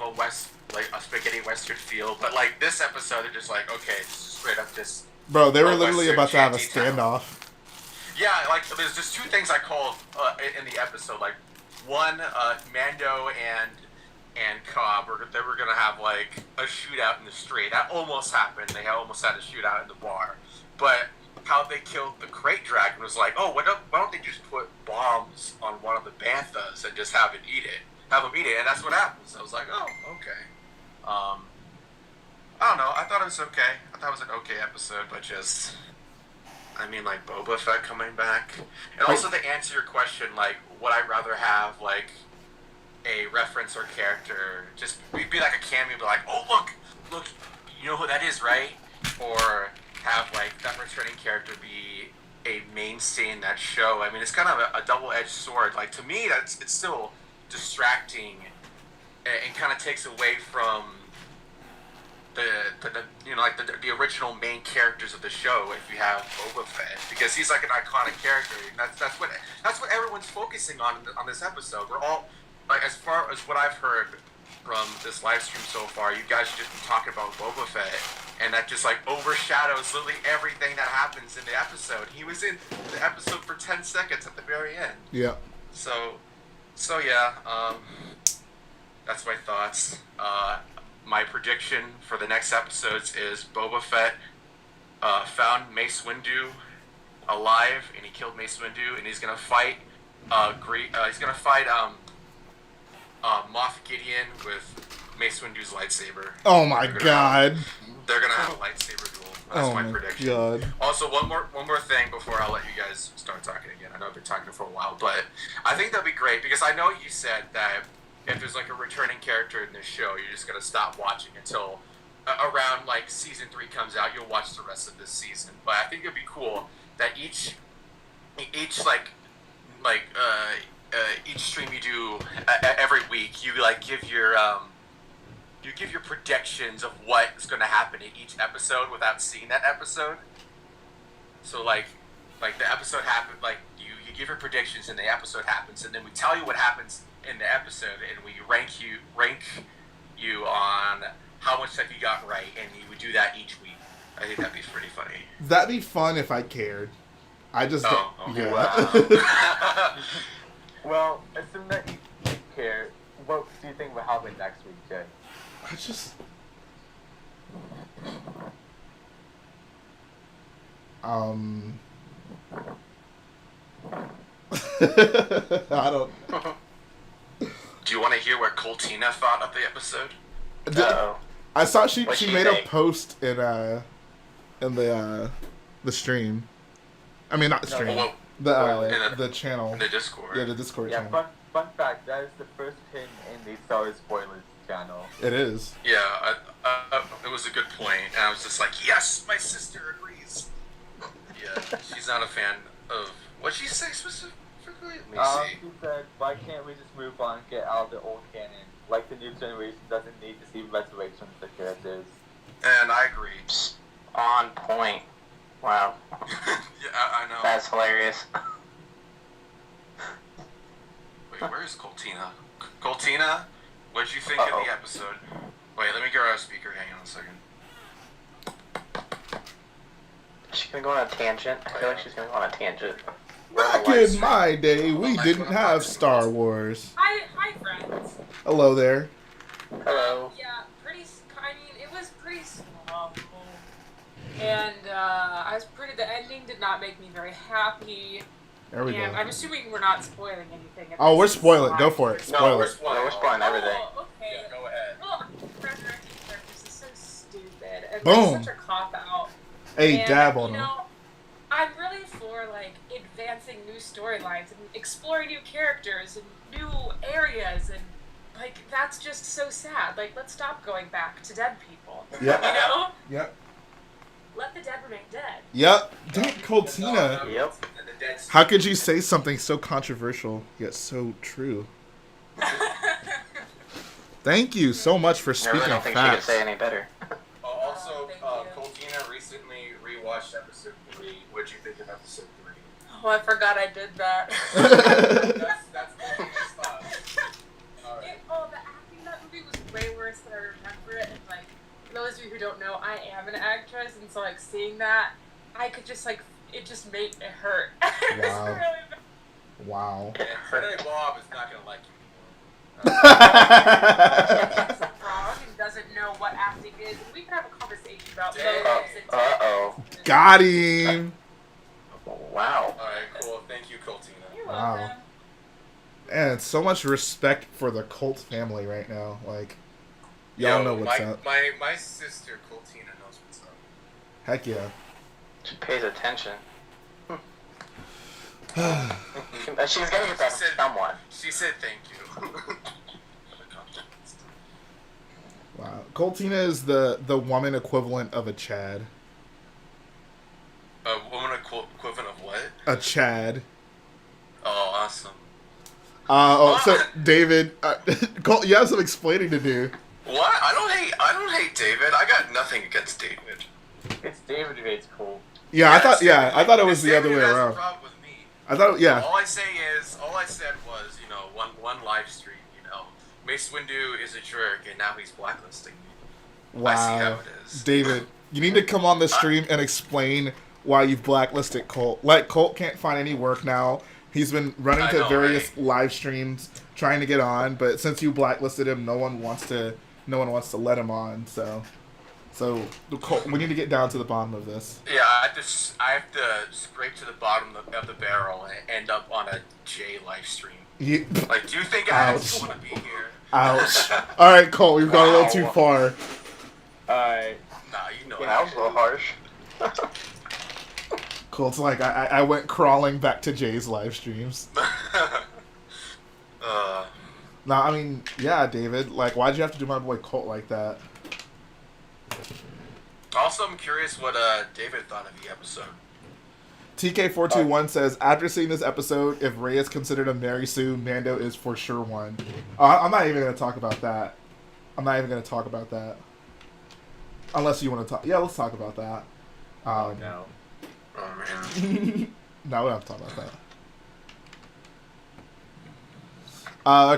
Speaker 7: a west, like a spaghetti western feel, but like this episode they're just like, okay, just straight up just
Speaker 1: bro, they were literally about to have a standoff.
Speaker 7: Yeah, like there's just two things I called in the episode. Like, one, Mando and Cobb they were gonna have like a shootout in the street. That almost happened. They almost had a shootout in the bar, but how they killed the crate dragon was like, oh, why don't they just put bombs on one of the banthas and just have them eat it, and that's what happens. I was like, oh, okay. I don't know. I thought it was okay. I thought it was an okay episode, but just, I mean, like, Boba Fett coming back, and also to answer your question, like, would I rather have like a reference or character just be like a cameo, be like, oh, look, you know who that is, right? Or have like that returning character be a mainstay in that show. I mean, it's kind of a double-edged sword. Like, to me, it's still distracting and kind of takes away from the original main characters of the show. If you have Boba Fett, because he's like an iconic character, and that's what everyone's focusing on this episode. We're all, like, as far as what I've heard from this live stream so far, you guys have just been talking about Boba Fett, and that just like overshadows literally everything that happens in the episode. He was in the episode for 10 seconds at the very end.
Speaker 1: Yeah.
Speaker 7: So yeah, that's my thoughts. My prediction for the next episodes is Boba Fett found Mace Windu alive, and he killed Mace Windu, and he's gonna fight Moff Gideon with Mace Windu's lightsaber.
Speaker 1: Oh my god.
Speaker 7: They're gonna have a lightsaber duel. That's my prediction.
Speaker 1: God.
Speaker 7: Also, one more thing before I'll let you guys start talking again. I know I've been talking for a while, but I think that'd be great, because I know you said that if there's like a returning character in this show, you're just gonna stop watching until around like season 3 comes out. You'll watch the rest of this season. But I think it'd be cool that each like each stream you do every week, you give your predictions of what's going to happen in each episode without seeing that episode. So like the episode happened, like you give your predictions and the episode happens, and then we tell you what happens in the episode, and we rank you on how much stuff you got right, and you would do that each week. I think that'd be pretty funny.
Speaker 1: That'd be fun if I cared. I just
Speaker 7: okay.
Speaker 3: Wow. Well, assuming that you care, what do you think will happen next week, Jay?
Speaker 1: I just I don't.
Speaker 7: Do you want to hear what Coltina thought of the episode?
Speaker 1: I saw she
Speaker 6: What'd she
Speaker 1: made
Speaker 6: think?
Speaker 1: a post in the stream. I mean, not the stream.
Speaker 7: Well,
Speaker 1: The channel.
Speaker 7: in the Discord.
Speaker 1: Yeah, the Discord
Speaker 3: Yeah,
Speaker 1: channel.
Speaker 3: fun fact, that is the first pin in the Star Wars Spoilers channel.
Speaker 1: It is.
Speaker 7: Yeah, it was a good point, and I was just like, yes, my sister agrees. Yeah, she's not a fan of... What'd she say specifically? Let me see.
Speaker 3: She said, why can't we just move on and get out of the old canon? Like, the new generation doesn't need to see resurrections of characters.
Speaker 7: And I agree.
Speaker 6: On point. Wow.
Speaker 7: Yeah, I know.
Speaker 6: That's hilarious.
Speaker 7: Wait, where is Coltina? Coltina, what did you think of the episode? Wait, let me get her on speaker. Hang on a second.
Speaker 6: Is she gonna go on a tangent? I feel like she's gonna go on a tangent.
Speaker 1: Back in my day, we didn't have Star Wars.
Speaker 8: Hi, friends.
Speaker 1: Hello there.
Speaker 6: Hello.
Speaker 8: Yeah, I mean, it was pretty slow. And, the ending did not make me very happy.
Speaker 1: There we
Speaker 8: And
Speaker 1: go.
Speaker 8: I'm assuming we're not spoiling anything.
Speaker 1: Oh, we're spoiling. Go for it.
Speaker 7: No,
Speaker 1: Spoil
Speaker 7: we're
Speaker 1: it.
Speaker 7: spoiling.
Speaker 6: We're spoiling everything.
Speaker 8: Oh, okay.
Speaker 7: Yeah, go ahead.
Speaker 8: Well, resurrecting characters is so stupid. And
Speaker 1: Boom.
Speaker 8: like, such a cop-out.
Speaker 1: Hey,
Speaker 8: And,
Speaker 1: dab on
Speaker 8: you
Speaker 1: him.
Speaker 8: know, I'm really for, like, advancing new storylines and exploring new characters and new areas, and, like, that's just so sad. Like, let's stop going back to dead people.
Speaker 1: Yep.
Speaker 8: You know?
Speaker 1: Yep.
Speaker 8: Let the dead remain dead.
Speaker 1: Yep. Dang, Coltina.
Speaker 6: Yep.
Speaker 7: And the dead
Speaker 1: How could you say something so controversial yet so true? Thank you so much for
Speaker 6: I
Speaker 1: speaking
Speaker 6: really don't
Speaker 1: of
Speaker 6: think she could
Speaker 1: facts.
Speaker 6: say any better.
Speaker 7: Also,
Speaker 8: Thank you.
Speaker 7: Coltina recently rewatched episode 3. What'd you think of episode 3?
Speaker 8: Oh, I forgot I did that.
Speaker 7: That's Coltina's thoughts. Alright.
Speaker 8: The acting in that movie was way worse than I remember it. And, like, for those of you who don't know, I am an actress, and so, like, seeing that, I could just, like, it just made it hurt. It was
Speaker 1: Wow.
Speaker 8: really bad.
Speaker 1: Wow.
Speaker 7: And Sunday Bob is not gonna like you
Speaker 8: He's wrong and doesn't know what acting is. And we can have a conversation about
Speaker 7: Dang.
Speaker 8: motives and
Speaker 6: Uh-oh.
Speaker 1: Got him.
Speaker 6: Wow.
Speaker 7: Alright, cool. Thank you, Coltina.
Speaker 8: You're
Speaker 1: Wow.
Speaker 8: welcome.
Speaker 1: And so much respect for the Colt family right now. Like, y'all know what's up.
Speaker 7: My sister, Coltina, knows what's up.
Speaker 1: Heck yeah.
Speaker 6: She pays attention. She's gonna get that from someone.
Speaker 7: She said thank you.
Speaker 1: Wow. Coltina is the woman equivalent of a Chad.
Speaker 7: A woman equivalent of what?
Speaker 1: A Chad.
Speaker 7: Oh, awesome.
Speaker 1: So David, Colt, you have some explaining to do.
Speaker 7: What? I don't hate David. I got nothing against David.
Speaker 3: It's David who hates Cole.
Speaker 1: Yeah, I thought it was
Speaker 7: It's
Speaker 1: the other
Speaker 7: David
Speaker 1: way
Speaker 7: who has a
Speaker 1: around.
Speaker 7: problem with me.
Speaker 1: I thought, yeah.
Speaker 7: All I said was, one live stream, Mace Windu is a jerk, and now he's blacklisting me. I see how
Speaker 1: Wow.
Speaker 7: it is.
Speaker 1: David, you need to come on the stream and explain why you've blacklisted Colt. Like, Colt can't find any work now. He's been running
Speaker 7: I
Speaker 1: to
Speaker 7: know,
Speaker 1: various
Speaker 7: right?
Speaker 1: live streams trying to get on, but since you blacklisted him, no one wants to let him on. So Colt, we need to get down to the bottom of this.
Speaker 7: Yeah, I have to scrape to the bottom of the barrel and end up on a J live stream. Like, do you think I
Speaker 1: Ouch.
Speaker 7: want to be here?
Speaker 1: Ouch. All right, Colt, we've gone a little too far.
Speaker 3: Alright.
Speaker 7: Nah, you know.
Speaker 6: Yeah, that was a little harsh.
Speaker 1: Colt's like, I went crawling back to Jay's live streams. No, I mean, yeah, David. Like, why'd you have to do my boy Colt like that?
Speaker 7: Also, I'm curious what David thought of the episode.
Speaker 1: TK421 says, after seeing this episode, if Rey is considered a Mary Sue, Mando is for sure one. I'm not even going to talk about that. Unless you want to talk. Yeah, let's talk about that.
Speaker 3: No.
Speaker 7: Oh man.
Speaker 1: No, we don't have to talk about that.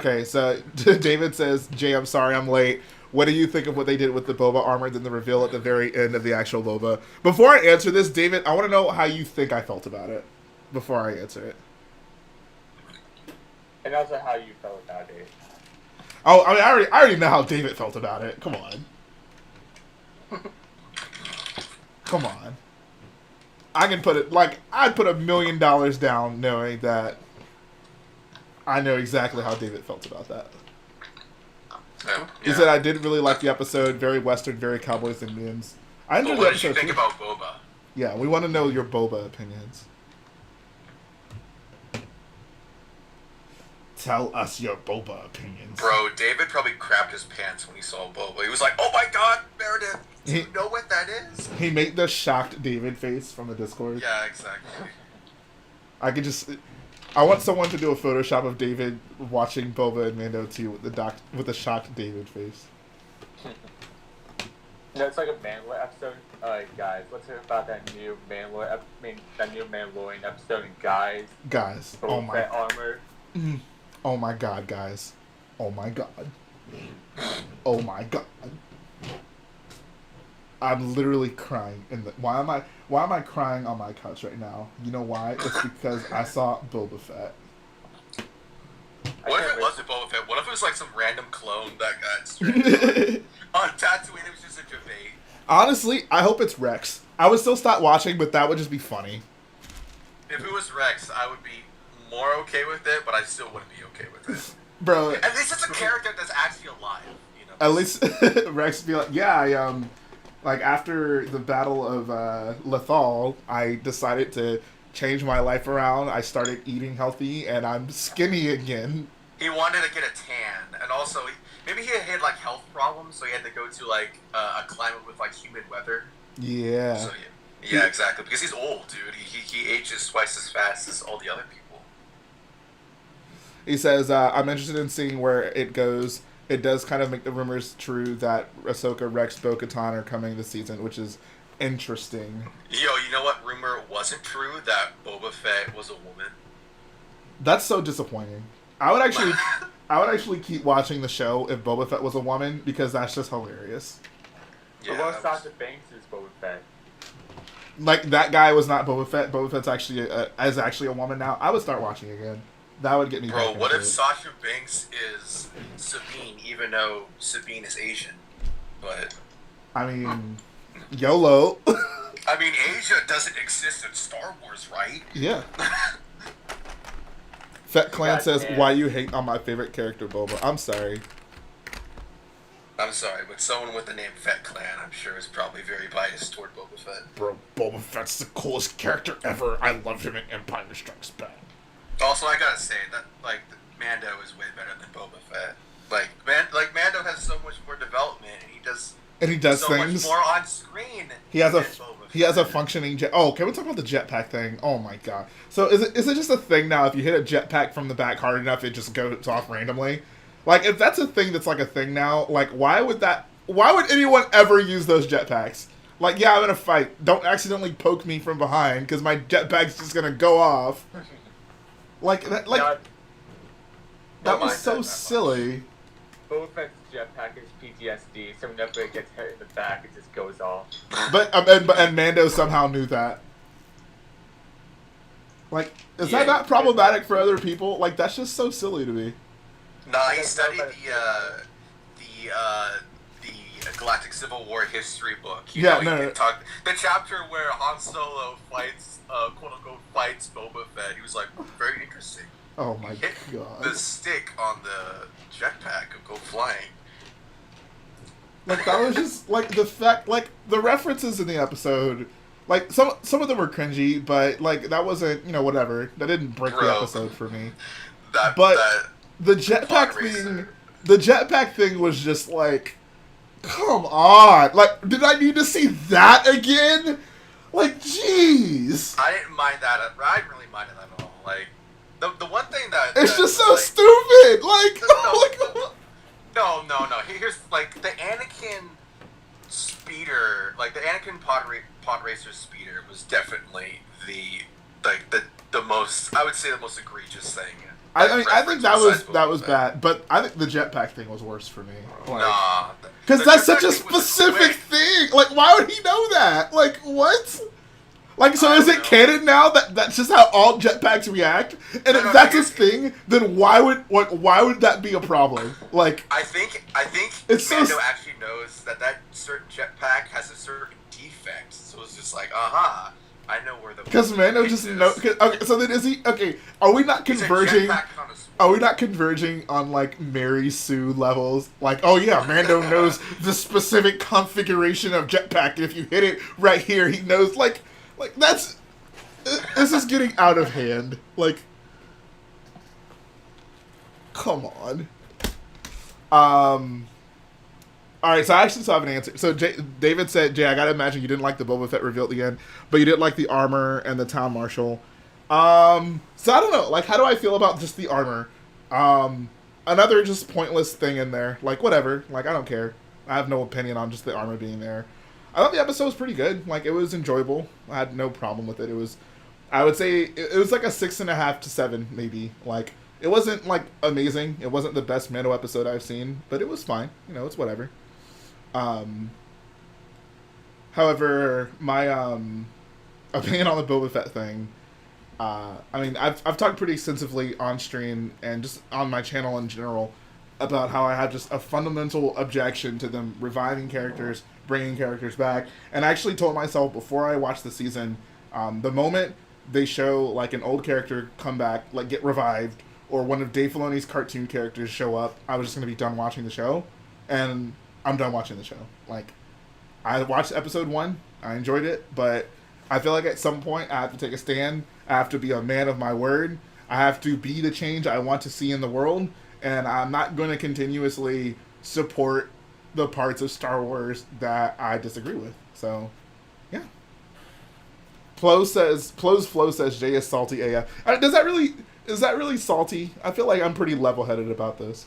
Speaker 1: Okay, so David says, Jay, I'm sorry I'm late. What do you think of what they did with the Boba armor, then the reveal at the very end of the actual Boba? Before I answer this, David, I want to know how you think I felt about it before I answer it.
Speaker 3: And also how you felt about it.
Speaker 1: Oh, I mean, I already know how David felt about it. Come on. Come on. I can put it, like, I'd put $1 million down knowing that I know exactly how David felt about that.
Speaker 7: Yeah.
Speaker 1: He said, I did really like the episode. Very Western, very Cowboys and Indians. I enjoyed
Speaker 7: But
Speaker 1: the
Speaker 7: what did you
Speaker 1: episode
Speaker 7: think
Speaker 1: too.
Speaker 7: about Boba?
Speaker 1: Yeah, we want to know your Boba opinions. Tell us your Boba opinions.
Speaker 7: Bro, David probably crapped his pants when he saw Boba. He was like, "Oh my God, Meredith, do you know what that is?"
Speaker 1: He made the shocked David face from the Discord.
Speaker 7: Yeah, exactly.
Speaker 1: I want someone to do a Photoshop of David watching Boba and Mando 2 with the shocked David face.
Speaker 3: No, it's like a Mandalorian episode. Guys, let's hear about that new Mandalorian episode. Guys,
Speaker 1: Oh
Speaker 3: Boba
Speaker 1: my,
Speaker 3: Fett armor.
Speaker 1: oh my God, guys. Oh my God. Oh my God. I'm literally crying why am I crying on my couch right now? You know why? It's because I saw Boba Fett.
Speaker 7: What if it wasn't Boba Fett? What if it was like some random clone that got stranded on Tatooine? It was just a debate.
Speaker 1: Honestly, I hope it's Rex. I would still stop watching, but that would just be funny.
Speaker 7: If it was Rex, I would be more okay with it, but I still wouldn't be okay with it.
Speaker 1: Bro,
Speaker 7: At least it's a character that's actually alive, you know.
Speaker 1: at least Rex would be like, yeah, I like after the Battle of Lethal, I decided to change my life around. I started eating healthy, and I'm skinny again.
Speaker 7: He wanted to get a tan, and also maybe he had like health problems, so he had to go to like a climate with like humid weather.
Speaker 1: Yeah.
Speaker 7: So yeah, exactly. Because he's old, dude. He ages twice as fast as all the other people.
Speaker 1: He says, I'm interested in seeing where it goes. It does kind of make the rumors true that Ahsoka, Rex, Bo-Katan are coming this season, which is interesting.
Speaker 7: Yo, you know what rumor wasn't true? That Boba Fett was a woman.
Speaker 1: That's so disappointing. I would actually keep watching the show if Boba Fett was a woman, because that's just hilarious.
Speaker 7: Yeah,
Speaker 3: Well, Sasha Banks is Boba Fett.
Speaker 1: Like, that guy was not Boba Fett. Boba Fett's actually a woman now. I would start watching again. That would get me
Speaker 7: bro,
Speaker 1: back
Speaker 7: what
Speaker 1: into
Speaker 7: if
Speaker 1: it.
Speaker 7: Sasha Banks is Sabine, even though Sabine is Asian? But
Speaker 1: I mean, YOLO.
Speaker 7: I mean, Asia doesn't exist in Star Wars, right?
Speaker 1: Yeah. Fett Clan says,
Speaker 3: Goddamn.
Speaker 1: why you hate on my favorite character, Boba? I'm sorry.
Speaker 7: I'm sorry, but someone with the name Fett Clan, I'm sure, is probably very biased toward Boba Fett.
Speaker 1: Bro, Boba Fett's the coolest character ever. I loved him in Empire Strikes Back.
Speaker 7: Also, I gotta say that like Mando is way better than Boba Fett. Like Mando has so much more development, and he does so
Speaker 1: things.
Speaker 7: much more on screen.
Speaker 1: He has
Speaker 7: than Boba
Speaker 1: he has a
Speaker 7: Fett.
Speaker 1: functioning jet. Oh, can we talk about the jetpack thing? Oh my god. So is it just a thing now? If you hit a jetpack from the back hard enough, it just goes off randomly. Like, if that's a thing that's like a thing now, like why would anyone ever use those jetpacks? Like, yeah, I'm in a fight. Don't accidentally poke me from behind because my jetpack's just gonna go off. Like that. Like
Speaker 3: Not-
Speaker 1: that
Speaker 7: Don't
Speaker 1: was
Speaker 7: mind
Speaker 1: so
Speaker 7: that
Speaker 1: silly.
Speaker 3: Boba Fett's jetpack is PTSD, so whenever it gets hit in the back, it just goes off.
Speaker 1: But and Mando somehow knew that. Like, is
Speaker 7: Yeah.
Speaker 1: that not problematic for other people? Like, that's just so silly to me.
Speaker 7: Nah, he studied the Galactic Civil War history book.
Speaker 1: Yeah,
Speaker 7: he
Speaker 1: no.
Speaker 7: talked the chapter where Han Solo fights, quote unquote, fights Boba Fett. He was like, very interesting.
Speaker 1: Oh my
Speaker 7: Hit
Speaker 1: god.
Speaker 7: the stick on the jetpack and go flying.
Speaker 1: Like, that was just, like, the fact, like, the references in the episode, like, some of them were cringy, but, like, that wasn't, whatever. That didn't break the
Speaker 7: Bro.
Speaker 1: episode for me.
Speaker 7: That,
Speaker 1: But
Speaker 7: that
Speaker 1: the jetpack
Speaker 7: pod
Speaker 1: thing,
Speaker 7: racer.
Speaker 1: the jetpack thing was just like, come on. Like, did I need to see that again? Like, jeez.
Speaker 7: I didn't mind that. I didn't really mind it at all. Like, the one thing that
Speaker 1: It's
Speaker 7: that
Speaker 1: just
Speaker 7: was,
Speaker 1: so
Speaker 7: like,
Speaker 1: stupid. Like,
Speaker 7: No. Here's like the Anakin speeder, like the Anakin pod racer speeder was definitely the most, I would say, the most egregious thing.
Speaker 1: I think that was
Speaker 7: Boba Fett.
Speaker 1: bad, but I think the jetpack thing was worse for me. Like,
Speaker 7: Nah,
Speaker 1: because
Speaker 7: the
Speaker 1: that's such a
Speaker 7: jetpack thing was
Speaker 1: specific
Speaker 7: quick.
Speaker 1: thing. Like, why would he know that? Like, what? Like, so
Speaker 7: I
Speaker 1: is
Speaker 7: don't
Speaker 1: it
Speaker 7: know.
Speaker 1: canon now that that's just how all jetpacks react? And
Speaker 7: No,
Speaker 1: if
Speaker 7: no,
Speaker 1: that's
Speaker 7: no,
Speaker 1: his thing, then why would that be a problem? Like,
Speaker 7: I think
Speaker 1: It's so
Speaker 7: Mando
Speaker 1: s-
Speaker 7: actually knows that certain jetpack has a certain defect, so it's just like, I know where the
Speaker 1: because Mando
Speaker 7: weakness
Speaker 1: just
Speaker 7: is.
Speaker 1: know. Okay, so then is he? Okay, are we not
Speaker 7: He's a
Speaker 1: converging?
Speaker 7: jetpack connoisseur.
Speaker 1: Are we not converging on like Mary Sue levels? Like, oh yeah, Mando knows the specific configuration of jetpack. And if you hit it right here, he knows. Like that's. This is getting out of hand. Like, come on. All right, so I actually still have an answer. So David said, "Jay, I gotta imagine you didn't like the Boba Fett reveal at the end, but you did like the armor and the town marshal." So I don't know. Like, how do I feel about just the armor? Another just pointless thing in there. Like, whatever. Like, I don't care. I have no opinion on just the armor being there. I thought the episode was pretty good. Like, it was enjoyable. I had no problem with it. It was, I would say, it was like a 6.5 to 7, maybe. Like, it wasn't like amazing. It wasn't the best Mando episode I've seen, but it was fine. You know, it's whatever. However, my opinion on the Boba Fett thing, I mean, I've talked pretty extensively on stream and just on my channel in general about how I have just a fundamental objection to them reviving characters, bringing characters back, and I actually told myself before I watched the season, the moment they show like an old character come back, like get revived, or one of Dave Filoni's cartoon characters show up, I was just going to be done watching the show, and I'm done watching the show. Like, I watched episode 1, I enjoyed it, but I feel like at some point I have to take a stand. I have to be a man of my word. I have to be the change I want to see in the world, and I'm not going to continuously support the parts of Star Wars that I disagree with. So, yeah. Flo says Jay is salty AF. Is that really salty? I feel like I'm pretty level-headed about this.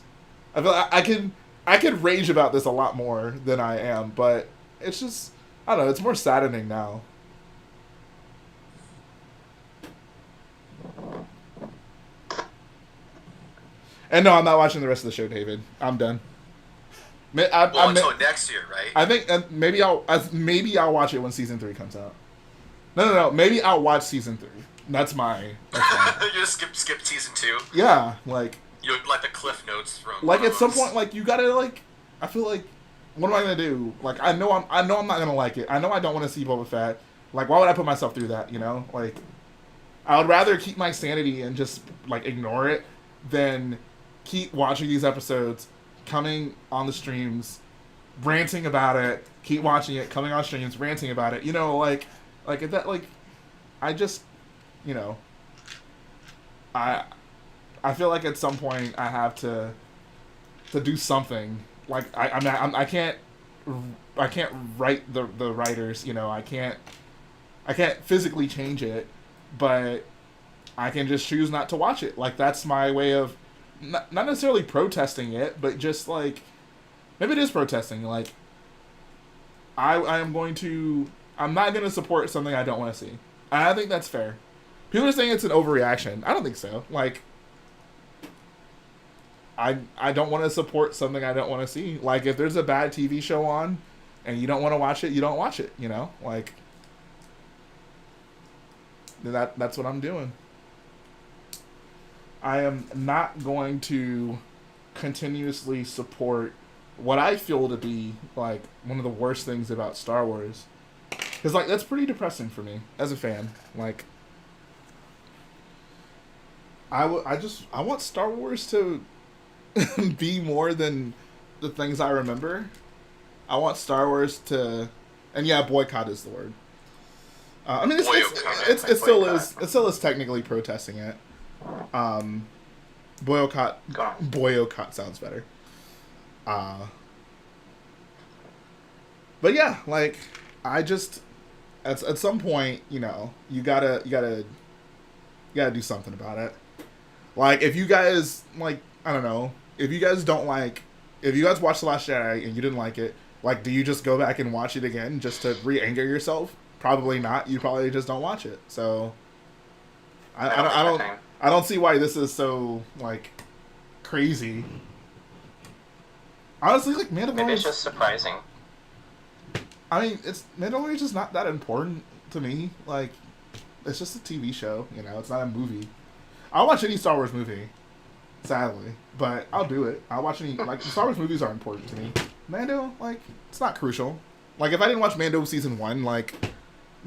Speaker 1: I feel like I could rage about this a lot more than I am, but it's just, I don't know, it's more saddening now. And no, I'm not watching the rest of the show, David. I'm done.
Speaker 7: Until next year, right?
Speaker 1: I think maybe I'll watch it when season 3 comes out. No. Maybe I'll watch season 3. That's my.
Speaker 7: You just skip season 2.
Speaker 1: Yeah, like.
Speaker 7: You like the cliff notes from.
Speaker 1: Like at some point, like you gotta like. I feel like, what am I gonna do? Like I know I'm not gonna like it. I know I don't want to see Boba Fett. Like why would I put myself through that? You know, like I would rather keep my sanity and just like ignore it than keep watching these episodes, coming on the streams, ranting about it, keep watching it, coming on streams, ranting about it. You know, like if that like, I just, you know, I feel like at some point I have to do something. Like I can't write the writers. You know, I can't physically change it, but I can just choose not to watch it. Like that's my way of not necessarily protesting it, but just like maybe it is protesting. Like I'm not going to support something I don't want to see. And I think that's fair. People are saying it's an overreaction. I don't think so. Like I don't want to support something I don't want to see. Like if there's a bad TV show on and you don't want to watch it, you don't watch it, you know? Like that's what I'm doing. I am not going to continuously support what I feel to be like one of the worst things about Star Wars. Cuz like that's pretty depressing for me as a fan. Like I want Star Wars to be more than the things I remember. I want Star Wars to, and yeah, boycott is the word. I mean, it still is technically protesting it. Boycott sounds better. But yeah, like I at some point, you know, you gotta do something about it. Like, if you guys, like, I don't know, if you guys watched The Last Jedi and you didn't like it, like, do you just go back and watch it again just to re-anger yourself? Probably not. You probably just don't watch it. So, I don't see why this is so, like, crazy. Honestly, like,
Speaker 6: Maybe
Speaker 1: Mandalorian...
Speaker 6: it's just surprising.
Speaker 1: I mean, Mandalorian's just not that important to me. Like, it's just a TV show, you know? It's not a movie. I'll watch any Star Wars movie, sadly. But I'll do it. I'll watch any... Like, Star Wars movies are important to me. Mando, like, it's not crucial. Like, if I didn't watch Mando Season 1, like,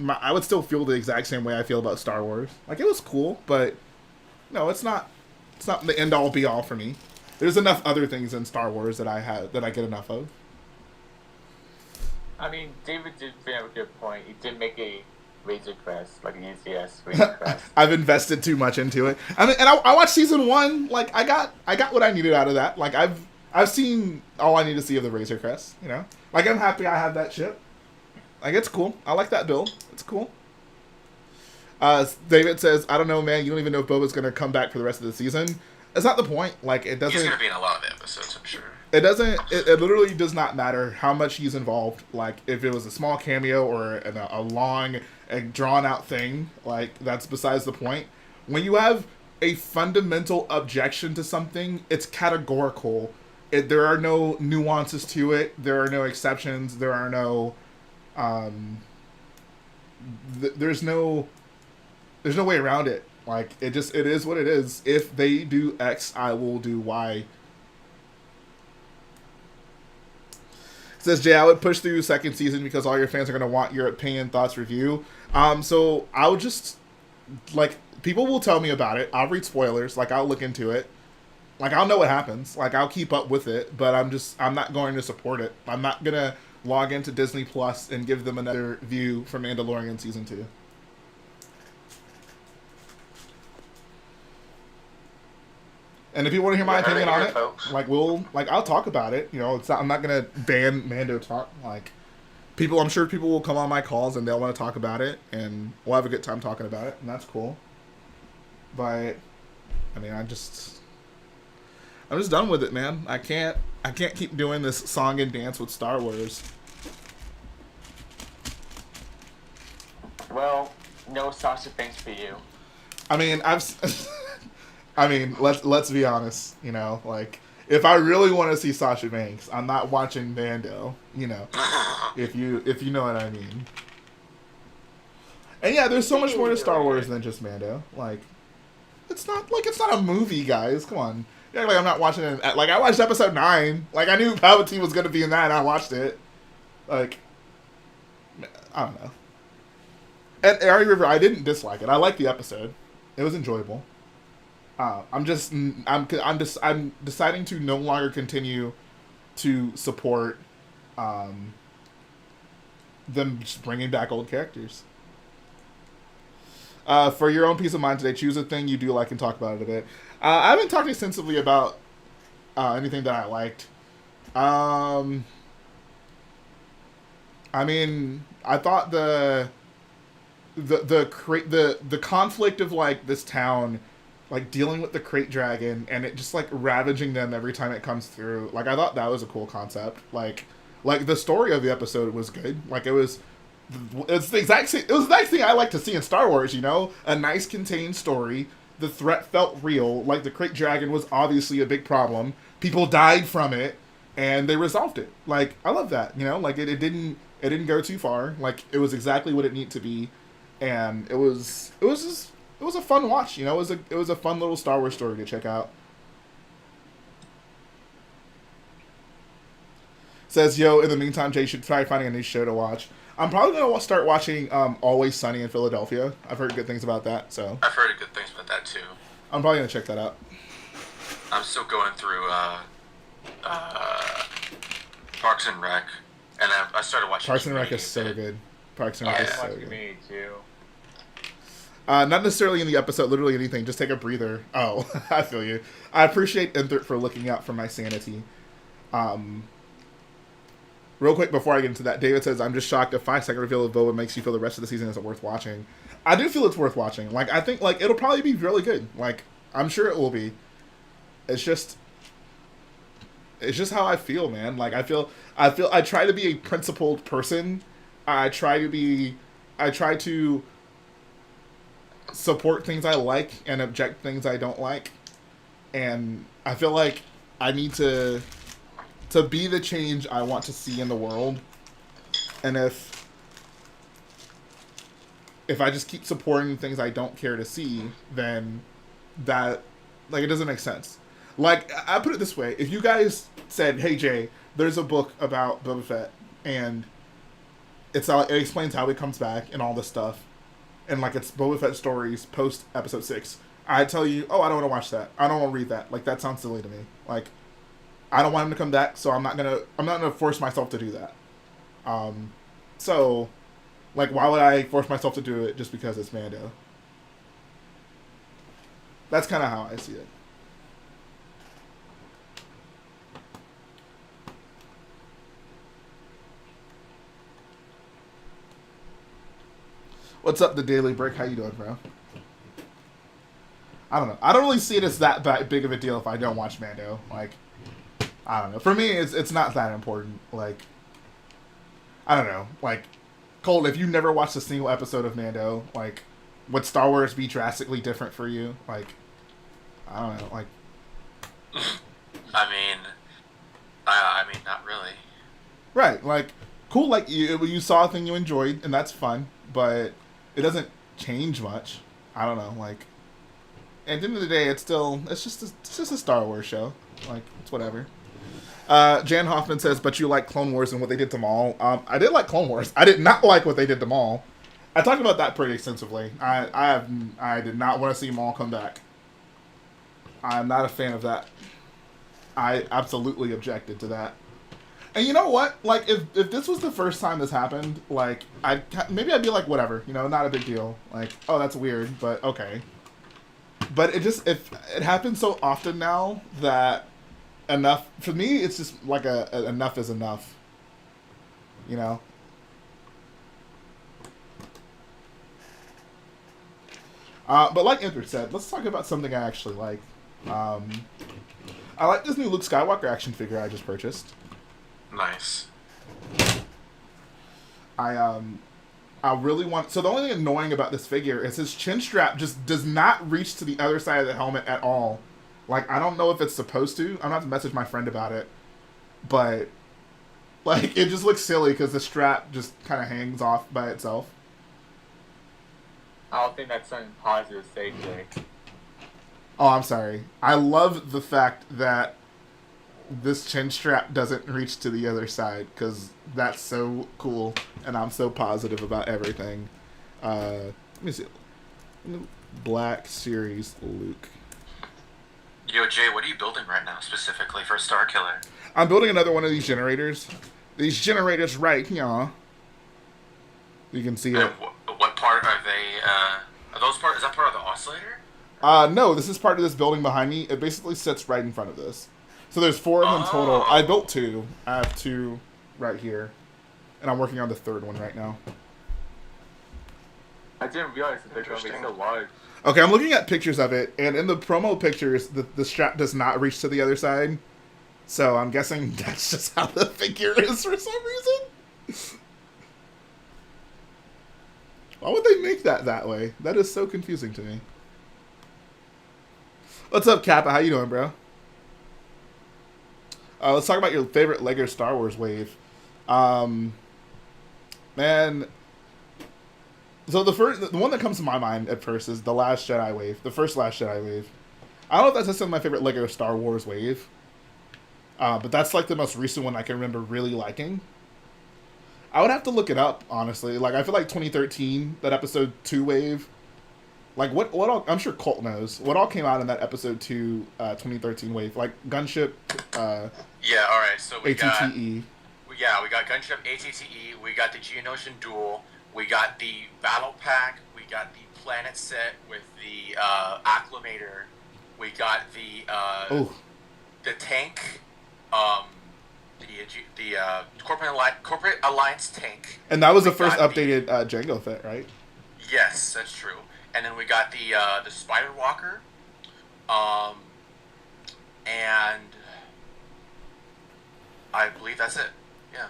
Speaker 1: I would still feel the exact same way I feel about Star Wars. Like, it was cool, but... No, it's not the end-all, be-all for me. There's enough other things in Star Wars that I get enough of.
Speaker 3: I mean, David did bring up a good point. He did make a Razor Crest, like an ECS Razor Crest.
Speaker 1: I've invested too much into it. I mean, and I watched season 1. Like, I got what I needed out of that. Like, I've seen all I need to see of the Razor Crest. You know, like, I'm happy I have that ship. Like, it's cool. I like that build. It's cool. David says, I don't know, man. You don't even know if Boba's gonna come back for the rest of the season. It's not a point. Like, it doesn't.
Speaker 7: He's gonna be in a lot of the episodes, I'm sure.
Speaker 1: It doesn't. It literally does not matter how much he's involved. Like, if it was a small cameo or a long, drawn out thing, like, that's besides the point. When you have a fundamental objection to something, it's categorical. There are no nuances to it. There are no exceptions. There are no. There's no way around it. Like, it is what it is. If they do X, I will do Y. Says Jay, I would push through second season because all your fans are gonna want your opinion, thoughts, review. So I'll just, like, people will tell me about it. I'll read spoilers. Like, I'll look into it. Like, I'll know what happens. Like, I'll keep up with it. But I'm not going to support it. I'm not gonna log into Disney Plus and give them another view for Mandalorian season 2. And if you want to hear my opinion on it,
Speaker 6: folks.
Speaker 1: I'll talk about it. You know, I'm not gonna ban Mando talk. Like, I'm sure people will come on my calls and they'll want to talk about it, and we'll have a good time talking about it, and that's cool. But, I mean, I'm just done with it, man. I can't keep doing this song and dance with Star Wars.
Speaker 3: Well, no Sasha Banks for you.
Speaker 1: I mean, let's be honest, you know, like, if I really want to see Sasha Banks, I'm not watching Mando, you know, if you know what I mean. And yeah, there's so much more to Star Wars than just Mando. Like, it's not a movie, guys. Come on. Yeah, like, I'm not watching it. Like, I watched episode 9. Like, I knew Palpatine was going to be in that, and I watched it. Like, I don't know. And Ari River, I didn't dislike it. I liked the episode. It was enjoyable. I'm deciding to no longer continue to support them just bringing back old characters. For your own peace of mind today, choose a thing you do like and talk about it a bit. I haven't talked extensively about anything that I liked. I mean, I thought the conflict of, like, this town, like, dealing with the crate dragon and it just, like, ravaging them every time it comes through. Like, I thought that was a cool concept. Like the story of the episode was good. Like, it's the exact thing I like to see in Star Wars, you know? A nice contained story. The threat felt real. Like, the crate dragon was obviously a big problem. People died from it, and they resolved it. Like, I love that, you know? Like, it didn't go too far. Like, it was exactly what it needed to be. And it was a fun watch, you know. It was a fun little Star Wars story to check out. Says, yo, in the meantime, Jay should try finding a new show to watch. I'm probably going to start watching Always Sunny in Philadelphia. I've heard good things about that, so.
Speaker 7: I've heard good things about that, too.
Speaker 1: I'm probably going to check that out.
Speaker 7: I'm still going through Parks and Rec, and I started watching
Speaker 1: Parks and Rec is so good. Parks and Rec is so good.
Speaker 3: Me too.
Speaker 1: Not necessarily in the episode, literally anything. Just take a breather. Oh, I feel you. I appreciate Enthert for looking out for my sanity. Real quick before I get into that, David says, I'm just shocked a 5-second reveal of Boba makes you feel the rest of the season isn't worth watching. I do feel it's worth watching. Like, I think, like, it'll probably be really good. Like, I'm sure it will be. It's just how I feel, man. Like, I try to be a principled person. I try to support things I like and object things I don't like. And I feel like I need to be the change I want to see in the world. And if I just keep supporting things I don't care to see, then that, like, it doesn't make sense. Like, I put it this way. If you guys said, hey, Jay, there's a book about Boba Fett, and it explains how he comes back and all this stuff, and, like, it's Boba Fett stories post episode 6, I'd tell you, oh, I don't want to watch that. I don't want to read that. Like, that sounds silly to me. Like, I don't want him to come back, so I'm not gonna force myself to do that. So, like, why would I force myself to do it just because it's Mando? That's kind of how I see it. What's up, the Daily Break? How you doing, bro? I don't know. I don't really see it as that big of a deal if I don't watch Mando. Like, I don't know. For me, it's not that important. Like, I don't know. Like, Colt, if you never watched a single episode of Mando, like, would Star Wars be drastically different for you? Like, I don't know. Like,
Speaker 7: I mean, not really.
Speaker 1: Right. Like, cool. Like, you saw a thing you enjoyed, and that's fun, but it doesn't change much. I don't know. Like, at the end of the day, it's just a Star Wars show. Like, it's whatever. Jan Hoffman says, but you like Clone Wars and what they did to Maul. I did like Clone Wars. I did not like what they did to Maul. I talked about that pretty extensively. I did not want to see Maul come back. I'm not a fan of that. I absolutely objected to that. And you know what? Like, if this was the first time this happened, like, maybe I'd be like, whatever, you know, not a big deal. Like, oh, that's weird, but okay. But it happens so often now that enough, for me, it's just like enough is enough. You know? But like Andrew said, let's talk about something I actually like. I like this new Luke Skywalker action figure I just purchased.
Speaker 7: Nice.
Speaker 1: I really want... So the only thing annoying about this figure is his chin strap just does not reach to the other side of the helmet at all. Like, I don't know if it's supposed to. I'm going to have to message my friend about it. But, like, it just looks silly because the strap just kind of hangs off by itself.
Speaker 3: I don't think that's something positive to say, Jay.
Speaker 1: Oh, I'm sorry. I love the fact that this chin strap doesn't reach to the other side because that's so cool and I'm so positive about everything. Let me see. Black Series Luke.
Speaker 7: Yo, Jay, what are you building right now specifically for Starkiller?
Speaker 1: I'm building another one of these generators. These generators right here. You can see it.
Speaker 7: What part are they? Are those part? Is that part of the oscillator?
Speaker 1: No, this is part of this building behind me. It basically sits right in front of this. So there's 4 of them total. I built 2. I have 2 right here. And I'm working on the 3rd one right now.
Speaker 3: I didn't realize that they're going to be so large.
Speaker 1: Okay, I'm looking at pictures of it, and in the promo pictures, the strap does not reach to the other side. So I'm guessing that's just how the figure is for some reason. Why would they make that way? That is so confusing to me. What's up, Kappa? How you doing, bro? Let's talk about your favorite Lego Star Wars wave. Man, so the one that comes to my mind at first is the Last Jedi wave, the first Last Jedi wave. I don't know if that's necessarily my favorite Lego Star Wars wave, but that's like the most recent one I can remember really liking. I would have to look it up, honestly. Like, I feel like 2013, that episode 2 wave. Like, what all, I'm sure Colt knows. What all came out in that episode 2, 2013 wave? Like, Gunship,
Speaker 7: Yeah, alright, so we
Speaker 1: ATTE.
Speaker 7: we got Gunship ATTE, we got the Geonosian Duel, we got the Battle Pack, we got the Planet Set with the Acclimator, we got the tank, corporate alliance tank.
Speaker 1: And that was the
Speaker 7: We
Speaker 1: first
Speaker 7: got
Speaker 1: updated Jango Fett, right?
Speaker 7: Yes, that's true. And then we got the Spider Walker, and I believe that's it. Yeah,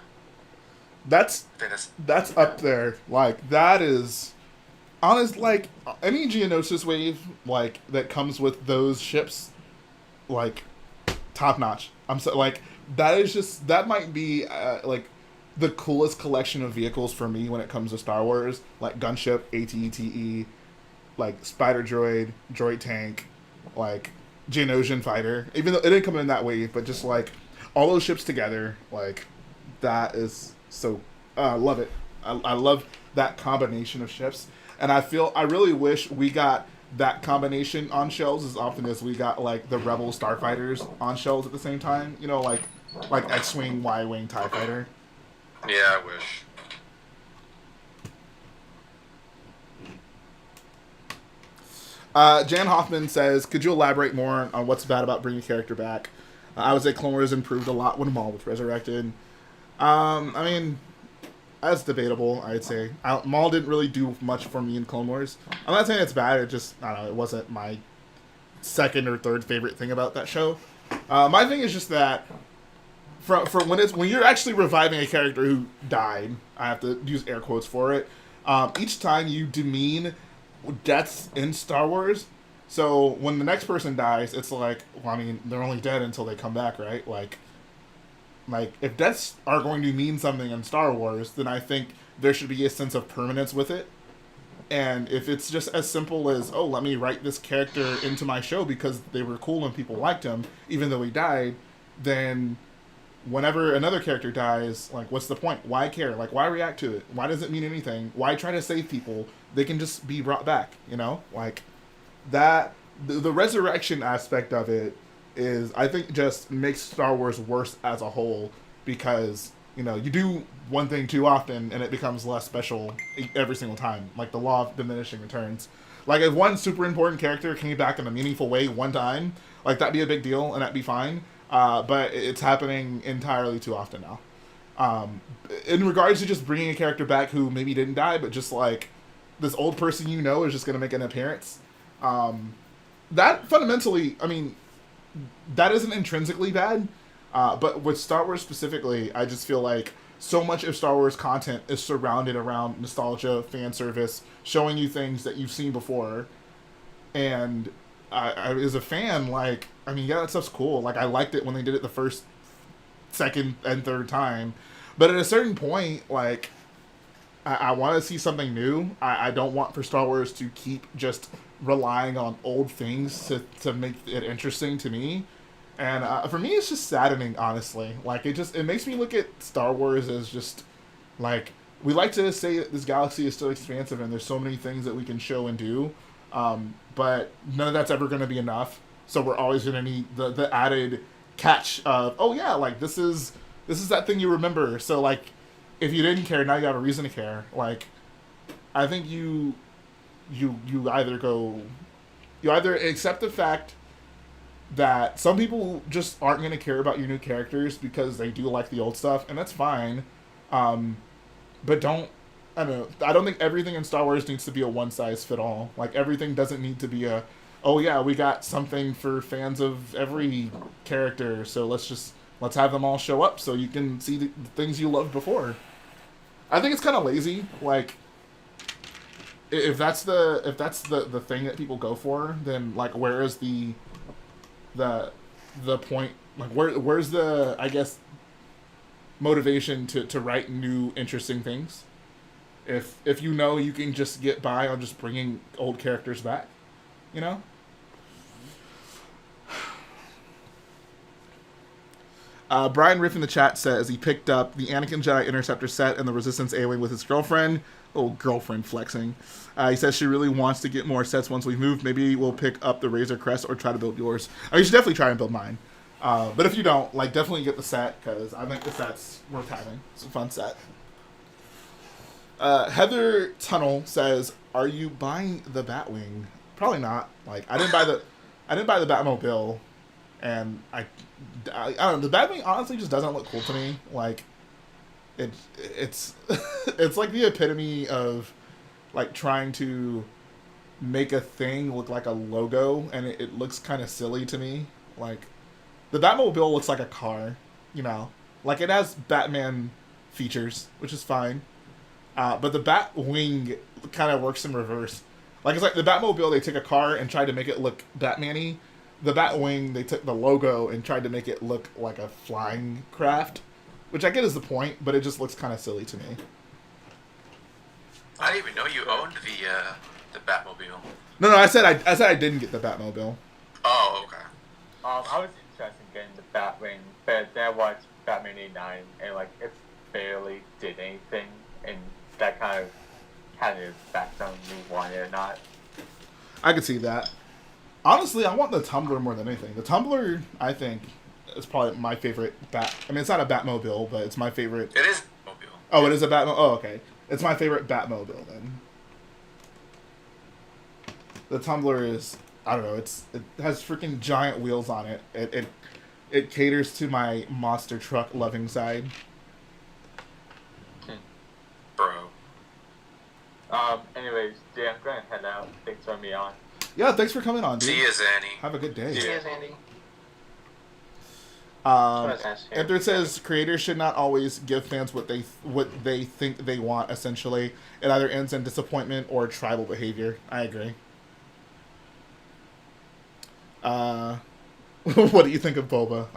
Speaker 1: That's
Speaker 7: I think
Speaker 1: that's up there. Like that is honest. Like any Geonosis wave, like that comes with those ships, like top notch. I'm so like that is just that might be like the coolest collection of vehicles for me when it comes to Star Wars. Like gunship, AT-ATE, like spider droid, droid tank, like Geonosian fighter. Even though it didn't come in that wave, but just like all those ships together, like that is so. I love it. I love that combination of ships, and I really wish we got that combination on shelves as often as we got like the Rebel starfighters on shelves at the same time. You know, like X-wing, Y-wing, TIE fighter.
Speaker 7: Yeah, I wish.
Speaker 1: Jan Hoffman says, "Could you elaborate more on what's bad about bringing a character back? I would say Clone Wars improved a lot when Maul was resurrected. I mean, that's debatable. I'd say Maul didn't really do much for me in Clone Wars. I'm not saying it's bad. It just I don't know. It wasn't my second or third favorite thing about that show. My thing is just that for when you're actually reviving a character who died, I have to use air quotes for it. Each time you demean deaths in Star Wars, so when the next person dies, it's like, well, I mean, they're only dead until they come back, right? Like if deaths are going to mean something in Star Wars, then I think there should be a sense of permanence with it. And if it's just as simple as, oh, let me write this character into my show because they were cool and people liked him, even though he died, then whenever another character dies, like, what's the point? Why care? Like, why react to it? Why does it mean anything? Why try to save people? They can just be brought back, you know? Like, that, the resurrection aspect of it is, I think, just makes Star Wars worse as a whole because, you know, you do one thing too often and it becomes less special every single time. Like the law of diminishing returns. Like, if one super important character came back in a meaningful way one time, like, that'd be a big deal and that'd be fine. But it's happening entirely too often now. In regards to just bringing a character back who maybe didn't die, but just like this old person you know is just going to make an appearance. That fundamentally, I mean, that isn't intrinsically bad. But with Star Wars specifically, I just feel like so much of Star Wars content is surrounded around nostalgia, fan service, showing you things that you've seen before. And I as a fan, like, I mean, yeah, that stuff's cool. Like, I liked it when they did it the first, second, and third time. But at a certain point, like, I want to see something new. I don't want for Star Wars to keep just relying on old things to make it interesting to me. And for me, it's just saddening, honestly. Like, it makes me look at Star Wars as just, like, we like to say that this galaxy is still expansive and there's so many things that we can show and do. But none of that's ever going to be enough. So we're always going to need the added catch of, oh yeah, like, this is that thing you remember. So, like, if you didn't care, now you have a reason to care. Like, I think you either accept the fact that some people just aren't going to care about your new characters because they do like the old stuff, and that's fine. But I don't think everything in Star Wars needs to be a one-size-fit-all. Like, everything doesn't need to be oh yeah, we got something for fans of every character, so let's have them all show up so you can see the things you loved before. I think it's kind of lazy. Like, if that's the thing that people go for, then, like, where is the point? Like, where's the, I guess, motivation to write new interesting things? If you know you can just get by on just bringing old characters back, you know? Brian Riff in the chat says he picked up the Anakin Jedi Interceptor set and the Resistance A-Wing with his girlfriend. Oh, girlfriend flexing. He says she really wants to get more sets once we move. Maybe we'll pick up the Razor Crest or try to build yours. You should definitely try and build mine. But if you don't, like, definitely get the set, because I think the set's worth having. It's a fun set. Heather Tunnel says, "Are you buying the Batwing?" Probably not. Like, I didn't buy the Batmobile, and I don't know. The Batwing honestly just doesn't look cool to me. Like, it's it's like the epitome of like trying to make a thing look like a logo, and it looks kind of silly to me. Like, the Batmobile looks like a car, you know, like it has Batman features, which is fine. But the Batwing kind of works in reverse. Like, it's like the Batmobile, they took a car and tried to make it look Batman-y. The Batwing, they took the logo and tried to make it look like a flying craft, which I get is the point, but it just looks kind of silly to me.
Speaker 7: I didn't even know you owned the Batmobile.
Speaker 1: No, I said I didn't get the Batmobile.
Speaker 7: Oh, okay.
Speaker 3: I was interested in getting the Batwing, but then I watched Batman 89, and like it barely did anything, and that kind of had an effect on me wanting it or not.
Speaker 1: I could see that. Honestly, I want the Tumbler more than anything. The Tumbler, I think, is probably my favorite I mean, it's not a Batmobile, but it's my favorite.
Speaker 7: It is a Batmobile.
Speaker 1: Oh, it is a Batmobile? Oh, okay. It's my favorite Batmobile, then. The Tumbler is, I don't know, it has freaking giant wheels on it. It caters to my monster truck loving side.
Speaker 7: Bro.
Speaker 3: Anyways, yeah, I'm going to head out. Thanks for having me on.
Speaker 1: Yeah, thanks for coming on, dude.
Speaker 7: See ya, Zanny.
Speaker 1: Have a good day.
Speaker 6: See you, Andy.
Speaker 1: Enter says creators should not always give fans what they think they want. Essentially, it either ends in disappointment or tribal behavior. I agree. What do you think of Boba?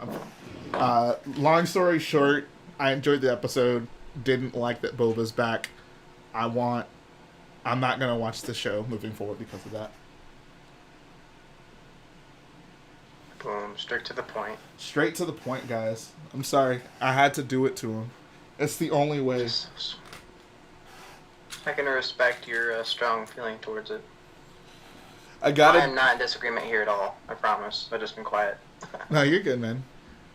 Speaker 1: Long story short, I enjoyed the episode. Didn't like that Boba's back. I'm not gonna watch the show moving forward because of that.
Speaker 6: Boom, straight to the point.
Speaker 1: Straight to the point, guys. I'm sorry. I had to do it to him. It's the only way.
Speaker 6: I can respect your strong feeling towards it.
Speaker 1: I
Speaker 6: am not in disagreement here at all. I promise. I've just been quiet.
Speaker 1: No, you're good, man.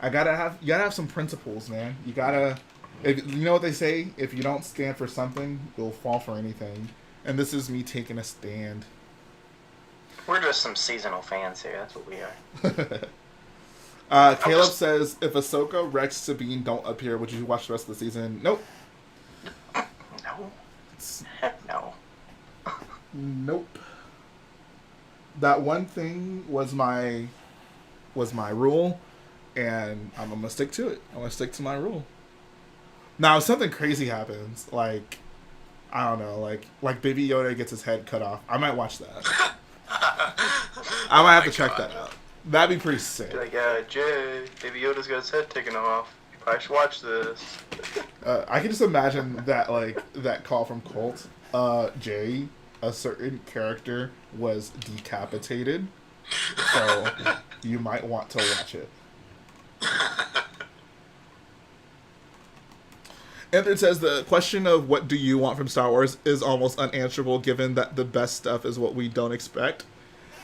Speaker 1: You gotta have some principles, man. You know what they say? If you don't stand for something, you'll fall for anything. And this is me taking a stand.
Speaker 6: We're just some seasonal fans here. That's what we are.
Speaker 1: Caleb says, if Ahsoka, Rex, Sabine don't appear, would you watch the rest of the season? Nope.
Speaker 6: No. Heck no.
Speaker 1: Nope. That one thing was my rule, and I'm gonna stick to it. I'm gonna stick to my rule. Now, if something crazy happens, like, I don't know, like Baby Yoda gets his head cut off, I might watch that. I might have to check that out. That'd be pretty sick.
Speaker 6: Like, Jay, Baby Yoda's got his head taken off. You probably should watch this.
Speaker 1: I can just imagine that call from Colt. Jay, a certain character was decapitated, so you might want to watch it. And it says the question of what do you want from Star Wars is almost unanswerable given that the best stuff is what we don't expect.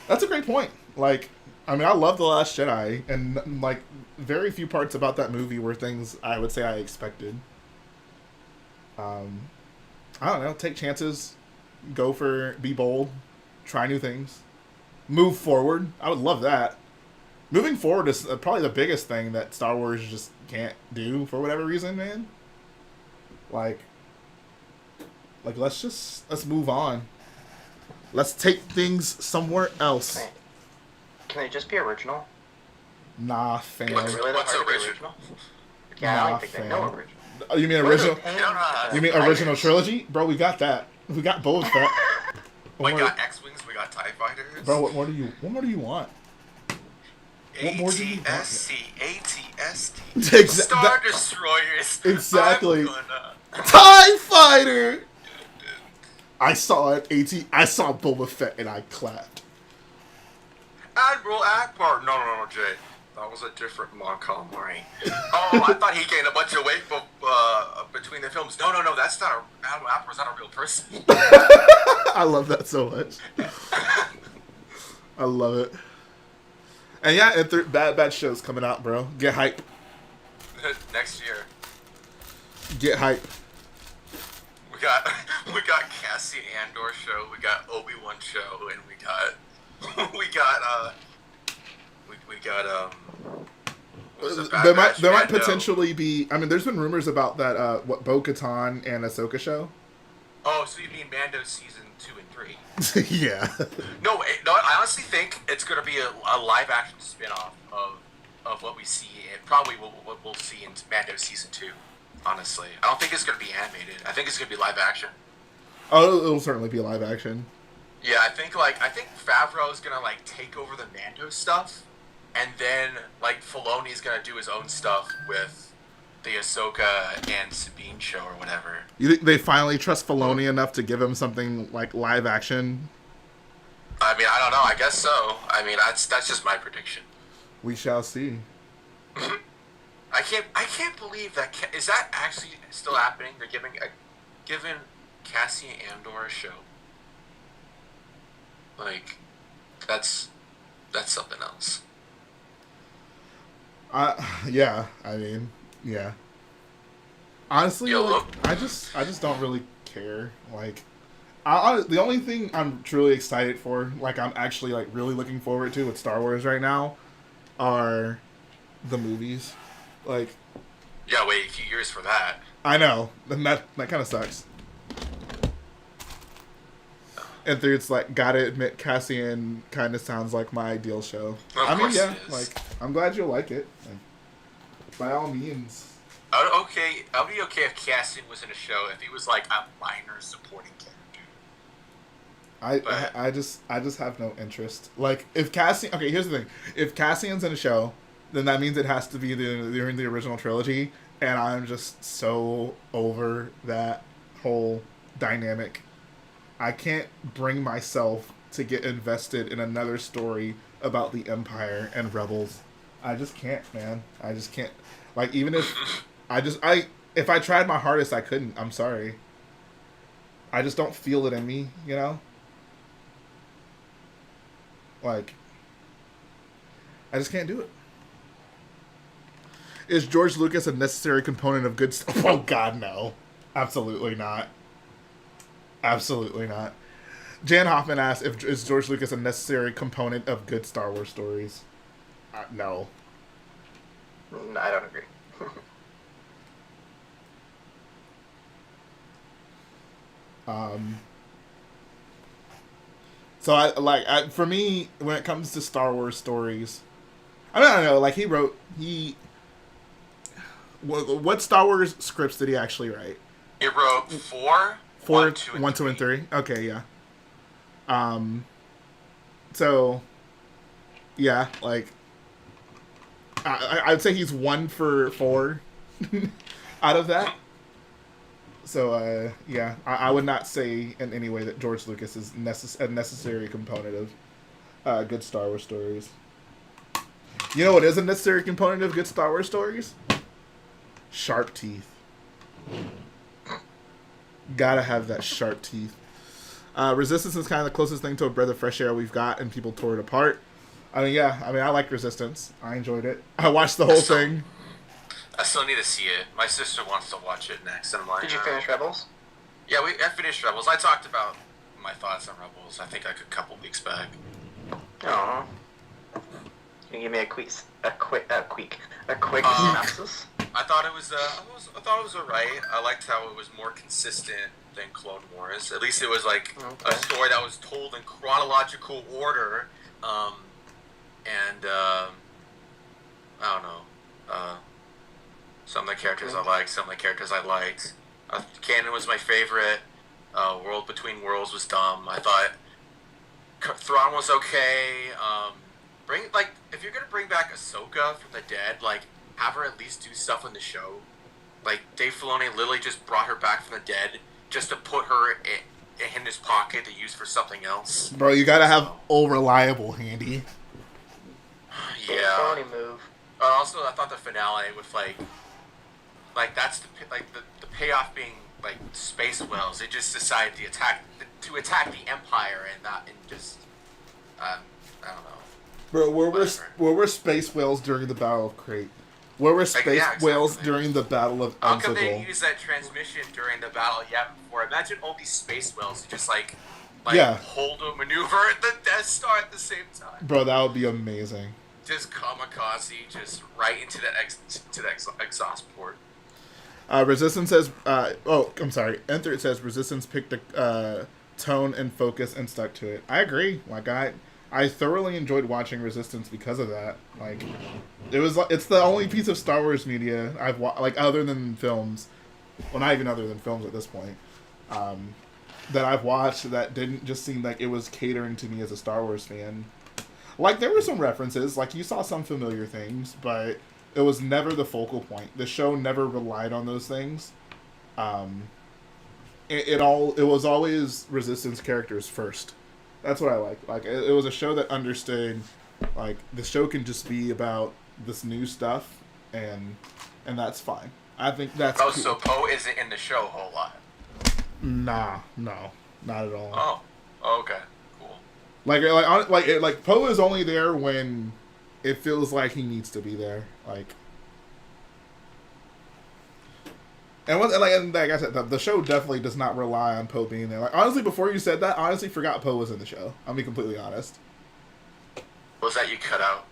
Speaker 1: That's a great point. Like, I mean, I love The Last Jedi, and like very few parts about that movie were things I would say I expected. I don't know, take chances, be bold, try new things, move forward. I would love that. Moving forward is probably the biggest thing that Star Wars just can't do for whatever reason, man. Like let's move on. Let's take things somewhere else.
Speaker 6: Can it just be original?
Speaker 1: Nah, fam.
Speaker 6: Really
Speaker 7: What's
Speaker 6: hard to be
Speaker 7: original?
Speaker 6: Yeah,
Speaker 1: Nah,
Speaker 6: I don't think they know
Speaker 1: fam.
Speaker 6: original.
Speaker 1: Oh, you mean original? You mean original
Speaker 6: Fighters.
Speaker 1: trilogy? Bro, we got that. We got Boba Fett.
Speaker 7: We got X-Wings, we got TIE Fighters.
Speaker 1: Bro, what more do you want? What more do you want?
Speaker 7: ATST. Star Destroyers.
Speaker 1: Exactly.
Speaker 7: I'm gonna...
Speaker 1: TIE Fighter! I saw it, I saw Boba Fett and I clapped.
Speaker 7: Admiral Akbar. No, Jay. That was a different Montgomery. Oh, I thought he gained a bunch of weight between the films. No, that's not Admiral Akbar's not a real person.
Speaker 1: I love that so much. I love it. And yeah, and Bad Batch show's coming out, bro. Get hype.
Speaker 7: Next year.
Speaker 1: Get hype.
Speaker 7: We got Cassian Andor show, we got Obi-Wan show, and we got We got what was it,
Speaker 1: There
Speaker 7: Bad
Speaker 1: might
Speaker 7: Batch,
Speaker 1: there might
Speaker 7: Mando.
Speaker 1: potentially be. I mean, there's been rumors about that. What Bo-Katan and Ahsoka show?
Speaker 7: Oh, so you mean Mando season 2 and 3?
Speaker 1: Yeah.
Speaker 7: No, I honestly think it's going to be a live action spin-off of what we see, and probably what we'll see in Mando season 2. Honestly, I don't think it's going to be animated. I think it's going to be live action.
Speaker 1: Oh, it'll certainly be live action.
Speaker 7: Yeah, I think Favreau is going to like take over the Mando stuff, and then like Filoni's going to do his own stuff with the Ahsoka and Sabine show or whatever.
Speaker 1: You think they finally trust Filoni enough to give him something like live action?
Speaker 7: I mean, I don't know. I guess so. I mean, that's just my prediction.
Speaker 1: We shall see.
Speaker 7: I can't believe that. Is that actually still happening? They're giving Cassian Andor a show. Like, that's something else.
Speaker 1: Yeah. I mean, yeah. Honestly,
Speaker 7: Yo,
Speaker 1: like,
Speaker 7: look.
Speaker 1: I just don't really care. Like, the only thing I'm truly excited for, like, I'm actually like really looking forward to with Star Wars right now, are the movies. Like,
Speaker 7: Yeah, wait a few years for that.
Speaker 1: I know, and that kind of sucks. And through it's like, gotta admit, Cassian kind of sounds like my ideal show.
Speaker 7: Of
Speaker 1: I mean,
Speaker 7: course
Speaker 1: yeah,
Speaker 7: it is.
Speaker 1: like, I'm glad you like it. Like, by all means.
Speaker 7: I'll be okay if Cassian was in a show if he was like a minor supporting character.
Speaker 1: I just have no interest. Like, if Cassian, okay, here's the thing: if Cassian's in a show, then that means it has to be during the original trilogy, and I'm just so over that whole dynamic. I can't bring myself to get invested in another story about the Empire and Rebels. I just can't, man. I just can't. Like, even if if I tried my hardest, I couldn't. I'm sorry. I just don't feel it in me, you know? Like, I just can't do it. Is George Lucas a necessary component of good stuff? Oh, God, no. Absolutely not. Absolutely not. Jan Hoffman asked, is George Lucas a necessary component of good Star Wars stories? No.
Speaker 6: I don't agree.
Speaker 1: So for me, when it comes to Star Wars stories, I don't know. Like, what Star Wars scripts did he actually write?
Speaker 7: He wrote 4, 1, 2, and 3.
Speaker 1: Okay, yeah. So, yeah, like, I'd say he's 1 for 4 out of that. So, yeah, I would not say in any way that George Lucas is a necessary component of good Star Wars stories. You know what is a necessary component of good Star Wars stories? Sharp teeth. Gotta have that sharp teeth. Resistance is kind of the closest thing to a breath of fresh air we've got, and people tore it apart. I mean, yeah, I liked Resistance. I enjoyed it. I watched the whole thing.
Speaker 7: I still need to see it. My sister wants to watch it next, and I'm like,
Speaker 6: Did you finish Rebels?
Speaker 7: Yeah, I finished Rebels. I talked about my thoughts on Rebels. I think like a couple weeks back.
Speaker 6: Aww. Can you give me a quick synopsis?
Speaker 7: I thought it was alright. I liked how it was more consistent than Clone Wars. At least it was like a story that was told in chronological order. I don't know. Some of the characters I liked, some of the characters I liked. Canon was my favorite. World Between Worlds was dumb. I thought Thrawn was okay. If you're gonna bring back Ahsoka from the dead, like, have her at least do stuff in the show. Like, Dave Filoni literally just brought her back from the dead just to put her in his pocket to use for something else.
Speaker 1: Bro, you gotta have Old Reliable handy.
Speaker 7: Yeah.
Speaker 6: Filoni move.
Speaker 7: Also, I thought the finale with that's the payoff being like space whales. They just decided to attack the Empire and just I don't know.
Speaker 1: Bro, where were space whales during the Battle of Crate? Where were space whales during the Battle of
Speaker 7: How come they
Speaker 1: Ensigil?
Speaker 7: use that transmission during the battle you haven't before? Imagine all these space whales just hold a maneuver at the Death Star at the same time.
Speaker 1: Bro, that would be amazing.
Speaker 7: just kamikaze just right into that exhaust port.
Speaker 1: Resistance says, I'm sorry. Enter it says Resistance picked a tone and focus and stuck to it. I agree. Like I thoroughly enjoyed watching Resistance because of that. Like it's the only piece of Star Wars media I've like other than films, well not even other than films at this point, that I've watched that didn't just seem like it was catering to me as a Star Wars fan. Like there were some references, like you saw some familiar things, but it was never the focal point. The show never relied on those things. It was always Resistance characters first. That's what I like. Like it was a show that understood, like the show can just be about this new stuff, and that's fine. I think that's.
Speaker 7: Oh,
Speaker 1: cool.
Speaker 7: So Poe isn't in the show a whole lot.
Speaker 1: Nah, no, not at all.
Speaker 7: Oh, okay, cool.
Speaker 1: Like Poe is only there when it feels like he needs to be there. Like, and like I said, the show definitely does not rely on Poe being there. Like honestly, before you said that, I honestly forgot Poe was in the show. I'll be completely honest.
Speaker 7: Was that you cut out?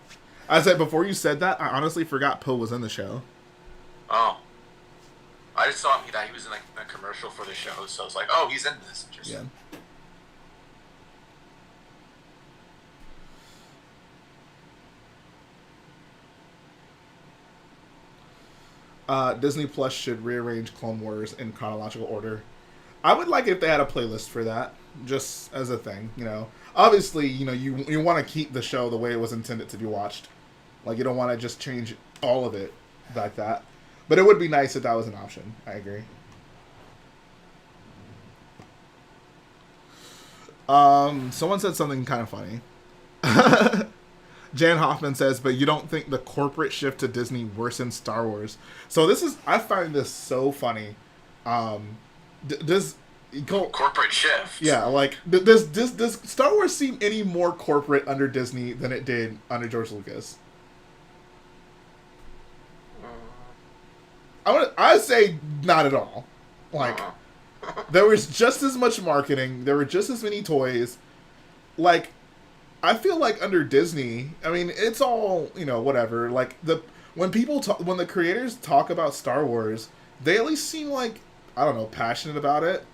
Speaker 1: I said before you said that, I honestly forgot Poe was in the show.
Speaker 7: Oh. I just saw that he was in like a commercial for the show, so I was like, oh, he's in this. Interesting.
Speaker 1: Yeah. Disney Plus should rearrange Clone Wars in chronological order. I would like if they had a playlist for that, just as a thing, you know. Obviously, you know, you want to keep the show the way it was intended to be watched. Like, you don't want to just change all of it like that. But it would be nice if that was an option. I agree. Someone said something kind of funny. Jan Hoffman says, but you don't think the corporate shift to Disney worsens Star Wars? So I find this so funny. Does
Speaker 7: corporate shift?
Speaker 1: Yeah, like does Star Wars seem any more corporate under Disney than it did under George Lucas? I say not at all. Like, there was just as much marketing. There were just as many toys. Like, I feel like under Disney, I mean, it's all, you know, whatever. Like, when the creators talk about Star Wars, they at least seem like, I don't know, passionate about it.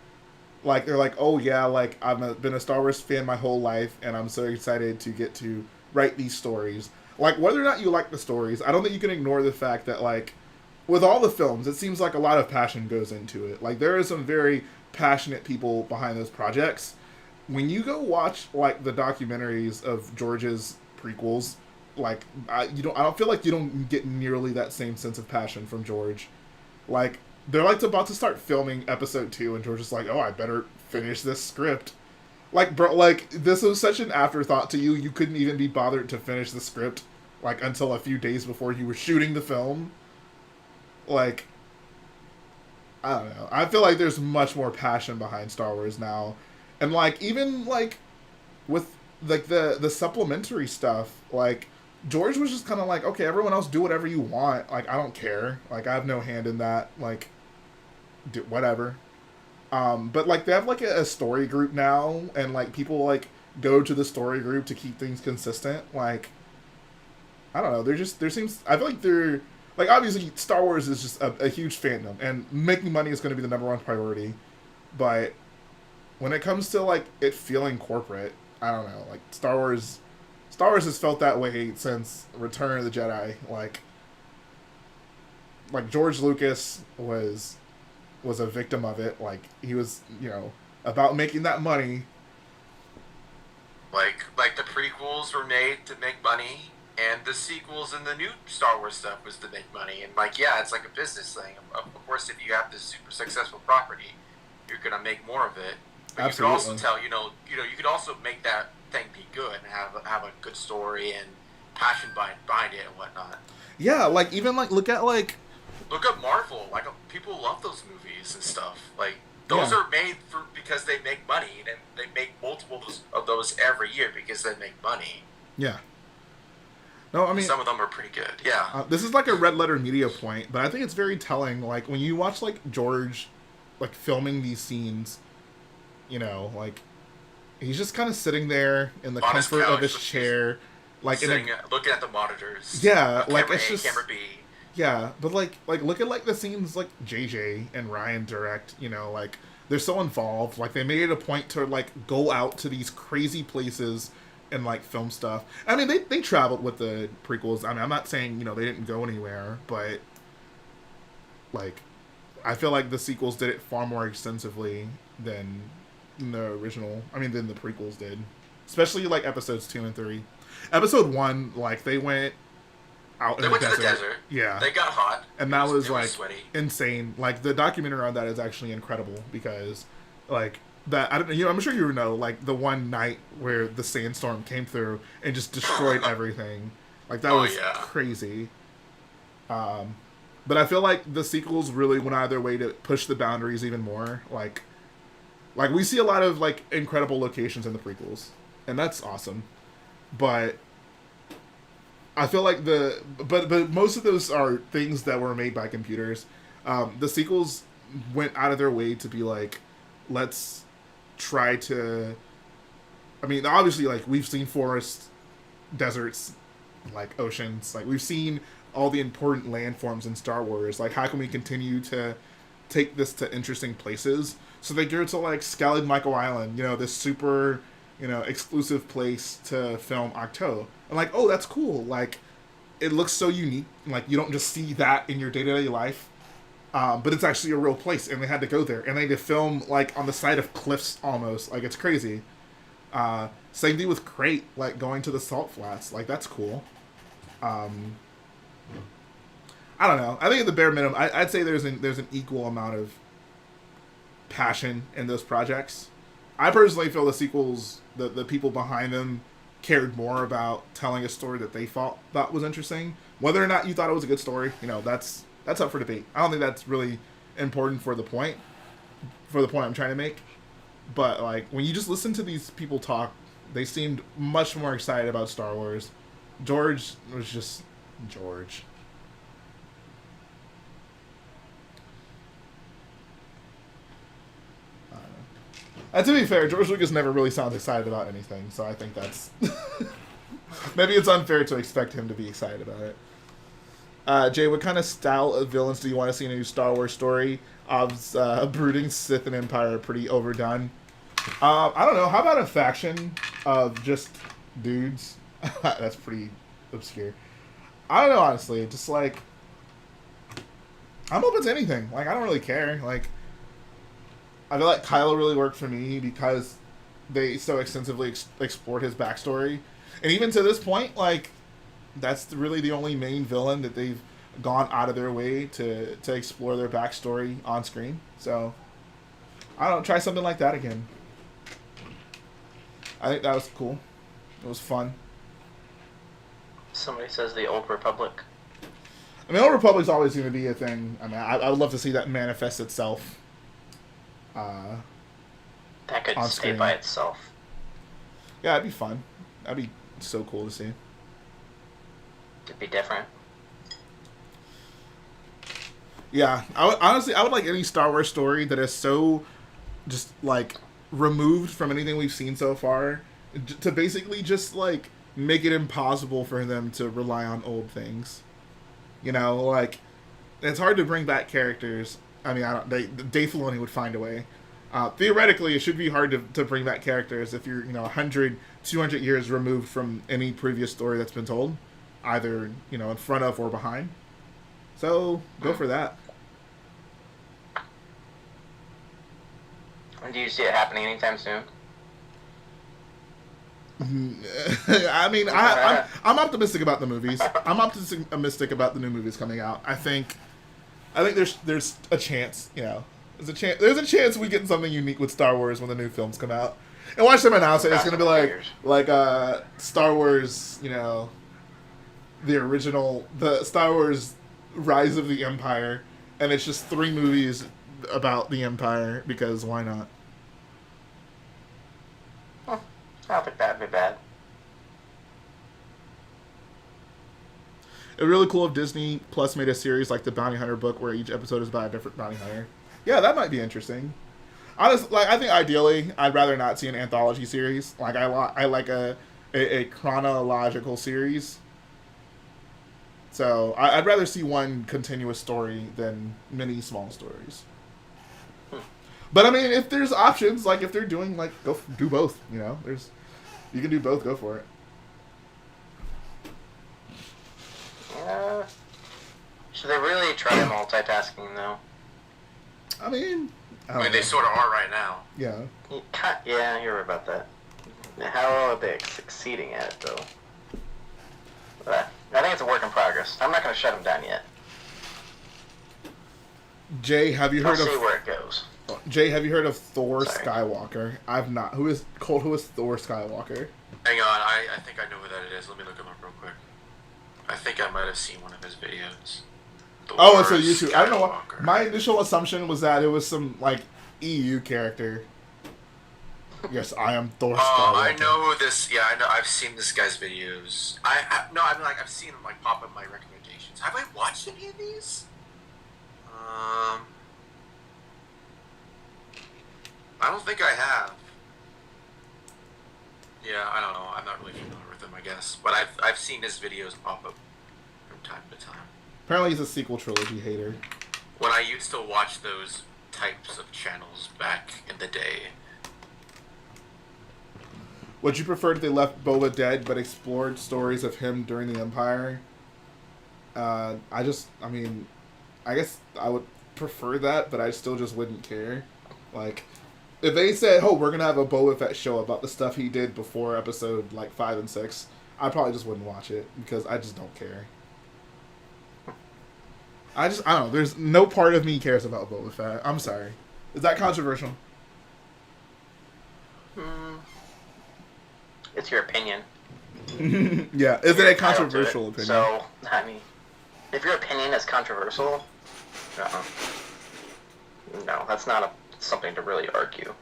Speaker 1: Like, they're like, oh yeah, like, I've been a Star Wars fan my whole life, and I'm so excited to get to write these stories. Like, whether or not you like the stories, I don't think you can ignore the fact that, like, with all the films, it seems like a lot of passion goes into it. Like, there are some very passionate people behind those projects. When you go watch, like, the documentaries of George's prequels, like, I don't feel like you don't get nearly that same sense of passion from George. Like, they're, like, about to start filming episode 2, and George is like, oh, I better finish this script. Like, bro, like, this was such an afterthought to you, you couldn't even be bothered to finish the script, like, until a few days before you were shooting the film. Like, I don't know. I feel like there's much more passion behind Star Wars now. And, like, even, like, with, like, the supplementary stuff, like, George was just kind of like, okay, everyone else do whatever you want. Like, I don't care. Like, I have no hand in that. Like, do whatever. But, like, they have, like, a story group now, and, like, people, like, go to the story group to keep things consistent. Like, I don't know. I feel like they're... Like, obviously, Star Wars is just a huge fandom, and making money is going to be the number one priority. But when it comes to, like, it feeling corporate, I don't know. Like, Star Wars has felt that way since Return of the Jedi. Like George Lucas was a victim of it. Like, he was, you know, about making that money.
Speaker 7: Like the prequels were made to make money, and the sequels and the new Star Wars stuff was to make money. And, like, yeah, it's like a business thing. Of course, if you have this super successful property, you're going to make more of it. But
Speaker 1: Absolutely.
Speaker 7: you could also tell, you could also make that thing be good and have a good story and passion behind it and whatnot.
Speaker 1: Yeah, like, even, like, look at
Speaker 7: Marvel. Like, people love those movies and stuff. Like, those are made because they make money, and they make multiple of those every year because they make money.
Speaker 1: Yeah. No, I mean,
Speaker 7: some of them are pretty good. Yeah.
Speaker 1: This is like a red letter media point, but I think it's very telling. Like, when you watch, like, George, like, filming these scenes, you know, like, he's just kind of sitting there in the comfort of his chair. like
Speaker 7: sitting, looking at the monitors.
Speaker 1: Yeah, like
Speaker 7: camera
Speaker 1: it's
Speaker 7: A,
Speaker 1: just
Speaker 7: camera B.
Speaker 1: Yeah, but like look at like the scenes like JJ and Ryan direct. Like they're so involved. Like they made it a point to like go out to these crazy places and like film stuff. I mean, they traveled with the prequels. I mean, I'm not saying they didn't go anywhere, but like I feel like the sequels did it far more extensively than the original. I mean, than the prequels did, especially like episodes 2 and 3. Episode 1, like they went out
Speaker 7: They
Speaker 1: in
Speaker 7: went
Speaker 1: the
Speaker 7: to
Speaker 1: desert.
Speaker 7: the desert.
Speaker 1: Yeah,
Speaker 7: They got hot.
Speaker 1: and that was
Speaker 7: it
Speaker 1: like
Speaker 7: sweaty.
Speaker 1: insane. Like the documentary on that is actually incredible because like that I don't know. I'm sure you know like the one night where the sandstorm came through and just destroyed everything. Like that was crazy. But I feel like the sequels really went out of their way to push the boundaries even more. Like we see a lot of like incredible locations in the prequels, and that's awesome. But I feel like but most of those are things that were made by computers. The sequels went out of their way to be like, let's try to. I mean, obviously, like we've seen forests, deserts, like oceans. Like we've seen all the important landforms in Star Wars. Like, how can we continue to take this to interesting places? So they go to like Scallyd Michael Island, this super, exclusive place to film Octo. I'm like, oh, that's cool. Like, it looks so unique. Like, you don't just see that in your day-to-day life. But it's actually a real place, and they had to go there. And they had to film, like, on the side of cliffs almost. Like, it's crazy. Same thing with Crate, like, going to the salt flats. Like, that's cool. I don't know. I think at the bare minimum, I'd say there's an equal amount of passion in those projects. I personally feel the sequels, the people behind them, cared more about telling a story that they thought was interesting. Whether or not you thought it was a good story, that's up for debate. I don't think that's really important for the point I'm trying to make. But like when you just listen to these people talk, they seemed much more excited about Star Wars. George was just George. To be fair, George Lucas never really sounds excited about anything, so I think that's... Maybe it's unfair to expect him to be excited about it. Jay, what kind of style of villains do you want to see in a new Star Wars story? Brooding Sith and Empire are pretty overdone. I don't know, how about a faction of just dudes? That's pretty obscure. I don't know, honestly, just like... I'm open to anything. Like, I don't really care. Like... I feel like Kylo really worked for me because they so extensively explored his backstory. And even to this point, like, that's really the only main villain that they've gone out of their way to explore their backstory on screen. So, I don't know, try something like that again. I think that was cool. It was fun.
Speaker 6: Somebody says the Old Republic.
Speaker 1: I mean, Old Republic's always going to be a thing. I mean, I would love to see that manifest itself.
Speaker 6: That could stay by itself.
Speaker 1: Yeah, it'd be fun. That'd be so cool to see.
Speaker 6: It'd be different.
Speaker 1: Yeah, I would like any Star Wars story that is so just like removed from anything we've seen so far to basically just like make it impossible for them to rely on old things. Like it's hard to bring back characters. I mean, Dave Filoni would find a way. Theoretically, it should be hard to bring back characters if you're 100, 200 years removed from any previous story that's been told, either in front of or behind. So go for that.
Speaker 6: And do you see it happening anytime soon?
Speaker 1: I mean, I'm optimistic about the movies. I'm optimistic about the new movies coming out. I think there's a chance, there's a chance we get something unique with Star Wars when the new films come out. And watch them announce it. It's gonna be like Star Wars, the original, the Star Wars Rise of the Empire, and it's just 3 movies about the Empire because why not?
Speaker 6: I don't think that'd be bad.
Speaker 1: It'd be really cool if Disney Plus made a series like the Bounty Hunter book where each episode is by a different bounty hunter. Yeah, that might be interesting. Honestly, I think ideally I'd rather not see an anthology series. Like I like a a chronological series. So I'd rather see one continuous story than many small stories. But I mean, if there's options, like if they're doing like do both, you know, you can do both. Go for it.
Speaker 6: Should they really try multitasking though?
Speaker 1: I mean,
Speaker 7: I mean, they sort of are right now.
Speaker 1: Yeah.
Speaker 6: Yeah, you're right about that. How are they succeeding at it though? But I think it's a work in progress. I'm not going to shut them down yet.
Speaker 1: Jay, have you heard
Speaker 6: I'll
Speaker 1: of?
Speaker 6: see where it goes.
Speaker 1: Jay, have you heard of Thor
Speaker 6: Sorry.
Speaker 1: Skywalker? I've not. Who is Thor Skywalker?
Speaker 7: Hang on, I think I know who that is. Let me look him up real quick. I think I might have seen one of his videos.
Speaker 1: Oh, it's a YouTube.
Speaker 7: Skywalker.
Speaker 1: I don't know what. My initial assumption was that it was some like EU character. Yes, I am Thor Skywalker.
Speaker 7: Oh, I know who this. Yeah, I know. I've seen this guy's videos. No, I mean like I've seen him like pop up in my recommendations. Have I watched any of these? I don't think I have. Yeah, I don't know. I'm not really familiar with him, I guess. But I've seen his videos pop up from time to time.
Speaker 1: Apparently, he's a sequel trilogy hater.
Speaker 7: When I used to watch those types of channels back in the day.
Speaker 1: Would you prefer if they left Boba dead but explored stories of him during the Empire? I mean, I guess I would prefer that, but I still just wouldn't care. Like, if they said, "Oh, we're gonna have a Boba Fett show about the stuff he did before episode like 5 and 6," I probably just wouldn't watch it because I just don't care. I don't know. There's no part of me cares about Boba Fett. I'm sorry. Is that controversial?
Speaker 6: It's your opinion.
Speaker 1: Yeah. Is it
Speaker 6: You're
Speaker 1: a
Speaker 6: entitled to
Speaker 1: controversial
Speaker 6: it.
Speaker 1: opinion?
Speaker 6: So, I mean, if your opinion is controversial, no, that's not something to really argue.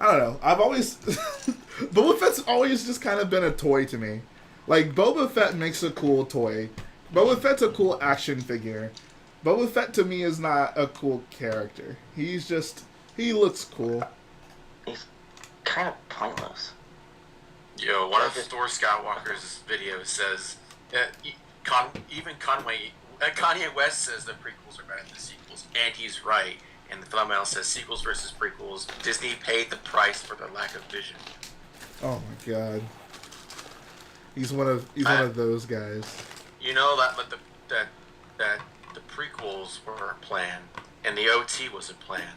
Speaker 1: I don't know. I've always Boba Fett's always just kind of been a toy to me. Like Boba Fett makes a cool toy. Boba Fett's a cool action figure. Boba Fett to me is not a cool character. He looks cool.
Speaker 6: He's kind of pointless.
Speaker 7: Yo, one of Thor Skywalker's videos says that even Kanye West says the prequels are better than the sequels, and he's right. And the thumbnail says sequels versus prequels. Disney paid the price for their lack of vision.
Speaker 1: Oh my god. He's one of those guys.
Speaker 7: You know that the prequels were planned and the OT wasn't planned.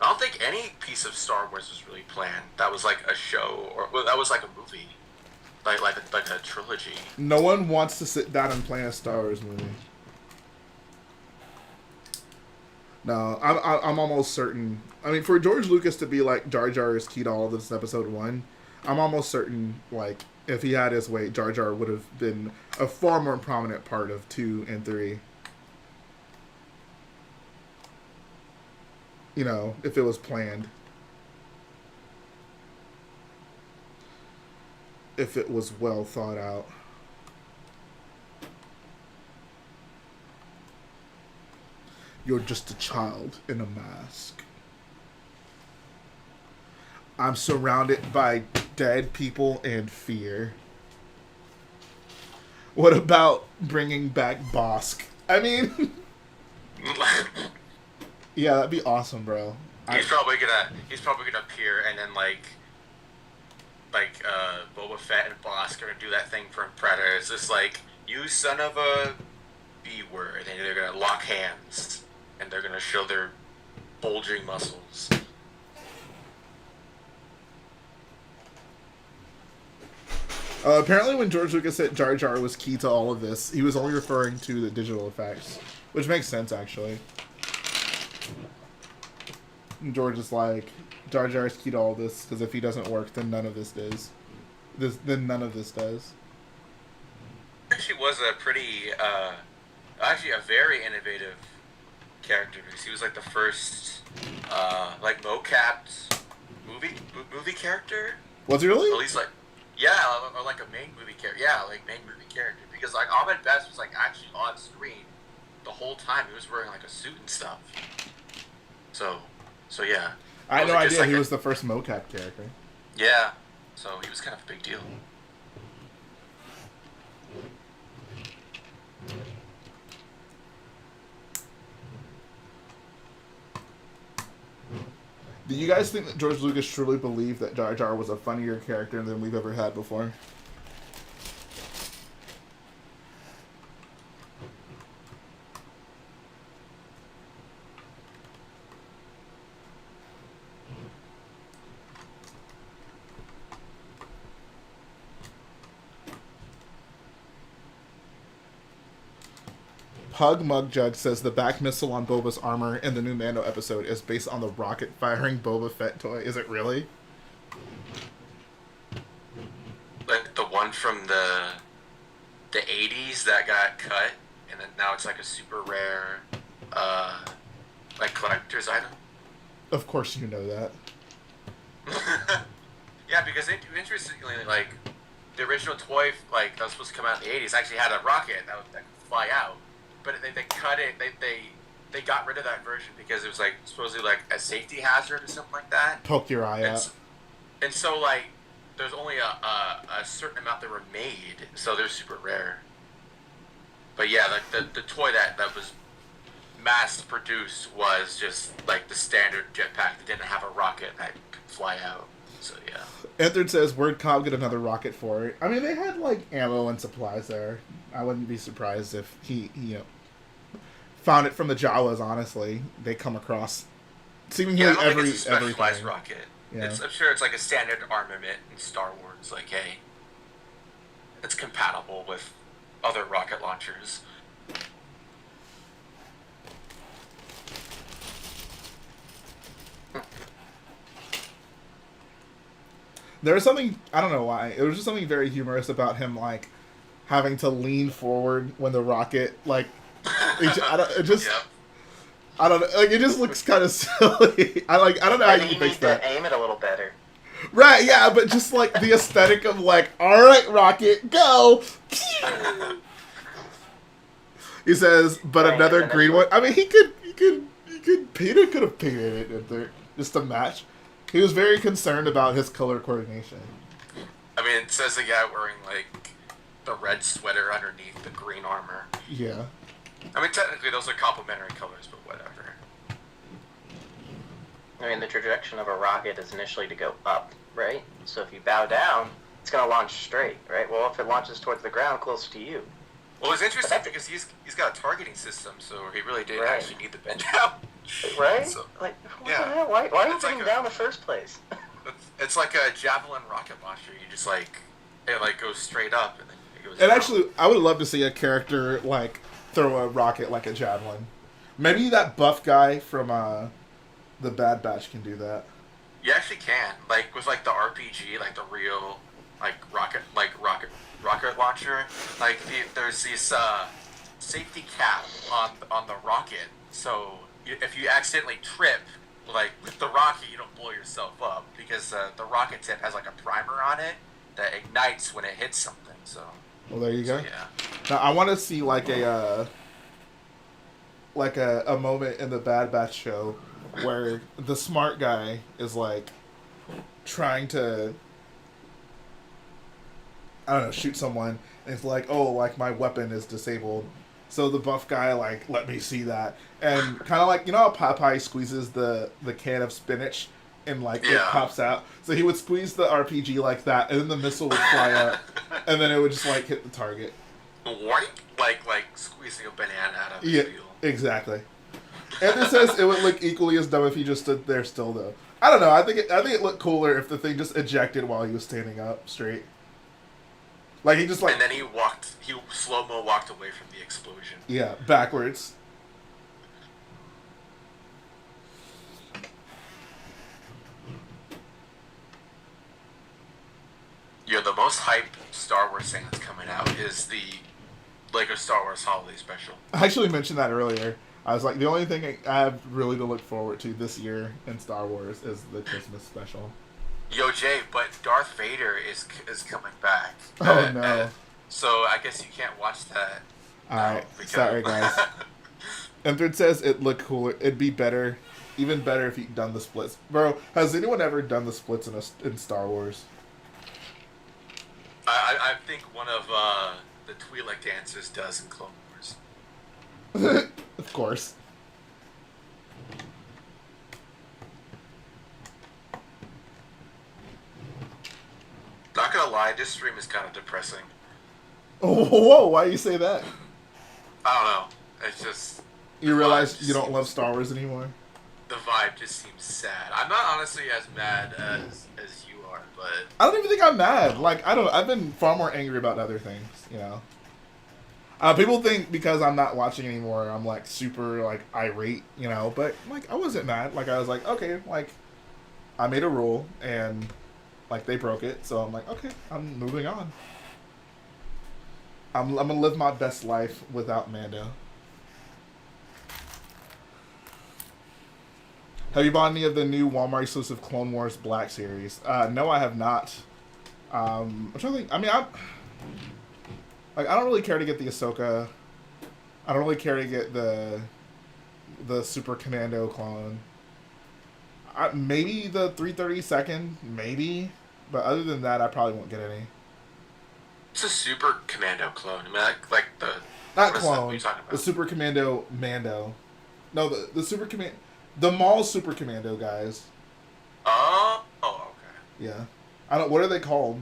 Speaker 7: I don't think any piece of Star Wars was really planned. That was like a show, or that was like a movie, like a trilogy.
Speaker 1: No one wants to sit down and plan a Star Wars movie. No, I'm almost certain. I mean, for George Lucas to be like Jar Jar is key to all of this in episode 1, I'm almost certain like if he had his way, Jar Jar would have been a far more prominent part of 2 and 3. You know, if it was planned. If it was well thought out. You're just a child in a mask. I'm surrounded by dead people and fear. What about bringing back Bosk? I mean... Yeah, that'd be awesome, bro.
Speaker 7: He's probably gonna appear and then like Boba Fett and Bosk are gonna do that thing from Predator. It's just like, you son of a B word, and they're gonna lock hands and they're gonna show their bulging muscles.
Speaker 1: Apparently when George Lucas said Jar Jar was key to all of this, he was only referring to the digital effects. Which makes sense, actually. George is like, Jar Jar is key to all this, because if he doesn't work, then none of this does. Then none of this does.
Speaker 7: Actually was a pretty, actually a very innovative character, because he was like the first, like mocapped movie character.
Speaker 1: Was he really?
Speaker 7: At least like, yeah, or like a main movie character. Yeah, like main movie character, because like Ahmed Best was like actually on screen the whole time. He was wearing like a suit and stuff. So yeah.
Speaker 1: I had no idea
Speaker 7: like
Speaker 1: he was the first mocap character.
Speaker 7: Yeah, so he was kind of a big deal.
Speaker 1: Do you guys think that George Lucas truly believed that Jar Jar was a funnier character than we've ever had before? Pug Mug Jug says the back missile on Boba's armor in the new Mando episode is based on the rocket firing Boba Fett toy. Is it really?
Speaker 7: Like the one from the 80s that got cut, and then now it's like a super rare, like collector's item.
Speaker 1: Of course you know that.
Speaker 7: Yeah, because interestingly, like the original toy, like that was supposed to come out in the 80s, actually had a rocket that could fly out, but they cut it. They got rid of that version because it was like supposedly like a safety hazard or something like that.
Speaker 1: Poke your eye out.
Speaker 7: And so like there's only a certain amount that were made, so they're super rare. But yeah, like the toy that was mass produced was just like the standard jetpack that didn't have a rocket that could fly out. So yeah.
Speaker 1: Anthony says, "Where'd Cobb get another rocket for it?" I mean, they had like ammo and supplies there. I wouldn't be surprised if he found it from the Jawas. Honestly, they come across seemingly
Speaker 7: I don't think
Speaker 1: every
Speaker 7: it's a specialized
Speaker 1: everything.
Speaker 7: rocket.
Speaker 1: Yeah.
Speaker 7: I'm sure it's like a standard armament in Star Wars. Like, hey, it's compatible with other rocket launchers.
Speaker 1: There was something, I don't know why, it was just something very humorous about him, like, having to lean forward when the rocket, like, it just,
Speaker 7: Yep.
Speaker 1: I don't know, like, it just looks kind of silly. I don't know how you can fix that.
Speaker 6: To aim it a little better.
Speaker 1: Right, yeah, but just, like, the aesthetic of, like, alright, rocket, go! He says, but
Speaker 6: Right,
Speaker 1: another
Speaker 6: and
Speaker 1: green one. I mean, Peter could have painted it in there, just to match. He was very concerned about his color coordination.
Speaker 7: I mean, it says the guy wearing like the red sweater underneath the green armor.
Speaker 1: Yeah.
Speaker 7: I mean, technically those are complementary colors, but whatever.
Speaker 6: I mean, the trajectory of a rocket is initially to go up, right? So if you bow down, it's going to launch straight, right? Well, if it launches towards the ground, closer to you.
Speaker 7: Well, it's interesting because he's got a targeting system, so he really did
Speaker 6: Right.
Speaker 7: actually need the bend down.
Speaker 6: Right?
Speaker 7: So,
Speaker 6: Like, what
Speaker 7: yeah.
Speaker 6: the hell? Why are you
Speaker 7: It's like
Speaker 6: bending
Speaker 7: a-
Speaker 6: down in the first place?
Speaker 7: it's like a javelin rocket launcher. You just like it like goes straight up and then it goes.
Speaker 1: And
Speaker 7: down.
Speaker 1: actually, I would love to see a character, like, throw a rocket like a javelin. Maybe that buff guy from the Bad Batch can do that.
Speaker 7: You actually can, like with like the RPG, like the real rocket launcher. Like there's this safety cap on the rocket, so if you accidentally trip like with the rocket, you don't blow yourself up because the rocket tip has like a primer on it that ignites when it hits something. So
Speaker 1: Well, there you go.
Speaker 7: yeah.
Speaker 1: Now, I want to see, like, a moment in the Bad Batch show where the smart guy is, like, trying to, I don't know, shoot someone, and it's like, oh, like, my weapon is disabled. So the buff guy, like, let me see that. And kind of like, you know how Popeye squeezes the can of spinach and, like, it
Speaker 7: Yeah.
Speaker 1: pops out? So he would squeeze the RPG like that, and then the missile would fly up, and then it would just, like, hit the target.
Speaker 7: Warning, like squeezing a banana out of a
Speaker 1: Yeah,
Speaker 7: peel.
Speaker 1: exactly. And it says it would look equally as dumb if he just stood there still, though. I don't know. I think it looked cooler if the thing just ejected while he was standing up straight. Like he just like
Speaker 7: And then he slow-mo walked away from the explosion.
Speaker 1: yeah, backwards.
Speaker 7: Yeah, the most hype Star Wars thing that's coming out is the Lego Star Wars Holiday Special.
Speaker 1: I actually mentioned that earlier. I was like, the only thing I have really to look forward to this year in Star Wars is the Christmas special.
Speaker 7: Yo, Jay, but Darth Vader is coming back.
Speaker 1: Oh, no.
Speaker 7: So I guess you can't watch that.
Speaker 1: Alright,
Speaker 7: because-
Speaker 1: sorry guys. Emthrid says it looked cooler. It'd be better, even better if you'd done the splits. Bro, has anyone ever done the splits in Star Wars?
Speaker 7: I think one of the Twi'lek dancers does in Clone Wars.
Speaker 1: Of course.
Speaker 7: lie, this stream is kind of depressing.
Speaker 1: Whoa, why do you say that?
Speaker 7: I don't know. It's just...
Speaker 1: You realize you don't love Star Wars anymore?
Speaker 7: The vibe just seems sad. I'm not honestly as mad as you are, but...
Speaker 1: I don't even think I'm mad. Like, I've been far more angry about other things, you know? People think because I'm not watching anymore, I'm, like, super, like, irate, you know? But, like, I wasn't mad. Like, I was like, okay, like, I made a rule, and, like, they broke it. So I'm like, okay, I'm moving on. I'm gonna live my best life without Mando. Have you bought any of the new Walmart exclusive Clone Wars Black series? No, I have not. I'm trying to think. I mean, I don't really care to get the Ahsoka. I don't really care to get the Super Commando clone. Maybe the 332nd, maybe. But other than that, I probably won't get any.
Speaker 7: It's a Super Commando clone. I mean, like the...
Speaker 1: Not
Speaker 7: what
Speaker 1: clone.
Speaker 7: are you talking about?
Speaker 1: The Super Commando Mando. No, the Super Commando... The Maul Super Commando guys.
Speaker 7: Oh, okay.
Speaker 1: Yeah. I don't... What are they called?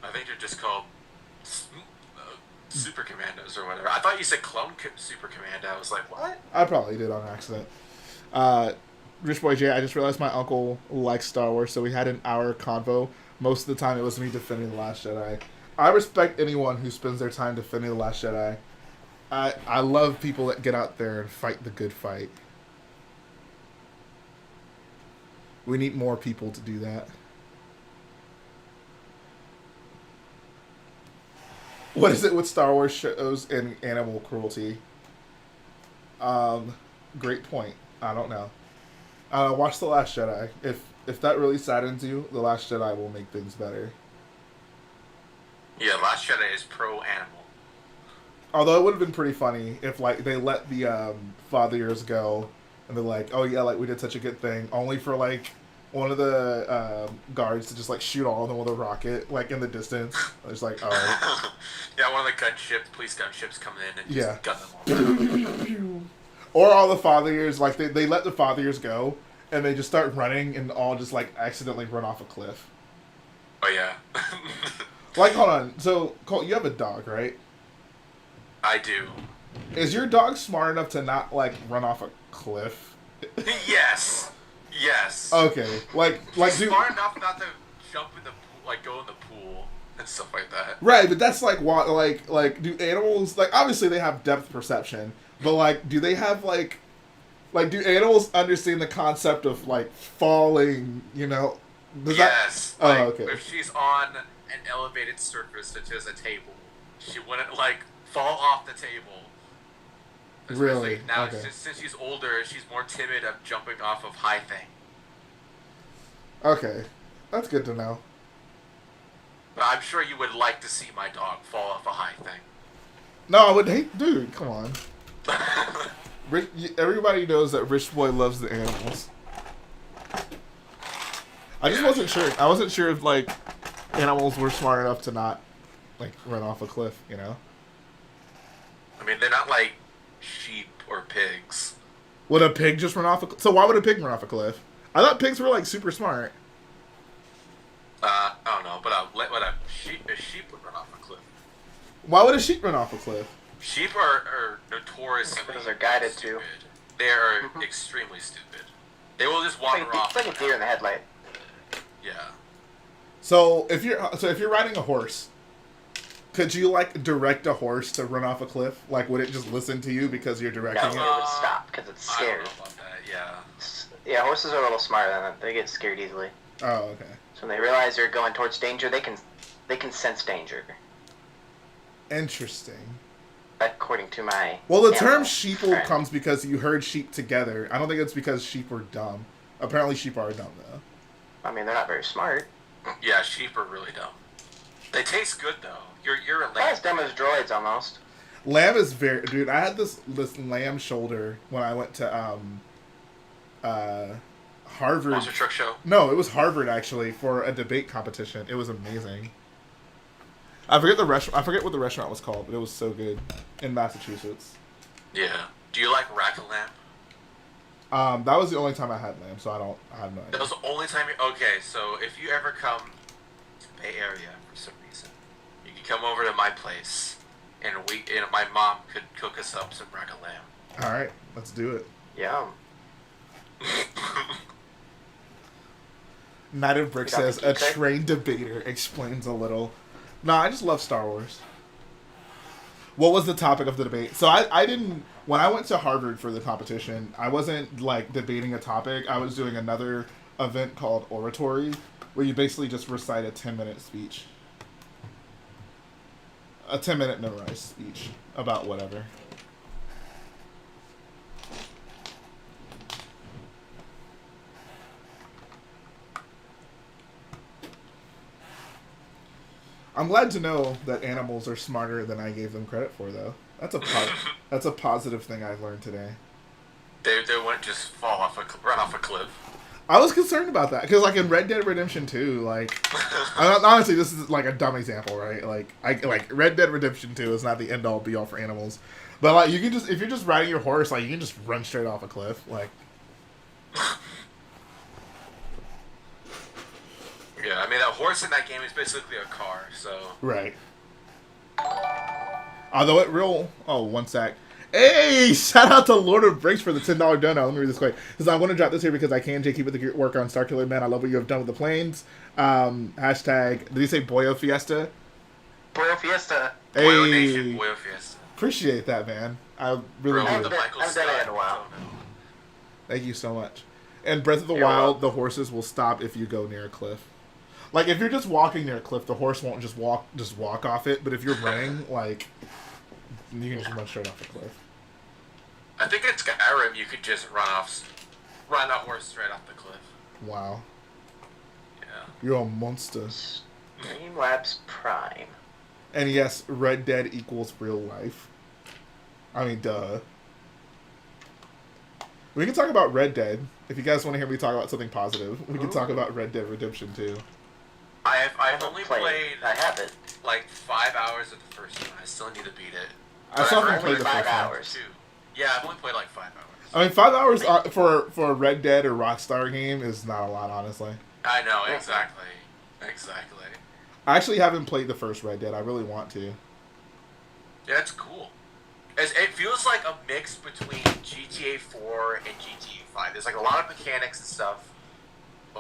Speaker 7: I think they're just called Super Commandos or whatever. I thought you said Super Commando. I was like, what?
Speaker 1: I probably did on accident. Rich Boy J, I just realized my uncle likes Star Wars, so we had an hour convo. Most of the time it was me defending The Last Jedi. I respect anyone who spends their time defending The Last Jedi. I love people that get out there and fight the good fight. We need more people to do that. What is it with Star Wars shows and animal cruelty? Great point. I don't know. Watch The Last Jedi. If that really saddens you, The Last Jedi will make things better.
Speaker 7: Yeah, Last Jedi is pro-animal.
Speaker 1: Although it would have been pretty funny if, like, they let the father-years go, and they're like, oh yeah, like, we did such a good thing, only for, like, one of the guards to just, like, shoot all of them with a rocket, like, in the distance. It's like, oh.
Speaker 7: Yeah, one of the police gunships come in and just gun them all.
Speaker 1: Or all the father-years, like, they let the father-years go, and they just start running and all just, like, accidentally run off a cliff.
Speaker 7: Oh, yeah.
Speaker 1: Like, hold on. So, Colt, you have a dog, right?
Speaker 7: I do.
Speaker 1: Is your dog smart enough to not, like, run off a cliff?
Speaker 7: Yes. Yes.
Speaker 1: Okay. Like,
Speaker 7: He's
Speaker 1: dude.
Speaker 7: smart enough not to jump in the pool, like, go in the pool and stuff like that.
Speaker 1: Right, but that's, like, what, like, do animals, like, obviously they have depth perception, but, like, do they have, like, do animals understand the concept of, like, falling, you know?
Speaker 7: Yes.
Speaker 1: Like,
Speaker 7: oh,
Speaker 1: okay.
Speaker 7: If she's on an elevated surface such as a table, she wouldn't, like, fall off the table. Especially
Speaker 1: Really?
Speaker 7: now,
Speaker 1: Okay.
Speaker 7: since she's older, she's more timid of jumping off of high things.
Speaker 1: Okay. That's good to know.
Speaker 7: But I'm sure you would like to see my dog fall off a high thing.
Speaker 1: No, I would hate... Dude, come on. Everybody knows that Rich Boy loves the animals. I just wasn't sure. I wasn't sure if, like, animals were smart enough to not, like, run off a cliff, you know?
Speaker 7: I mean, they're not like sheep or pigs.
Speaker 1: Would a pig just run off a cliff? So why would a pig run off a cliff? I thought pigs were, like, super smart.
Speaker 7: I don't know, but a sheep would run off a cliff.
Speaker 1: Why would a sheep run off a cliff?
Speaker 7: Sheep are notoriously
Speaker 6: Because they're guided to.
Speaker 7: stupid. They are extremely stupid. They will just wander off.
Speaker 6: It's like a deer in the headlight.
Speaker 7: Yeah.
Speaker 1: So if you're riding a horse, could you, like, direct a horse to run off a cliff? Like, would it just listen to you because you're directing
Speaker 6: No,
Speaker 1: it?
Speaker 6: it would stop because it's
Speaker 7: I don't
Speaker 6: scared.
Speaker 7: know about that. Yeah.
Speaker 6: Yeah, horses are a little smarter than that. They get scared easily.
Speaker 1: Oh, okay.
Speaker 6: So when they realize you're going towards danger, they can sense danger.
Speaker 1: Interesting.
Speaker 6: According to my
Speaker 1: Well, the term
Speaker 6: animal
Speaker 1: sheeple
Speaker 6: friend.
Speaker 1: comes because you herd sheep together. I don't think it's because sheep are dumb. Apparently sheep are dumb, though.
Speaker 6: I mean, they're not very smart.
Speaker 7: Yeah, sheep are really dumb. They taste good though. You're a
Speaker 6: Not
Speaker 7: lamb.
Speaker 6: as dumb as droids, almost.
Speaker 1: Lamb is very... Dude, I had this lamb shoulder when I went to, Harvard.
Speaker 7: Monster Truck Show.
Speaker 1: No, it was Harvard, actually, for a debate competition. It was amazing. I forget what the restaurant was called, but it was so good. In Massachusetts.
Speaker 7: Yeah. Do you like rack of lamb?
Speaker 1: That was the only time I had lamb, so I have no
Speaker 7: That
Speaker 1: idea.
Speaker 7: was the only time. Okay, so if you ever come Bay Area for some reason, you could come over to my place, and my mom could cook us up some rack of lamb.
Speaker 1: All right, let's do it.
Speaker 6: Yum.
Speaker 1: Night of Brick
Speaker 6: You got
Speaker 1: says,
Speaker 6: the
Speaker 1: a
Speaker 6: key card?
Speaker 1: trained debater explains a little. No, I just love Star Wars. What was the topic of the debate? So I didn't, when I went to Harvard for the competition, I wasn't like debating a topic. I was doing another event called oratory, where you basically just recite a 10-minute speech. A 10-minute memorized speech about whatever. I'm glad to know that animals are smarter than I gave them credit for, though. That's a positive thing I've learned today.
Speaker 7: They wouldn't just run off a cliff.
Speaker 1: I was concerned about that because, like in Red Dead Redemption 2, like honestly, this is like a dumb example, right? Like Red Dead Redemption 2 is not the end all be all for animals, but like you can just, if you're just riding your horse, like you can just run straight off a cliff, like.
Speaker 7: Yeah, I mean, that horse in that game is basically a car, so...
Speaker 1: Right. Although it real... Oh, one sec. Hey! Shout out to Lord of Bricks for the $10 donut. Let me read this quick. Because I'm going to drop this here because I can. Keep with the work on Starkiller, man. I love what you have done with the planes. Hashtag... Did he say Boyo Fiesta?
Speaker 6: Boyo Fiesta.
Speaker 1: Hey!
Speaker 7: Boyo Nation, Boyo Fiesta.
Speaker 1: Appreciate that, man. I really
Speaker 7: Bro,
Speaker 1: do.
Speaker 7: the Michael
Speaker 6: I've done it in a
Speaker 7: Scott.
Speaker 6: while.
Speaker 1: Thank you so much. And Breath of the
Speaker 6: You're
Speaker 1: Wild,
Speaker 6: welcome.
Speaker 1: the horses will stop if you go near a cliff. Like, if you're just walking near a cliff, the horse won't just walk off it. But if you're running, like, you can just run straight off the cliff.
Speaker 7: I think in Skyrim you could just run a horse straight off the cliff.
Speaker 1: Wow.
Speaker 7: Yeah.
Speaker 1: You're a monster.
Speaker 6: Streamlabs Prime.
Speaker 1: And yes, Red Dead equals real life. I mean, duh. We can talk about Red Dead. If you guys want to hear me talk about something positive, we can talk about Red Dead Redemption 2.
Speaker 7: I've only played
Speaker 6: I have it.
Speaker 7: like 5 hours of the first one. I still need to beat it.
Speaker 1: I still haven't
Speaker 6: only
Speaker 1: played the
Speaker 6: 5
Speaker 1: first one.
Speaker 6: hours.
Speaker 7: Two. Yeah, I've only played like 5 hours.
Speaker 1: I mean, 5 hours for a Red Dead or Rockstar game is not a lot, honestly.
Speaker 7: I know, exactly. Exactly.
Speaker 1: I actually haven't played the first Red Dead. I really want to.
Speaker 7: Yeah, it's cool. It feels like a mix between GTA 4 and GTA 5. There's like a lot of mechanics and stuff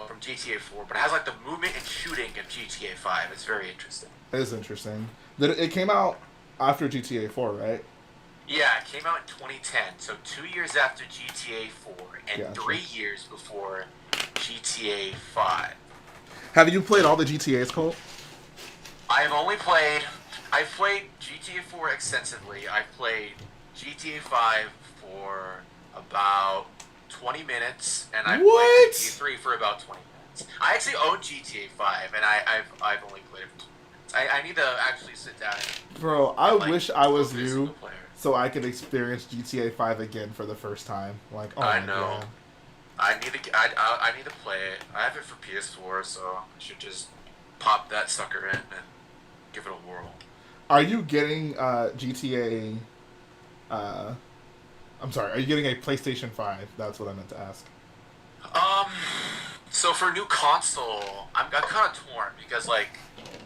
Speaker 7: from GTA 4, but it has like the movement and shooting of GTA 5. It's very interesting.
Speaker 1: It is interesting. It came out after GTA 4, right?
Speaker 7: Yeah, it came out in 2010, so 2 years after GTA 4 and
Speaker 1: Gotcha.
Speaker 7: 3 years before GTA 5.
Speaker 1: Have you played all the GTAs, Cole?
Speaker 7: I've played GTA 4 extensively. I've played GTA 5 for about 20 minutes, and I've
Speaker 1: What?
Speaker 7: played GTA 3 for about 20 minutes. I actually own GTA 5, and I've only played it for 20 minutes. I need to actually sit down and,
Speaker 1: Bro, I
Speaker 7: like,
Speaker 1: wish I was
Speaker 7: focus
Speaker 1: you
Speaker 7: on the player.
Speaker 1: so I could experience GTA 5 again for the first time. Like, oh
Speaker 7: I
Speaker 1: my
Speaker 7: know.
Speaker 1: God.
Speaker 7: I need to play it. I have it for PS4, so I should just pop that sucker in and give it a whirl.
Speaker 1: Are you getting GTA... I'm sorry, are you getting a PlayStation 5? That's what I meant to ask.
Speaker 7: So for new console, I'm kind of torn because like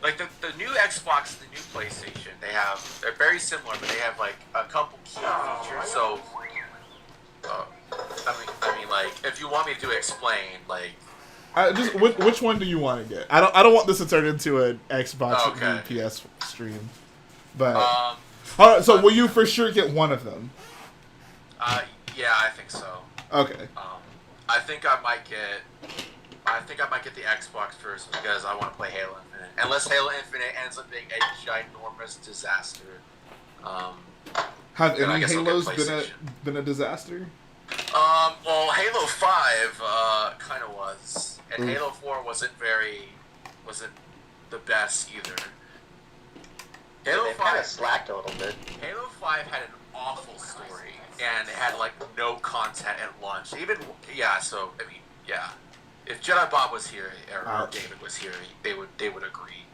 Speaker 7: the new Xbox, the new PlayStation, they're very similar, but they have like a couple key features. So, I mean, like if you want me to explain, like,
Speaker 1: Just which one do you want to get? I don't want this to turn into an Xbox
Speaker 7: Okay.
Speaker 1: v PS stream. But
Speaker 7: um,
Speaker 1: so will you for sure get one of them?
Speaker 7: yeah, I think so.
Speaker 1: Okay.
Speaker 7: I think I might get the Xbox first because I want to play Halo Infinite. Unless Halo Infinite ends up being a ginormous disaster.
Speaker 1: Have
Speaker 7: then I
Speaker 1: any
Speaker 7: guess I'll get
Speaker 1: Halos
Speaker 7: PlayStation.
Speaker 1: been a disaster?
Speaker 7: Well, Halo 5 kind of was, and
Speaker 1: Oof.
Speaker 7: Halo 4 wasn't the best either. Halo
Speaker 6: They've kind
Speaker 7: 5
Speaker 6: of slacked a little bit.
Speaker 7: Halo 5 had an awful story, and it had like no content at launch. So I mean, yeah. If Jedi Bob was here or
Speaker 1: Ouch.
Speaker 7: David was here, they would agree.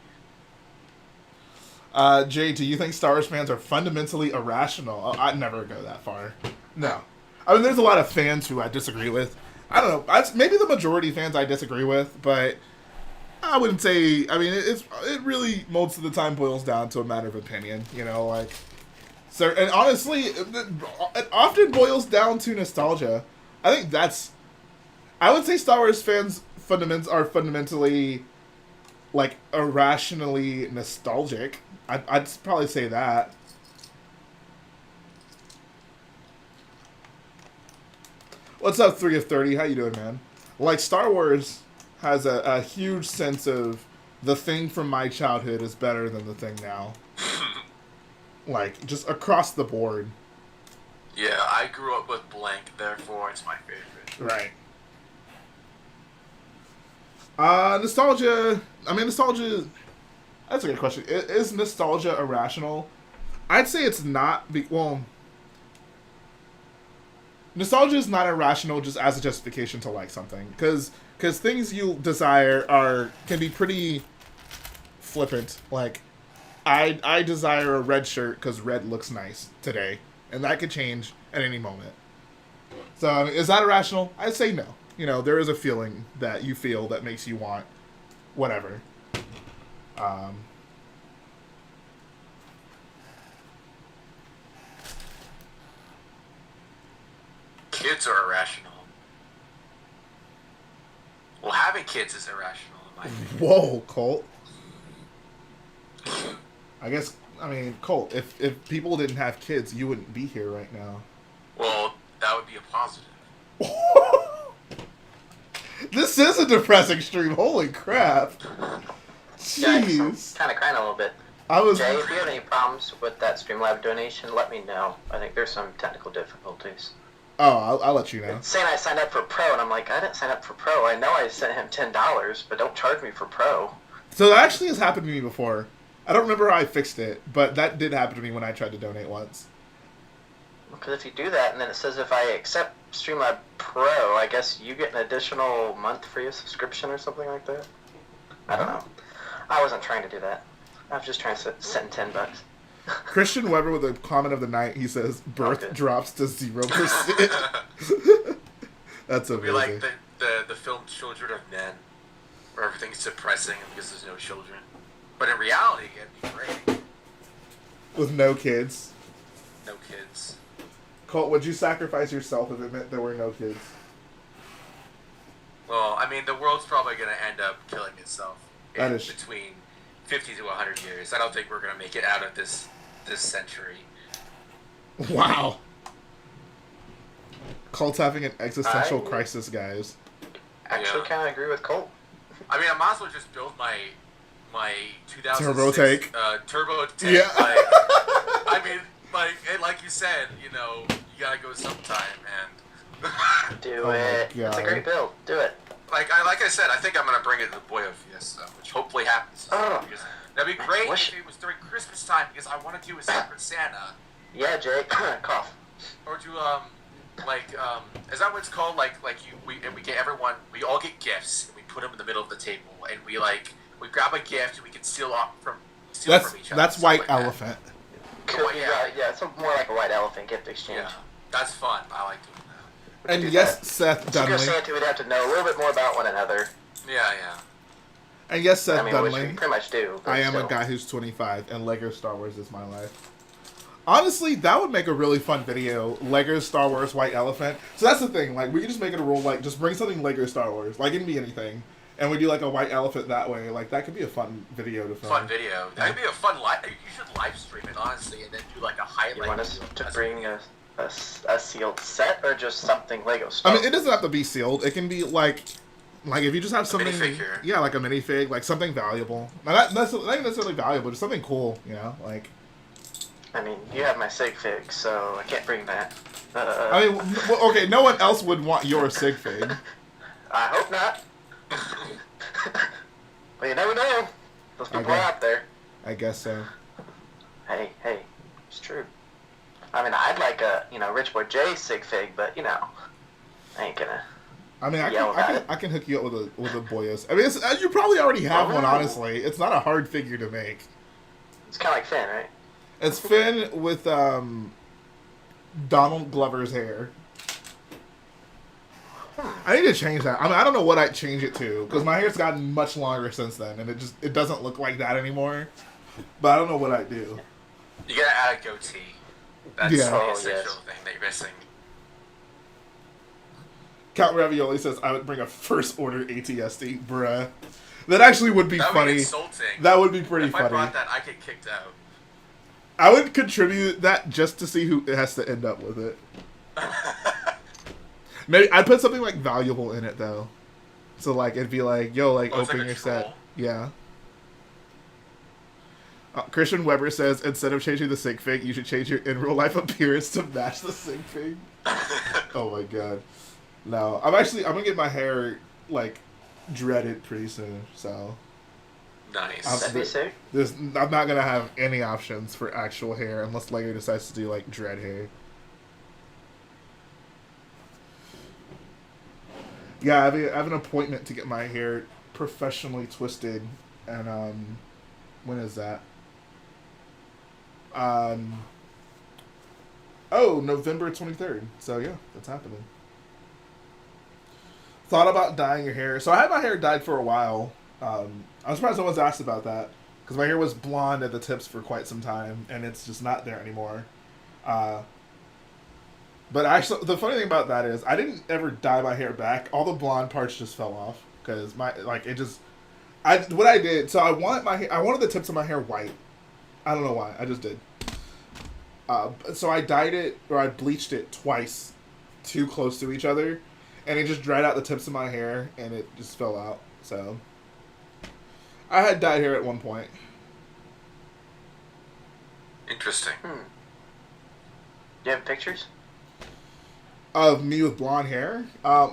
Speaker 1: Jay, do you think Star Wars fans are fundamentally irrational? Oh, I'd never go that far. No. I mean, there's a lot of fans who I disagree with. I don't know. Maybe the majority fans I disagree with, but I wouldn't say. I mean, it really most of the time boils down to a matter of opinion. You know, like, so, and honestly, it often boils down to nostalgia. I think that's. I would say Star Wars fans are fundamentally, like, irrationally nostalgic. I'd probably say that. What's up, 3 of 30? How you doing, man? Like, Star Wars has a huge sense of the thing from my childhood is better than the thing now. Like, just across the board.
Speaker 7: Yeah, I grew up with blank, therefore it's my favorite.
Speaker 1: Right. Nostalgia. I mean, nostalgia. That's a good question. Is nostalgia irrational? I'd say it's not. Well, nostalgia is not irrational just as a justification to like something, because things you desire can be pretty flippant. Like, I desire a red shirt because red looks nice today, and that could change at any moment. So, I mean, is that irrational? I'd say no. You know, there is a feeling that you feel that makes you want whatever.
Speaker 7: Kids are irrational. Well, having kids is irrational in my opinion.
Speaker 1: Whoa, Colt. I guess, I mean, Colt, if people didn't have kids, you wouldn't be here right now.
Speaker 7: Well, that would be a positive.
Speaker 1: This is a depressing stream. Holy crap. Jeez.
Speaker 6: Kind of crying a little bit. Jay, if you have any problems with that Streamlab donation, let me know. I think there's some technical difficulties.
Speaker 1: Oh, I'll let you know.
Speaker 6: It's saying I signed up for Pro, and I'm like, I didn't sign up for Pro. I know I sent him $10, but don't charge me for Pro.
Speaker 1: So that actually has happened to me before. I don't remember how I fixed it, but that did happen to me when I tried to donate once.
Speaker 6: Because if you do that, and then it says if I accept Streamlab Pro, I guess you get an additional month free of subscription or something like that? I don't know. I wasn't trying to do that. I was just trying to send $10.
Speaker 1: Christian Weber with a comment of the night, he says, birth drops to 0%. That's amazing.
Speaker 7: It'd be like the film Children of Men, where everything's depressing because there's no children. But in reality, it'd be great.
Speaker 1: With no kids.
Speaker 7: No kids.
Speaker 1: Colt, would you sacrifice yourself if it meant there were no kids?
Speaker 7: Well, I mean, the world's probably going to end up killing itself in
Speaker 1: That is
Speaker 7: between 50 to 100 years. I don't think we're going to make it out of this century.
Speaker 1: Wow. Colt's having an existential crisis, guys.
Speaker 6: Actually, kind of agree with Colt.
Speaker 7: I mean, I might as well just build my 2006
Speaker 1: Turbo tank.
Speaker 7: Turbo tank.
Speaker 1: Yeah.
Speaker 7: I mean, like you said, you know, you gotta go sometime, and
Speaker 6: do it.
Speaker 1: God.
Speaker 6: It's a great build. Do it.
Speaker 7: Like I said, I think I'm gonna bring it to the Boya Fiesta, which hopefully happens. Because that'd be great if it was during Christmas time, because I want to do a Secret Santa.
Speaker 6: Yeah, Jay. Cough.
Speaker 7: Or do is that what it's called? We get everyone, we all get gifts, and we put them in the middle of the table, and we grab a gift, and we can steal from each other.
Speaker 1: That's White Elephant.
Speaker 6: Cool, yeah, it's more like a White Elephant gift exchange.
Speaker 7: Yeah, that's fun. I like doing that.
Speaker 1: And yes, Seth Dunley.
Speaker 6: Santa would have to know a little bit more about one another.
Speaker 7: Yeah.
Speaker 1: And yes, Seth
Speaker 6: which
Speaker 1: Dunley.
Speaker 6: we pretty much do.
Speaker 1: I am a guy who's 25, and Lego Star Wars is my life. Honestly, that would make a really fun video. Lego Star Wars White Elephant. So that's the thing. Like, we can just make it a rule. Like, just bring something Lego Star Wars. Like, it can be anything. And we do, like, a White Elephant that way. Like, that could be a fun video to film.
Speaker 7: Fun video. That'd be a fun live. You should live stream it, honestly, and then do, like, a highlight.
Speaker 6: You want us to bring a sealed set, or just something Lego Star Wars?
Speaker 1: I mean, it doesn't have to be sealed. It can be, like if you just have something...
Speaker 7: minifigure.
Speaker 1: Yeah, like a minifig. Like, something valuable. Not necessarily valuable, just something cool, you know? Like...
Speaker 6: I mean, you have my sig fig, so I can't bring that.
Speaker 1: I mean, well, okay, no one else would want your sig fig.
Speaker 6: I hope not. But you never know. Those people are out there.
Speaker 1: I guess so.
Speaker 6: Hey, it's true. I mean, I'd like a, Rich Boy J sig fig, but, I ain't gonna.
Speaker 1: I mean, I can hook you up with a Boyos. I mean, you probably already have one, honestly. It's not a hard figure to make.
Speaker 6: It's kind of like Finn, right?
Speaker 1: It's Finn with Donald Glover's hair. I need to change that. I mean, I don't know what I'd change it to because my hair's gotten much longer since then, and it doesn't look like that anymore. But I don't know what I'd do.
Speaker 7: You gotta add a goatee. That's
Speaker 1: Yeah.
Speaker 7: the
Speaker 6: Oh,
Speaker 7: essential
Speaker 6: yes.
Speaker 7: thing that you're missing.
Speaker 1: Count Ravioli says I would bring a first order ATSD, bruh. That actually would be
Speaker 7: That would
Speaker 1: funny.
Speaker 7: be insulting.
Speaker 1: That would be pretty
Speaker 7: if I
Speaker 1: funny.
Speaker 7: brought that, I get kicked out.
Speaker 1: I would contribute that just to see who has to end up with it. Maybe I'd put something like valuable in it though. So like it'd be like, yo, like
Speaker 7: Oh, it's
Speaker 1: open
Speaker 7: like a
Speaker 1: your set.
Speaker 7: troll?
Speaker 1: Yeah. Christian Weber says instead of changing the sig fig, you should change your in real life appearance to match the sig fig. Oh my god. No, I'm gonna get my hair like dreaded pretty soon. So
Speaker 7: Nice.
Speaker 6: That'd be sick.
Speaker 1: I'm not gonna have any options for actual hair unless Lego decides to do like dread hair. Yeah, I have an appointment to get my hair professionally twisted, and when is that? November 23rd. So yeah, that's happening. Thought about dyeing your hair. So I had my hair dyed for a while. I'm surprised no one's asked about that because my hair was blonde at the tips for quite some time, and it's just not there anymore. But actually, the funny thing about that is I didn't ever dye my hair back. All the blonde parts just fell off because what I did. So I wanted the tips of my hair white. I don't know why. I just did. So I dyed it, or I bleached it twice, too close to each other, and it just dried out the tips of my hair, and it just fell out. So I had dyed hair at one point.
Speaker 7: Interesting.
Speaker 6: Do you have pictures?
Speaker 1: Of me with blonde hair.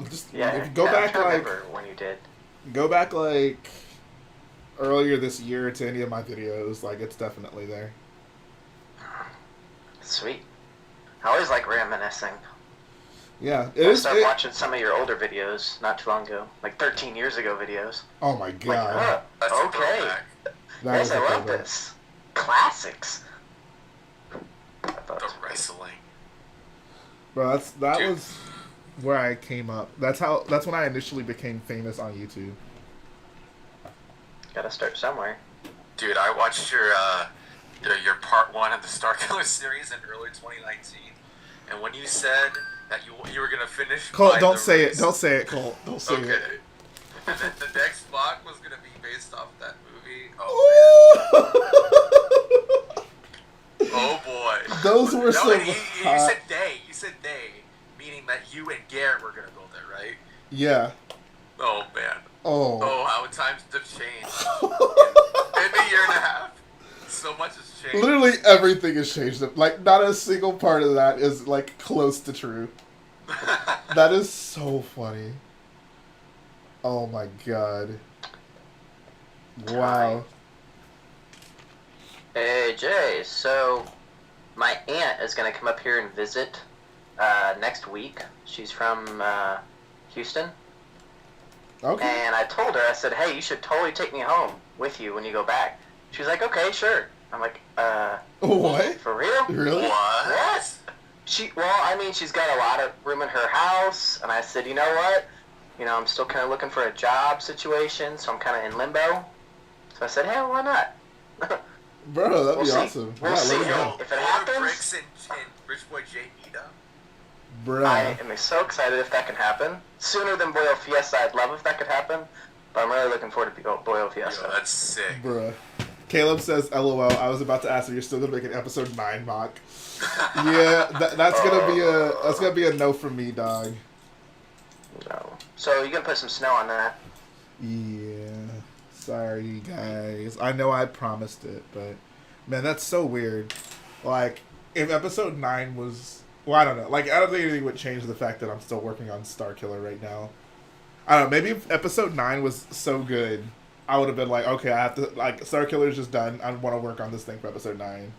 Speaker 1: Just
Speaker 6: Yeah.
Speaker 1: if you go
Speaker 6: I'm
Speaker 1: back
Speaker 6: trying to
Speaker 1: like
Speaker 6: remember when you did.
Speaker 1: go back like earlier this year to any of my videos, like it's definitely there.
Speaker 6: Sweet. I always like reminiscing.
Speaker 1: Yeah,
Speaker 6: I started watching some of your older videos not too long ago, like 13 years ago videos.
Speaker 1: Oh my
Speaker 6: Like,
Speaker 1: god,
Speaker 7: That's a
Speaker 6: okay.
Speaker 7: throwback.
Speaker 1: that
Speaker 6: Yes,
Speaker 1: is
Speaker 6: I
Speaker 1: a
Speaker 6: love
Speaker 1: throwback.
Speaker 6: this. Classics. I thought
Speaker 7: The
Speaker 6: it was great.
Speaker 7: wrestling.
Speaker 1: Bro, that
Speaker 7: Dude.
Speaker 1: was where I came up. That's when I initially became famous on YouTube.
Speaker 6: Gotta start somewhere.
Speaker 7: Dude, I watched your part 1 of the Starkiller series in early 2019, and when you said that you were gonna finish,
Speaker 1: Colt,
Speaker 7: by
Speaker 1: don't
Speaker 7: the
Speaker 1: say it.
Speaker 7: race-
Speaker 1: Don't say it, Colt. Don't say
Speaker 7: Okay.
Speaker 1: it.
Speaker 7: And then the next block was gonna be based off that movie. Oh man. Oh boy.
Speaker 1: Those were
Speaker 7: No,
Speaker 1: some
Speaker 7: and you
Speaker 1: hot-
Speaker 7: said they. You said they, meaning that you and Garrett were gonna build it, right?
Speaker 1: Yeah.
Speaker 7: Oh man.
Speaker 1: Oh.
Speaker 7: Oh, how times have changed in a year and a half. So much has changed.
Speaker 1: Literally everything has changed. Like not a single part of that is like close to true. That is so funny. Oh my god. Wow.
Speaker 6: Hey Jay, so my aunt is gonna come up here and visit next week. She's from Houston.
Speaker 1: Okay.
Speaker 6: And I told her, I said, hey, you should totally take me home with you when you go back. She was like, okay, sure. I'm like,
Speaker 1: What?
Speaker 6: for real?
Speaker 1: Really?
Speaker 7: What?
Speaker 6: Yes. She's got a lot of room in her house, and I said, you know what? I'm still kind of looking for a job situation, so I'm kind of in limbo. So I said, hey, why not?
Speaker 1: Bro, that'd
Speaker 6: We'll
Speaker 1: be
Speaker 6: see.
Speaker 1: awesome.
Speaker 6: We'll
Speaker 1: Yeah,
Speaker 6: see.
Speaker 1: let me know.
Speaker 6: If it
Speaker 7: All the
Speaker 6: happens-
Speaker 7: bricks and Rich Boy J meet up.
Speaker 1: Bruh.
Speaker 6: I am so excited if that can happen. Sooner than Boyle Fiesta, I'd love if that could happen. But I'm really looking forward to Boyle
Speaker 7: Yo,
Speaker 6: Fiesta.
Speaker 7: that's sick.
Speaker 1: Bruh. Caleb says, LOL, I was about to ask if you're still gonna make an episode 9 mock. Yeah, that's gonna be a no from me, dog.
Speaker 6: No. So you gonna put some snow on that?
Speaker 1: Yeah. Sorry, guys. I know I promised it, but man, that's so weird. Like, if episode 9 was, well, I don't know. Like, I don't think anything would change the fact that I'm still working on Starkiller right now. I don't know. Maybe if episode 9 was so good, I would have been like, okay, I have to, like, Starkiller's just done. I want to work on this thing for episode 9.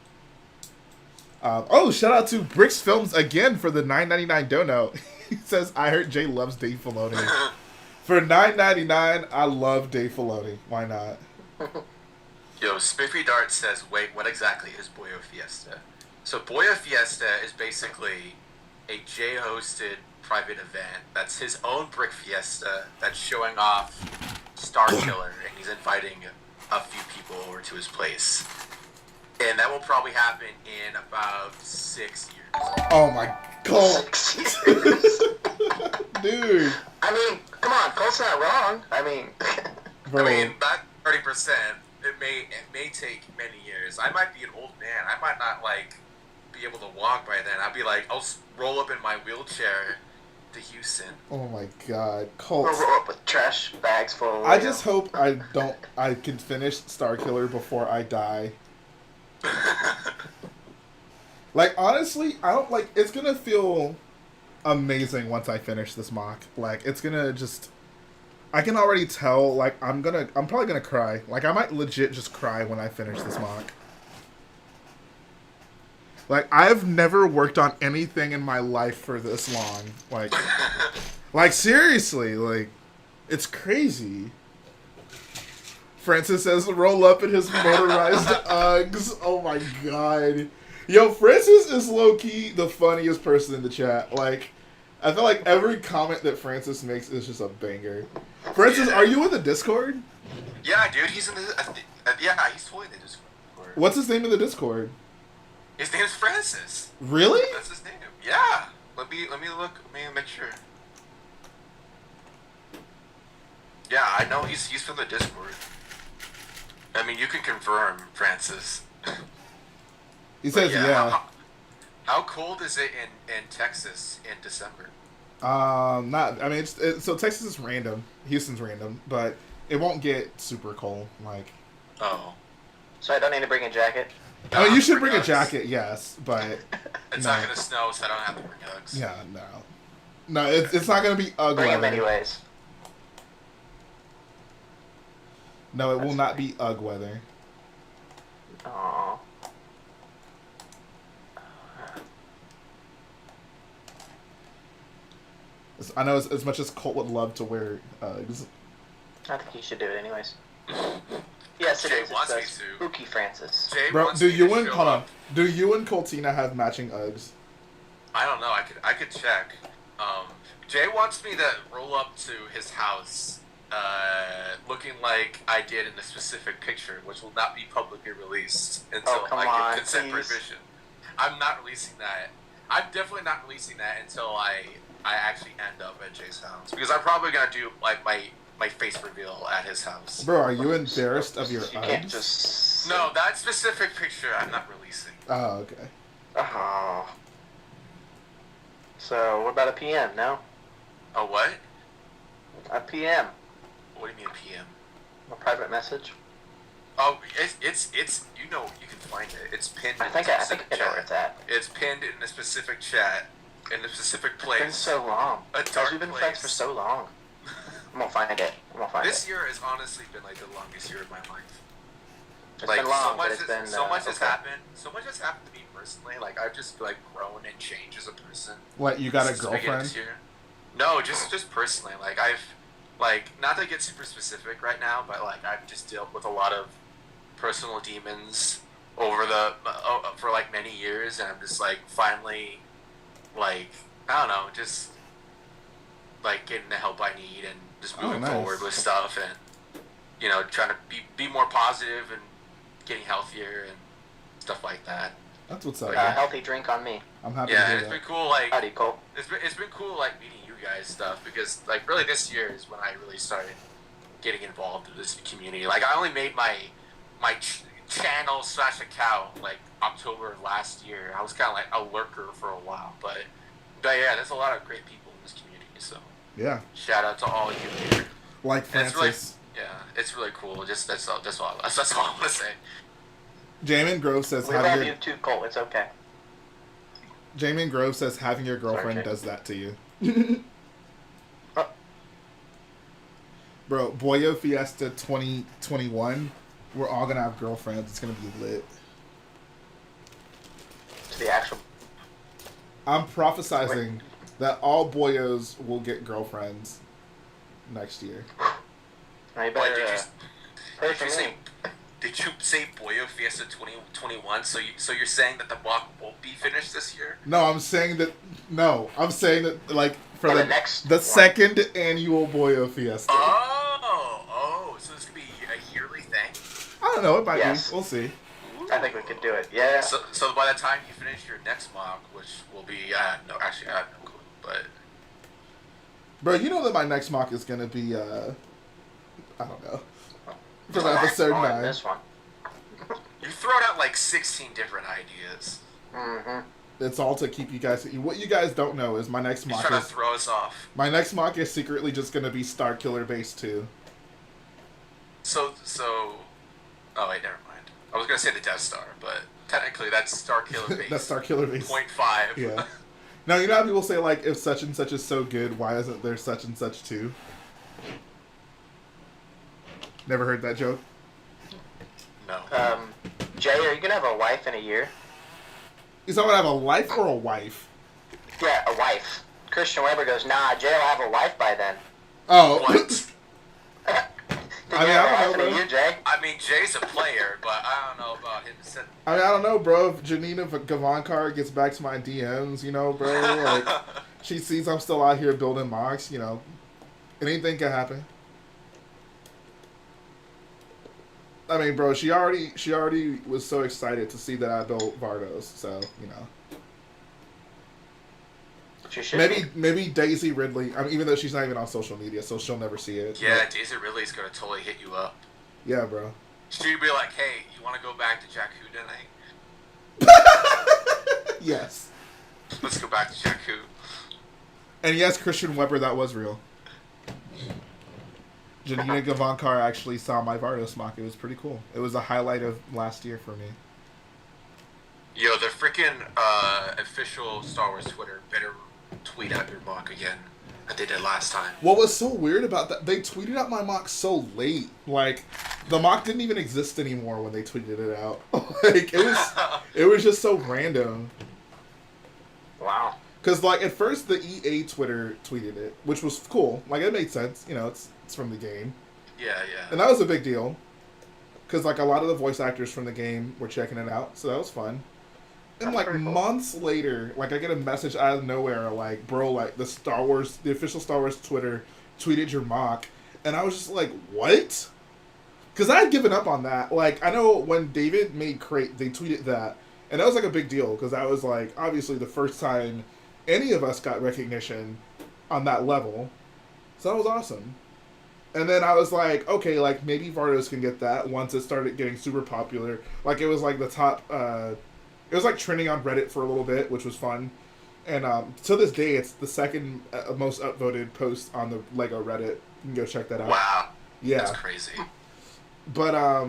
Speaker 1: Shout out to Bricks Films again for the $9.99 dono. He says, I heard Jay loves Dave Filoni. For $9.99, I love Dave Filoni. Why not?
Speaker 7: Yo, Spiffy Dart says, wait, what exactly is Boyo Fiesta? So Boyo Fiesta is basically a J-hosted private event that's his own brick fiesta that's showing off Starkiller, and he's inviting a few people over to his place. And that will probably happen in about 6 years.
Speaker 1: Oh my god.
Speaker 6: 6 years.
Speaker 1: Dude.
Speaker 6: I mean, come on, Colt's not wrong. I mean,
Speaker 1: Bro.
Speaker 7: I mean, that 30%, it may take many years. I might be an old man. I might not, like, be able to walk by then. I'll be like, I'll roll up in my wheelchair to Houston.
Speaker 1: Oh my god.
Speaker 6: we'll
Speaker 1: Colts.
Speaker 6: roll up with trash bags full of
Speaker 1: I just hope I can finish Starkiller before I die. Like, honestly, I don't, like, it's gonna feel amazing once I finish this mock. Like, it's gonna just, I can already tell, like, I'm probably gonna cry. Like, I might legit just cry when I finish this mock. Like, I've never worked on anything in my life for this long. Like, seriously, like, it's crazy. Francis says, roll up in his motorized Uggs. Oh my god. Yo, Francis is low-key the funniest person in the chat. Like, I feel like every comment that Francis makes is just a banger. Francis, are you in the Discord?
Speaker 7: Yeah, dude, he's in the... yeah, he's totally in the Discord.
Speaker 1: What's his name in the Discord?
Speaker 7: His name's Francis.
Speaker 1: Really?
Speaker 7: That's his name. Yeah. Let me look. Let me make sure. Yeah, I know he's from the Discord. I mean, you can confirm, Francis.
Speaker 1: He says, yeah.
Speaker 7: How cold is it in Texas in December?
Speaker 1: Not. I mean, so Texas is random. Houston's random, but it won't get super cold. Like.
Speaker 7: Oh.
Speaker 6: So I don't need to bring a jacket.
Speaker 1: I mean, you should bring a jacket, yes, but
Speaker 7: it's
Speaker 1: no.
Speaker 7: not gonna snow, so I don't have to bring Uggs.
Speaker 1: Yeah, no, it's not gonna be ugly.
Speaker 6: Bring them anyways.
Speaker 1: No, it will not be Ugg weather.
Speaker 6: Aww.
Speaker 1: I know as much as Colt would love to wear Uggs.
Speaker 6: I think he should do it anyways. Yes, it
Speaker 7: Jay
Speaker 6: is.
Speaker 7: wants me
Speaker 6: It's
Speaker 7: to.
Speaker 6: Spooky Francis.
Speaker 7: Jay
Speaker 1: Bro,
Speaker 7: wants
Speaker 1: do
Speaker 7: me to
Speaker 1: you and
Speaker 7: show
Speaker 1: hold on?
Speaker 7: up.
Speaker 1: Do you and Coltina have matching Uggs?
Speaker 7: I don't know. I could check. Jay wants me to roll up to his house, looking like I did in a specific picture, which will not be publicly released until
Speaker 6: come
Speaker 7: I
Speaker 6: on,
Speaker 7: get consent
Speaker 6: please.
Speaker 7: provision. I'm not releasing that. I'm definitely not releasing that until I actually end up at Jay's house, because I'm probably gonna do like my face reveal at his house.
Speaker 1: Bro, are you embarrassed of your
Speaker 6: You can't
Speaker 1: Uggs?
Speaker 6: just...
Speaker 7: No, that specific picture I'm not releasing.
Speaker 1: Oh, okay.
Speaker 6: Oh. So, what about a PM, no?
Speaker 7: A what?
Speaker 6: A PM.
Speaker 7: What do you mean a PM?
Speaker 6: A private message.
Speaker 7: Oh, it's you know, you can find it. It's pinned.
Speaker 6: I
Speaker 7: in
Speaker 6: think
Speaker 7: a
Speaker 6: I
Speaker 7: specific
Speaker 6: know where
Speaker 7: chat.
Speaker 6: it's at.
Speaker 7: It's pinned in a specific chat, in a specific place.
Speaker 6: It's been so long.
Speaker 7: A
Speaker 6: Because
Speaker 7: dark
Speaker 6: we've been
Speaker 7: place.
Speaker 6: friends for so long. I'm gonna find it.
Speaker 7: This year has honestly been like the longest year of my life.
Speaker 6: It's
Speaker 7: Like
Speaker 6: been long,
Speaker 7: so much,
Speaker 6: but it's been...
Speaker 7: so much has
Speaker 6: okay.
Speaker 7: happened. So much has happened to me personally. Like I've just like grown and changed as a person.
Speaker 1: What, you got a
Speaker 7: since the beginning of
Speaker 1: girlfriend?
Speaker 7: this year. No, just personally. Like I've, like, not to get super specific right now, but like I've just dealt with a lot of personal demons over the for like many years, and I'm just like finally, like, I don't know, just like getting the help I need and just moving
Speaker 1: nice.
Speaker 7: forward with stuff, and you know, trying to be more positive and getting healthier and stuff like that.
Speaker 1: That's what's up.
Speaker 6: A healthy drink on me.
Speaker 1: I'm happy
Speaker 7: Yeah,
Speaker 1: to
Speaker 7: and
Speaker 1: hear
Speaker 7: it's
Speaker 1: that.
Speaker 7: been cool. Like
Speaker 6: Howdy, Cole.
Speaker 7: it's been cool like meeting you guys stuff, because like really this year is when I really started getting involved in this community. Like I only made my channel / account like October of last year. I was kind of like a lurker for a while, but yeah, there's a lot of great people in this community. So
Speaker 1: Yeah,
Speaker 7: shout out to all of you here.
Speaker 1: like
Speaker 7: And
Speaker 1: Francis.
Speaker 7: it's really cool. Just that's all I want to say.
Speaker 1: Jamin Grove says
Speaker 6: We love
Speaker 1: having
Speaker 6: you
Speaker 1: your
Speaker 6: too, Cole. It's okay.
Speaker 1: Jamin Grove says having your girlfriend
Speaker 6: Jay.
Speaker 1: does that to you.
Speaker 6: Oh.
Speaker 1: Bro, Boyo Fiesta 2021. We're all gonna have girlfriends. It's gonna be lit.
Speaker 6: To the actual...
Speaker 1: I'm prophesizing that all boyos will get girlfriends next year.
Speaker 6: Now you
Speaker 7: What,
Speaker 6: better... pray
Speaker 7: did
Speaker 6: for
Speaker 7: you
Speaker 6: me.
Speaker 7: say? Did you say Boyo Fiesta 2021? So you're saying that the walk won't be finished this year?
Speaker 1: No, I'm saying that like for
Speaker 6: And
Speaker 1: the
Speaker 6: the next
Speaker 1: the
Speaker 6: one.
Speaker 1: second annual Boyo Fiesta.
Speaker 7: So this could be a yearly thing.
Speaker 1: I don't know. It might
Speaker 6: Yes.
Speaker 1: be. We'll see.
Speaker 6: I think we could do it. Yeah.
Speaker 7: So by the time you finish your next mock, which will be no, actually I have no clue, but
Speaker 1: Bro, you know that my next mock is gonna be I don't know. From
Speaker 6: Max
Speaker 1: episode
Speaker 6: on
Speaker 1: 9.
Speaker 6: This one.
Speaker 7: you thrown out like 16 different ideas.
Speaker 6: Mm-hmm.
Speaker 1: It's all to keep you guys. What you guys don't know is my next
Speaker 7: He's
Speaker 1: mock
Speaker 7: trying
Speaker 1: is
Speaker 7: to throw us off.
Speaker 1: secretly just gonna be Starkiller Base 2.
Speaker 7: So oh wait, never mind. I was gonna say the Death Star, but technically that's Starkiller base.
Speaker 1: That's Starkiller Base.
Speaker 7: 0.5.
Speaker 1: Yeah. Now you know how people say like if such and such is so good, why isn't there such and such too? Never heard that joke?
Speaker 7: No.
Speaker 6: Jay, are you gonna have a wife in a year?
Speaker 1: Is that gonna have a life or a wife?
Speaker 6: Yeah, a wife. Christian Weber goes, nah, Jay will have a wife by then.
Speaker 1: Oh.
Speaker 7: What?
Speaker 6: Did
Speaker 1: I
Speaker 6: you
Speaker 1: mean,
Speaker 6: have
Speaker 1: I
Speaker 6: a
Speaker 1: don't
Speaker 6: wife
Speaker 1: know,
Speaker 6: in a
Speaker 1: bro.
Speaker 6: year, Jay?
Speaker 7: I mean, Jay's a player, but I don't know about him.
Speaker 1: I mean, I don't know, bro. If Janina Gavankar gets back to my DMs, you know, bro, like she sees I'm still out here building mocks, you know, anything can happen. I mean, bro, she already was so excited to see that I built Vardos, so you know.
Speaker 6: She should be.
Speaker 1: Maybe Daisy Ridley. I mean, even though she's not even on social media, so she'll never see it.
Speaker 7: Yeah, Daisy Ridley's gonna totally hit you up.
Speaker 1: Yeah, bro.
Speaker 7: She'd be like, "Hey, you want to go back to Jakku tonight?
Speaker 1: Yes.
Speaker 7: Let's go back to Jakku."
Speaker 1: And yes, Christian Weber, that was real. Janina Gavankar actually saw my Vardos mock. It was pretty cool. It was a highlight of last year for me.
Speaker 7: Yo, the freaking official Star Wars Twitter better tweet out your mock again, like they did last time.
Speaker 1: What was so weird about that, they tweeted out my mock so late. Like, the mock didn't even exist anymore when they tweeted it out. Like, it was just so random.
Speaker 6: Wow.
Speaker 1: Because, like, at first the EA Twitter tweeted it, which was cool. Like, it made sense. You know, it's from the game.
Speaker 7: Yeah.
Speaker 1: And that was a big deal. Because, like, a lot of the voice actors from the game were checking it out, so that was fun. And,
Speaker 6: That's
Speaker 1: like,
Speaker 6: pretty cool.
Speaker 1: months later, like, I get a message out of nowhere, like, bro, like, the official Star Wars Twitter tweeted your mock. And I was just like, what? Because I had given up on that. Like, I know when David made Crate, they tweeted that. And that was, like, a big deal. Because that was, like, obviously the first time any of us got recognition on that level. So that was awesome. And then I was like, okay, like, maybe Vardos can get that once it started getting super popular. Like, it was, like, the top... it was, like, trending on Reddit for a little bit, which was fun. And to this day, it's the second most upvoted post on the LEGO Reddit. You can go check that out.
Speaker 7: Wow.
Speaker 1: Yeah.
Speaker 7: That's crazy.
Speaker 1: But,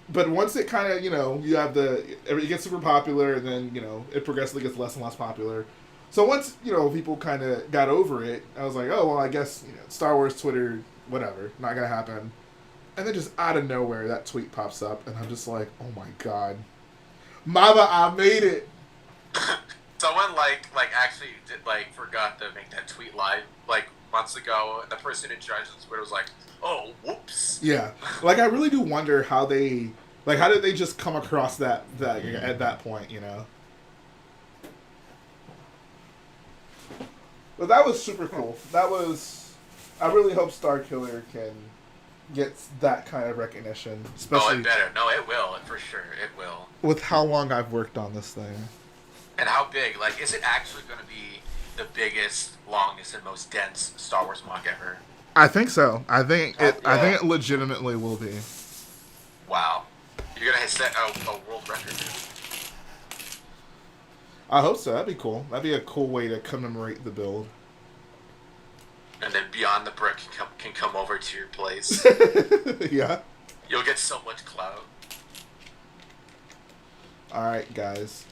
Speaker 1: but once it kind of, you know, you have it gets super popular, and then, you know, it progressively gets less and less popular. So once, you know, people kind of got over it, I was like, oh, well, I guess, you know, Star Wars Twitter, whatever, not going to happen. And then just out of nowhere, that tweet pops up, and I'm just like, oh my god. Mama, I made it!
Speaker 7: Someone actually did forgot to make that tweet live months ago, and the person in charge of Twitter was like, "Oh, whoops."
Speaker 1: Yeah, like I really do wonder how they how did they just come across that at that point, you know? But that was super cool. I really hope Starkiller can get that kind of recognition,
Speaker 7: Oh,
Speaker 1: especially
Speaker 7: it better. No, it will for sure. It will.
Speaker 1: with how long I've worked on this thing.
Speaker 7: And how big? Like, is it actually going to be the biggest, longest, and most dense Star Wars mock ever?
Speaker 1: I think so. I think it
Speaker 6: Yeah.
Speaker 1: legitimately will be.
Speaker 7: Wow. You're going to set a world record.
Speaker 1: I hope so. That'd be cool. That'd be a cool way to commemorate the build.
Speaker 7: And then Beyond the Brick can come over to your place.
Speaker 1: Yeah.
Speaker 7: You'll get so much clout.
Speaker 1: Alright, guys.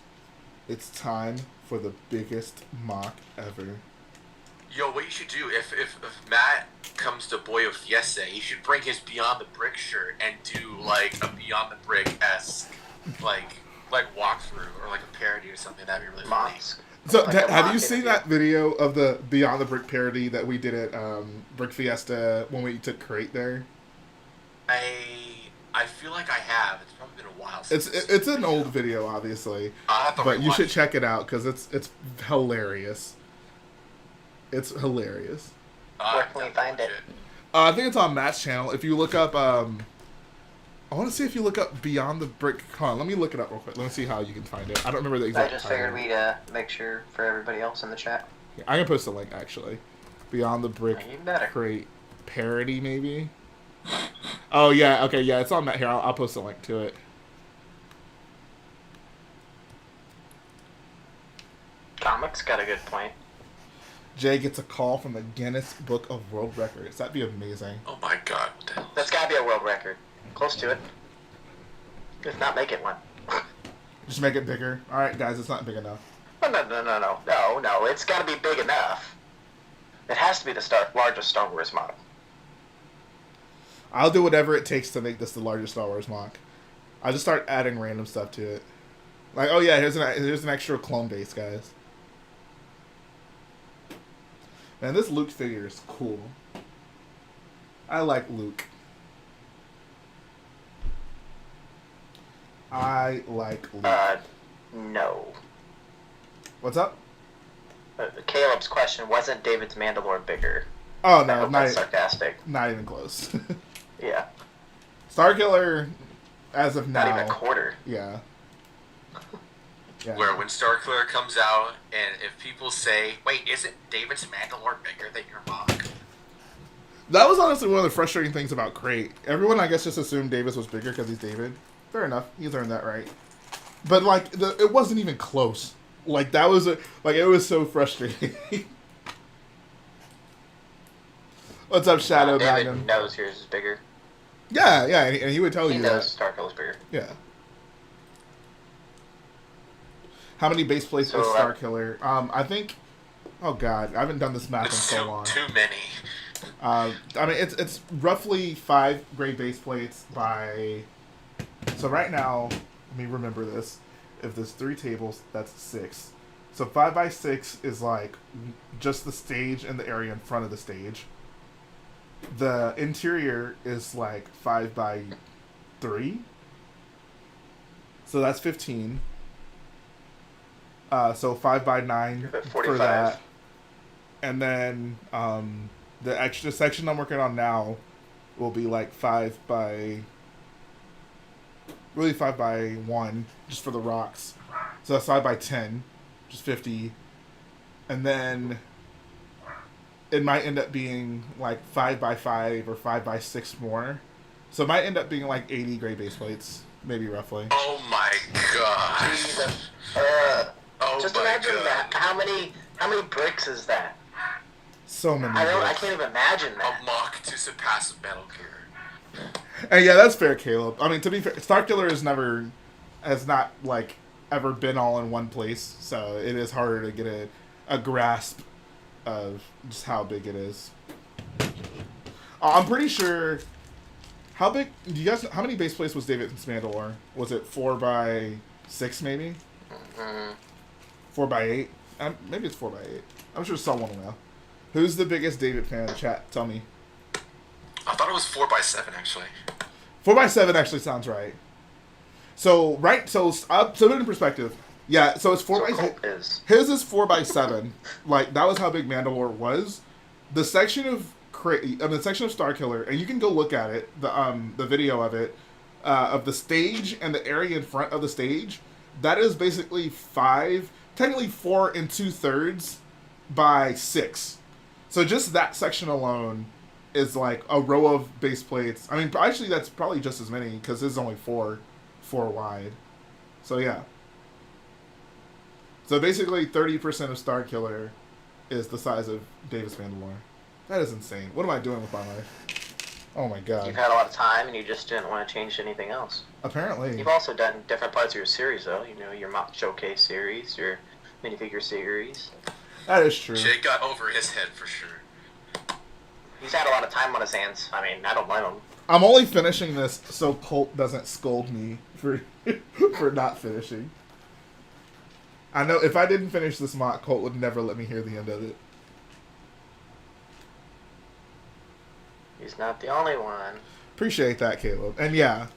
Speaker 1: It's time for the biggest mock ever.
Speaker 7: Yo, what you should do, if Matt comes to Boyo Fiesta, he should bring his Beyond the Brick shirt and do, a Beyond the Brick-esque, walkthrough, or, a parody or something. That'd be really funny.
Speaker 6: Mocks.
Speaker 1: So,
Speaker 6: Like a
Speaker 1: have
Speaker 6: mock
Speaker 1: you seen
Speaker 6: interview.
Speaker 1: that video of the Beyond the Brick parody that we did at Brick Fiesta when we took Crate there?
Speaker 7: I I feel like I have. It's probably been a while since.
Speaker 1: It's an old video, obviously,
Speaker 7: I'll have to
Speaker 1: but you
Speaker 7: rewatch
Speaker 1: should
Speaker 7: it.
Speaker 1: check it out because it's hilarious. It's hilarious.
Speaker 7: I'll
Speaker 6: Where can we
Speaker 7: definitely
Speaker 6: find
Speaker 7: watch
Speaker 6: it?
Speaker 1: I think it's on Matt's channel. If you look up, I want to see if you look up Beyond the Brick. Hold on, let me look it up real quick. Let me see how you can find it. I don't remember the
Speaker 6: I
Speaker 1: exact
Speaker 6: just
Speaker 1: title.
Speaker 6: figured we'd make sure for everybody else in the chat.
Speaker 1: Yeah, I can post a link actually. Beyond the Brick
Speaker 6: You better.
Speaker 1: Crate parody, maybe. Oh yeah, okay, yeah, it's on that here. I'll post a link to it.
Speaker 6: Comics got a good point.
Speaker 1: Jay gets a call from the Guinness Book of World Records. That'd be amazing.
Speaker 7: Oh my god. What the hell?
Speaker 6: That's gotta be a world record. Close to it. If not, make it one.
Speaker 1: Just make it bigger. All right, guys, it's not big enough.
Speaker 6: No. It's gotta be big enough. It has to be the largest Star Wars model.
Speaker 1: I'll do whatever it takes to make this the largest Star Wars mock. I'll just start adding random stuff to it. Like, oh yeah, here's an extra clone base, guys. Man, this Luke figure is cool. I like Luke. I like Luke.
Speaker 6: No.
Speaker 1: What's up?
Speaker 6: Caleb's question, wasn't David's Mandalore bigger?
Speaker 1: Oh
Speaker 6: I
Speaker 1: no,
Speaker 6: hope
Speaker 1: not
Speaker 6: that's sarcastic.
Speaker 1: not even close.
Speaker 6: Yeah.
Speaker 1: Starkiller, as of now,
Speaker 6: Not even a quarter.
Speaker 1: yeah. Yeah.
Speaker 7: Where when Starkiller comes out, and if people say, "Wait, isn't David's Mandalore bigger than your mock?"
Speaker 1: That was honestly one of the frustrating things about Crate. Everyone, I guess, just assumed Davis was bigger because he's David. Fair enough, he's earned that right. But like, it wasn't even close. Like that was it was so frustrating. What's up, Shadow
Speaker 6: David
Speaker 1: Magnum?
Speaker 6: knows yours is bigger.
Speaker 1: Yeah, and he would tell
Speaker 6: He
Speaker 1: you
Speaker 6: knows
Speaker 1: that.
Speaker 6: Starkiller's bigger.
Speaker 1: Yeah. How many base plates
Speaker 6: So,
Speaker 1: is Starkiller? I think. Oh God, I haven't done this math in
Speaker 7: It's
Speaker 1: so long.
Speaker 7: too many.
Speaker 1: I mean, it's roughly 5 gray base plates by. So right now, let me remember this. If there's 3 tables, that's 6. So 5 by 6 is like just the stage and the area in front of the stage. The interior is like 5 by 3. So that's 15. So 5 by 9
Speaker 6: But
Speaker 1: for
Speaker 6: 45.
Speaker 1: that. And then the extra section I'm working on now will be like 5 by 1, just for the rocks. So that's 5 by 10, which is 50. And then it might end up being like 5 by 5 or 5 by 6 more. So it might end up being like 80 gray base plates, maybe roughly.
Speaker 7: Oh my god.
Speaker 6: Jesus.
Speaker 7: Oh
Speaker 6: Just
Speaker 7: my
Speaker 6: imagine
Speaker 7: god.
Speaker 6: that. How many bricks is that?
Speaker 1: So many.
Speaker 6: I
Speaker 1: bricks.
Speaker 6: can't even imagine
Speaker 7: A
Speaker 6: that.
Speaker 7: mock to surpass Metal Gear.
Speaker 1: And yeah, that's fair, Caleb. I mean, to be fair, Starkiller has not like ever been all in one place, so it is harder to get a grasp of just how big it is. I'm pretty sure. How big? Do you guys? How many base plates was David's Mandalore? Was it 4 by 6 maybe? 4 by 8? Maybe it's 4 by 8. I'm sure someone will know. Who's the biggest David fan? Chat, tell me.
Speaker 7: I thought it was 4 by 7 actually.
Speaker 1: 4 by 7 actually sounds right. So put it in perspective. Yeah, so it's 4 by
Speaker 6: Colt is.
Speaker 1: His is 4 by 7. Like that was how big Mandalore was. The section of the section of Starkiller, and you can go look at it. The video of it, of the stage and the area in front of the stage. That is basically 5, technically 4 2/3 by 6. So just that section alone is like a row of base plates. I mean, actually that's probably just as many because there's only 4 wide. So yeah. So basically 30% of Starkiller is the size of Davis Mandalore. That is insane. What am I doing with my life? Oh my god.
Speaker 6: You've had a lot of time and you just didn't want to change anything else.
Speaker 1: Apparently.
Speaker 6: You've also done different parts of your series, though. You know, your mock showcase series, your minifigure series.
Speaker 1: That is true.
Speaker 7: Jake got over his head for sure.
Speaker 6: He's had a lot of time on his hands. I mean, I don't blame him.
Speaker 1: I'm only finishing this so Colt doesn't scold me for for not finishing. I know if I didn't finish this mock, Colt would never let me hear the end of it.
Speaker 6: He's not the only one.
Speaker 1: Appreciate that, Caleb. And yeah,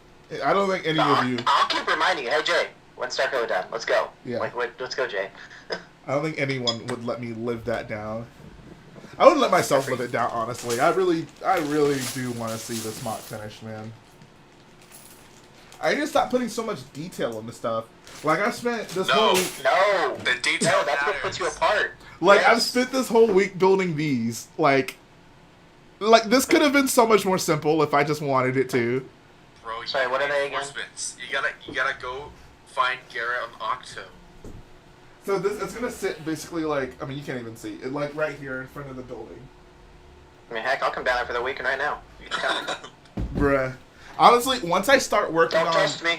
Speaker 1: I don't think any of you.
Speaker 6: I'll keep reminding you. Hey Jay, when's Starkiller done? Let's go.
Speaker 1: Yeah.
Speaker 6: Like, wait, let's go, Jay.
Speaker 1: I don't think anyone would let me live that down. I wouldn't let myself live it down, honestly. I really do want to see this mock finished, man. I need to stop putting so much detail into stuff. Like, I spent this whole week...
Speaker 6: No!
Speaker 7: The detail
Speaker 6: No, that's what puts you apart.
Speaker 1: Like,
Speaker 6: Yes.
Speaker 1: I've spent this whole week building these. Like, this could have been so much more simple if I just wanted it to.
Speaker 7: Bro,
Speaker 6: Sorry, what are they again?
Speaker 7: reinforcements. You gotta go find Garrett on Octo.
Speaker 1: So it's gonna sit basically like, I mean, you can't even see it, like right here in front of the building.
Speaker 6: I mean, heck, I'll come down there for the weekend right now. You can tell me.
Speaker 1: Bruh. Honestly, once I start working
Speaker 6: Don't
Speaker 1: on...
Speaker 6: trust me.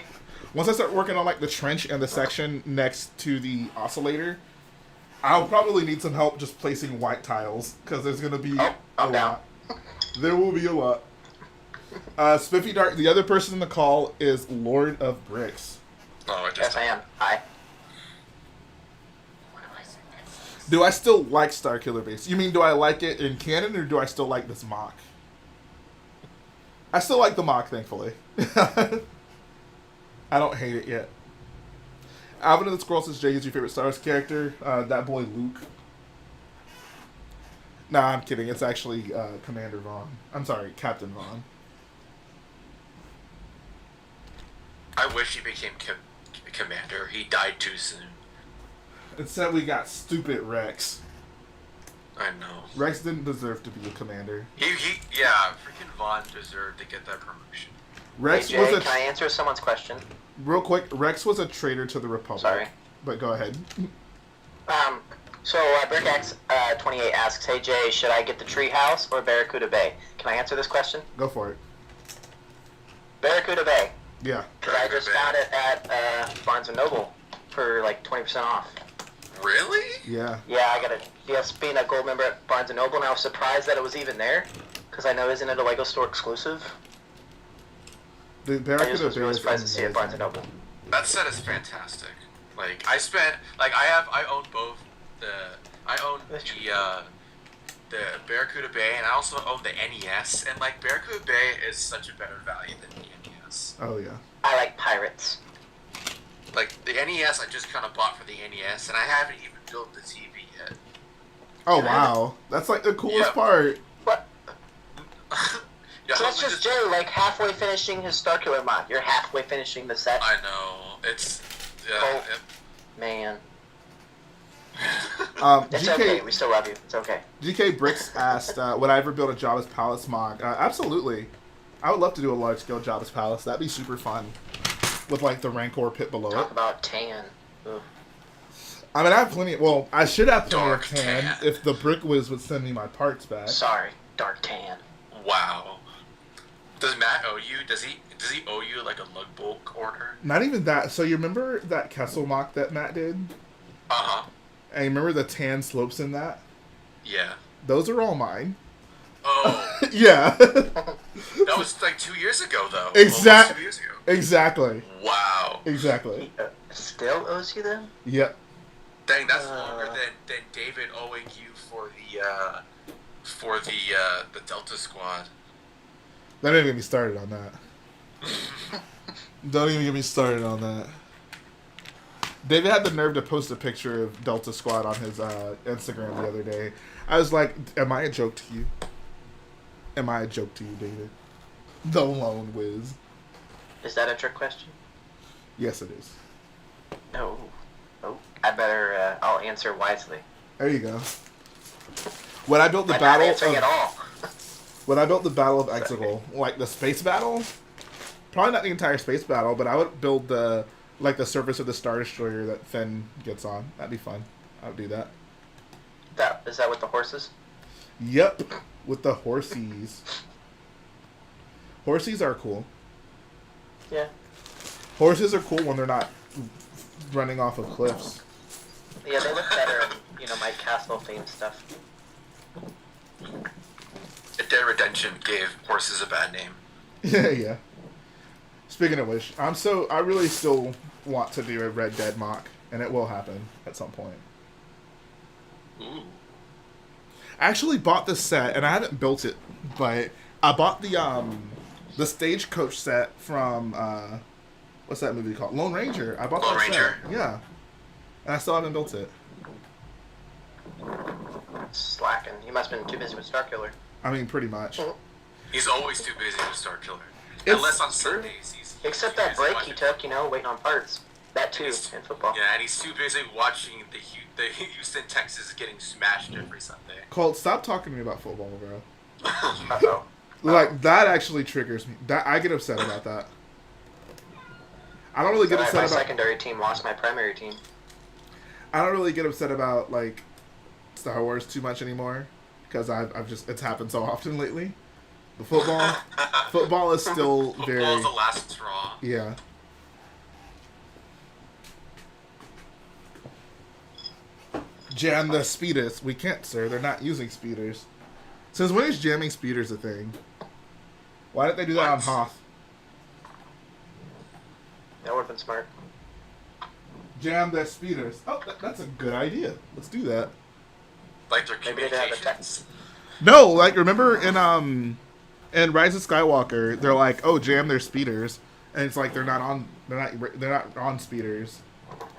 Speaker 1: Once I start working on, like, the trench and the section next to the oscillator, I'll probably need some help just placing white tiles, because there's going to be
Speaker 6: Oh, I'm
Speaker 1: a
Speaker 6: down.
Speaker 1: lot. There will be a lot. Spiffy Dark, the other person in the call is Lord of Bricks.
Speaker 7: Oh, I
Speaker 6: Yes,
Speaker 7: just
Speaker 6: I am. Hi.
Speaker 1: Do I still like Starkiller Base? You mean, do I like it in canon, or do I still like this mock? I still like the mock, thankfully. I don't hate it yet. Alvin and the Squirrel says Jay is your favorite Star Wars character. That boy Luke. Nah, I'm kidding. It's actually Commander Vaughn. I'm sorry, Captain Vaughn.
Speaker 7: I wish he became commander. He died too soon.
Speaker 1: Instead, we got stupid Rex.
Speaker 7: I know.
Speaker 1: Rex didn't deserve to be a commander.
Speaker 7: Yeah, freaking Vaughn deserved to get that promotion.
Speaker 1: Rex
Speaker 6: Hey, Jay,
Speaker 1: was
Speaker 6: can I answer someone's question?
Speaker 1: real quick. Rex was a traitor to the Republic.
Speaker 6: Sorry.
Speaker 1: But go ahead.
Speaker 6: So BrickX 28 asks, "Hey Jay, should I get the Treehouse or Barracuda Bay?" Can I answer this question?
Speaker 1: Go for it.
Speaker 6: Barracuda Bay.
Speaker 1: Yeah.
Speaker 6: Cause I just got it at Barnes & Noble for like 20% off.
Speaker 7: Really?
Speaker 1: Yeah.
Speaker 6: Yeah, I got a being a gold member at Barnes & Noble, and I was surprised that it was even there. Because I know, isn't it a LEGO store exclusive?
Speaker 1: The
Speaker 6: I just
Speaker 1: Barracuda
Speaker 6: was
Speaker 1: Bay
Speaker 6: really
Speaker 1: is
Speaker 6: surprised to see it at Barnes &
Speaker 1: amazing.
Speaker 6: Noble.
Speaker 7: That set is fantastic. Like I own both the Barracuda Bay, and I also own the NES, and like Barracuda Bay is such a better value than the NES.
Speaker 1: Oh yeah.
Speaker 6: I like pirates.
Speaker 7: Like the NES, I just kind of bought for the NES, and I haven't even built the TV yet.
Speaker 1: Oh wow. That's like the coolest
Speaker 7: Yep.
Speaker 1: part.
Speaker 6: What?
Speaker 7: Yeah,
Speaker 6: So that's
Speaker 7: I
Speaker 6: just Jay, like halfway finishing his Starkiller mod. You're halfway finishing the set.
Speaker 7: I know it's.
Speaker 6: Oh. Man. It's
Speaker 1: GK,
Speaker 6: okay. We still love you. It's okay.
Speaker 1: GK Bricks asked, would I ever build a Jabba's Palace mock? Absolutely. I would love to do a large-scale Jabba's Palace. That'd be super fun. With, like, the Rancor pit below
Speaker 6: Talk
Speaker 1: it.
Speaker 6: about tan. Ugh.
Speaker 1: I mean, I have plenty... Well, I should have plenty
Speaker 7: Dark
Speaker 1: of tan
Speaker 7: tan.
Speaker 1: if the Brick Wiz would send me my parts back.
Speaker 6: Sorry, dark tan.
Speaker 7: Wow. Does Matt owe you? Does he owe you like a lug bulk order?
Speaker 1: Not even that. So you remember that Kessel mock that Matt did?
Speaker 7: Uh huh.
Speaker 1: And you remember the tan slopes in that?
Speaker 7: Yeah.
Speaker 1: Those are all mine.
Speaker 7: Oh,
Speaker 1: Yeah.
Speaker 7: that was like 2 years ago, though.
Speaker 1: Exact-
Speaker 7: Almost 2 years ago.
Speaker 1: Exactly.
Speaker 7: Wow.
Speaker 1: Delta
Speaker 6: Still owes you them?
Speaker 1: Yep.
Speaker 7: Dang, that's longer than David owing you for the Delta Squad.
Speaker 1: Don't even get me started on that. Don't even get me started on that. David had the nerve to post a picture of Delta Squad on his Instagram the other day. I was like, am I a joke to you? Am I a joke to you, David? The Lone Wiz.
Speaker 6: Is that a trick question?
Speaker 1: Yes, it is.
Speaker 6: No. Oh, I better. I'll answer wisely.
Speaker 1: There you go. When I built the
Speaker 6: I'm
Speaker 1: battle
Speaker 6: not answering
Speaker 1: of,
Speaker 6: at all.
Speaker 1: when I built the Battle of Exegol, like the space battle, probably not the entire space battle, but I would build the surface of the Star Destroyer that Finn gets on. That'd be fun. I would do that.
Speaker 6: Is that with the horses?
Speaker 1: Yep, with the horsies. Horsies are cool.
Speaker 6: Yeah.
Speaker 1: Horses are cool when they're not running off of cliffs.
Speaker 6: Yeah, they look better in, my Castle theme stuff.
Speaker 7: Dead Redemption gave horses a bad name.
Speaker 1: Yeah, yeah. Speaking of which, I really still want to do a Red Dead mock, and it will happen at some point.
Speaker 7: Ooh.
Speaker 1: I actually bought this set, and I haven't built it, but I bought the The Stagecoach set from what's that movie called? Lone Ranger. I bought
Speaker 7: Lone
Speaker 1: that
Speaker 7: Ranger?
Speaker 1: set. Yeah, and I still haven't built it.
Speaker 6: Slacking. You must have been too busy with Starkiller.
Speaker 1: I mean, pretty much.
Speaker 7: He's always too busy with Starkiller.
Speaker 1: It's
Speaker 7: Unless on Sundays he's
Speaker 6: Except
Speaker 7: too
Speaker 6: that
Speaker 7: busy
Speaker 6: break
Speaker 7: watching-
Speaker 6: he took, waiting on parts. That too, in football.
Speaker 7: Yeah, and he's too busy watching the Houston Texans getting smashed every Sunday.
Speaker 1: Colt, stop talking to me about football, bro.
Speaker 6: Uh-oh.
Speaker 1: Like that actually triggers me. That I get upset about that. I don't really get
Speaker 6: My
Speaker 1: upset about.
Speaker 6: secondary team lost my primary team.
Speaker 1: I don't really get upset about like Star Wars too much anymore because I've just it's happened so often lately. The football is still very
Speaker 7: Football's the last straw.
Speaker 1: yeah. Jam the speeders. We can't, sir. They're not using speeders. Since when is jamming speeders a thing? Why didn't they do that on
Speaker 7: What?
Speaker 1: Hoth?
Speaker 6: That would have been smart.
Speaker 1: Jam their speeders. Oh, that's a good idea. Let's do that.
Speaker 7: Like their
Speaker 6: Maybe they'd have a
Speaker 7: communications.
Speaker 1: No, like remember in Rise of Skywalker, they're like, "Oh, jam their speeders," and it's like they're not on speeders.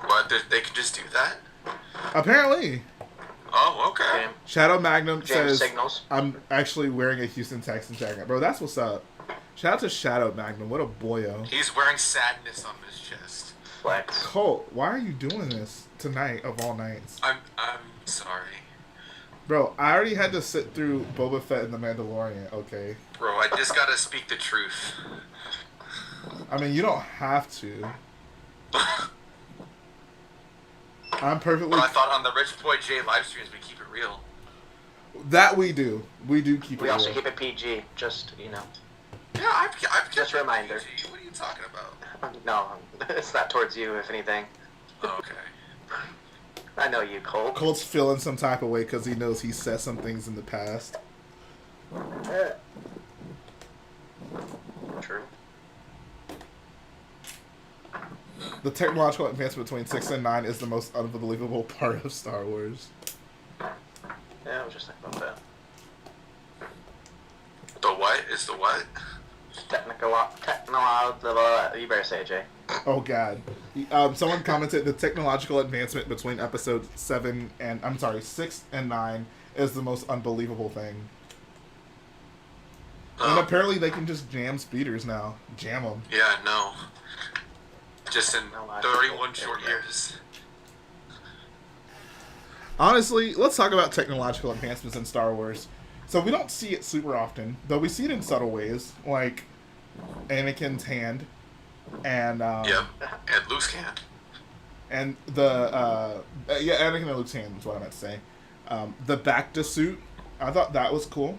Speaker 7: What? They can just do that?
Speaker 1: Apparently,
Speaker 7: Oh, okay.
Speaker 6: Jam,
Speaker 1: Shadow Magnum
Speaker 6: jam
Speaker 1: says,
Speaker 6: signals.
Speaker 1: "I'm actually wearing a Houston Texans jacket, bro. That's what's up." Shout out to Shadow Magnum. What a boyo.
Speaker 7: He's wearing sadness on his chest.
Speaker 6: Flex.
Speaker 1: Colt, why are you doing this tonight of all nights,
Speaker 7: I'm sorry.
Speaker 1: bro? I already had to sit through Boba Fett and the Mandalorian. Okay,
Speaker 7: Bro, I just gotta speak the truth.
Speaker 1: I mean you don't have to. I'm perfectly.
Speaker 7: Well, I thought on the Rich Boy J live streams we keep it real.
Speaker 1: That we do. We do keep it.
Speaker 6: We also
Speaker 1: real.
Speaker 6: keep it PG. Just
Speaker 7: Yeah, I've
Speaker 6: Just
Speaker 7: kept
Speaker 6: a
Speaker 7: it
Speaker 6: reminder.
Speaker 7: PG. What are you talking about?
Speaker 6: no, it's not towards you. If anything,
Speaker 7: Oh, okay.
Speaker 6: I know you, Cole.
Speaker 1: Colt's feeling some type of way because he knows he said some things in the past.
Speaker 6: True.
Speaker 1: The technological advancement between 6 and 9 is the most unbelievable part of Star Wars.
Speaker 6: Yeah, I was just thinking about that.
Speaker 7: The what is the what?
Speaker 6: Technical. You better say it, Jay.
Speaker 1: Oh god. Someone commented the technological advancement between episode 6 and 9 is the most unbelievable thing. And apparently they can just jam speeders now. Jam them.
Speaker 7: Yeah, no. Just in
Speaker 6: No, I
Speaker 7: 31
Speaker 6: think
Speaker 7: short
Speaker 6: yeah.
Speaker 7: years.
Speaker 1: Honestly, let's talk about technological advancements in Star Wars. So we don't see it super often, though we see it in subtle ways, like Anakin's hand, and
Speaker 7: Yep, and Luke's can.
Speaker 1: and the Anakin and Luke's hand is what I meant to say. The Bacta suit, I thought that was cool.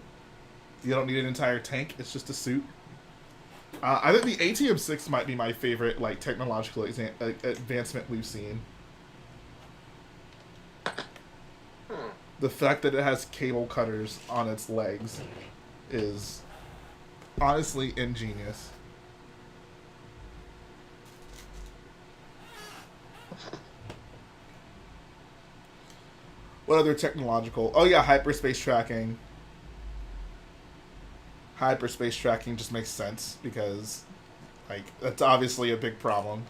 Speaker 1: You don't need an entire tank; it's just a suit. I think the ATM-6 might be my favorite like technological advancement we've seen. The fact that it has cable cutters on its legs is honestly ingenious. What other technological? Oh yeah, hyperspace tracking. Hyperspace tracking just makes sense because, like, that's obviously a big problem.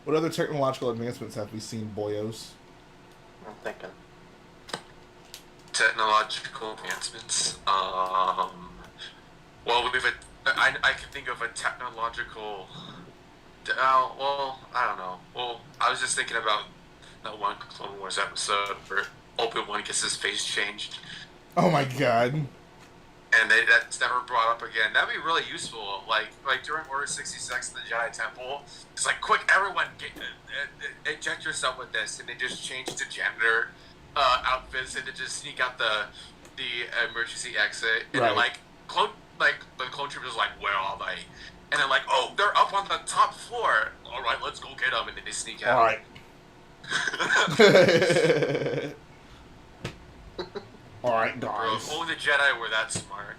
Speaker 1: What other technological advancements have we seen, boyos?
Speaker 6: I'm thinking.
Speaker 7: Technological advancements. Well, I can think of a technological. Well, I don't know. Well, I was just thinking about that one Clone Wars episode where Obi-Wan gets his face changed,
Speaker 1: Oh my god.
Speaker 7: and that's never brought up again. That'd be really useful. Like during Order 66 in the Jedi Temple, it's like, quick, everyone, inject yourself with this, and they just change to janitor outfits and to just sneak out the emergency exit, and then
Speaker 1: Right.
Speaker 7: the clone troopers like, where are they? And they're like, oh, they're up on the top floor. All right, let's go get them, and then they sneak out.
Speaker 1: All right. All right,
Speaker 7: Bro,
Speaker 1: guys.
Speaker 7: if only the Jedi were that smart.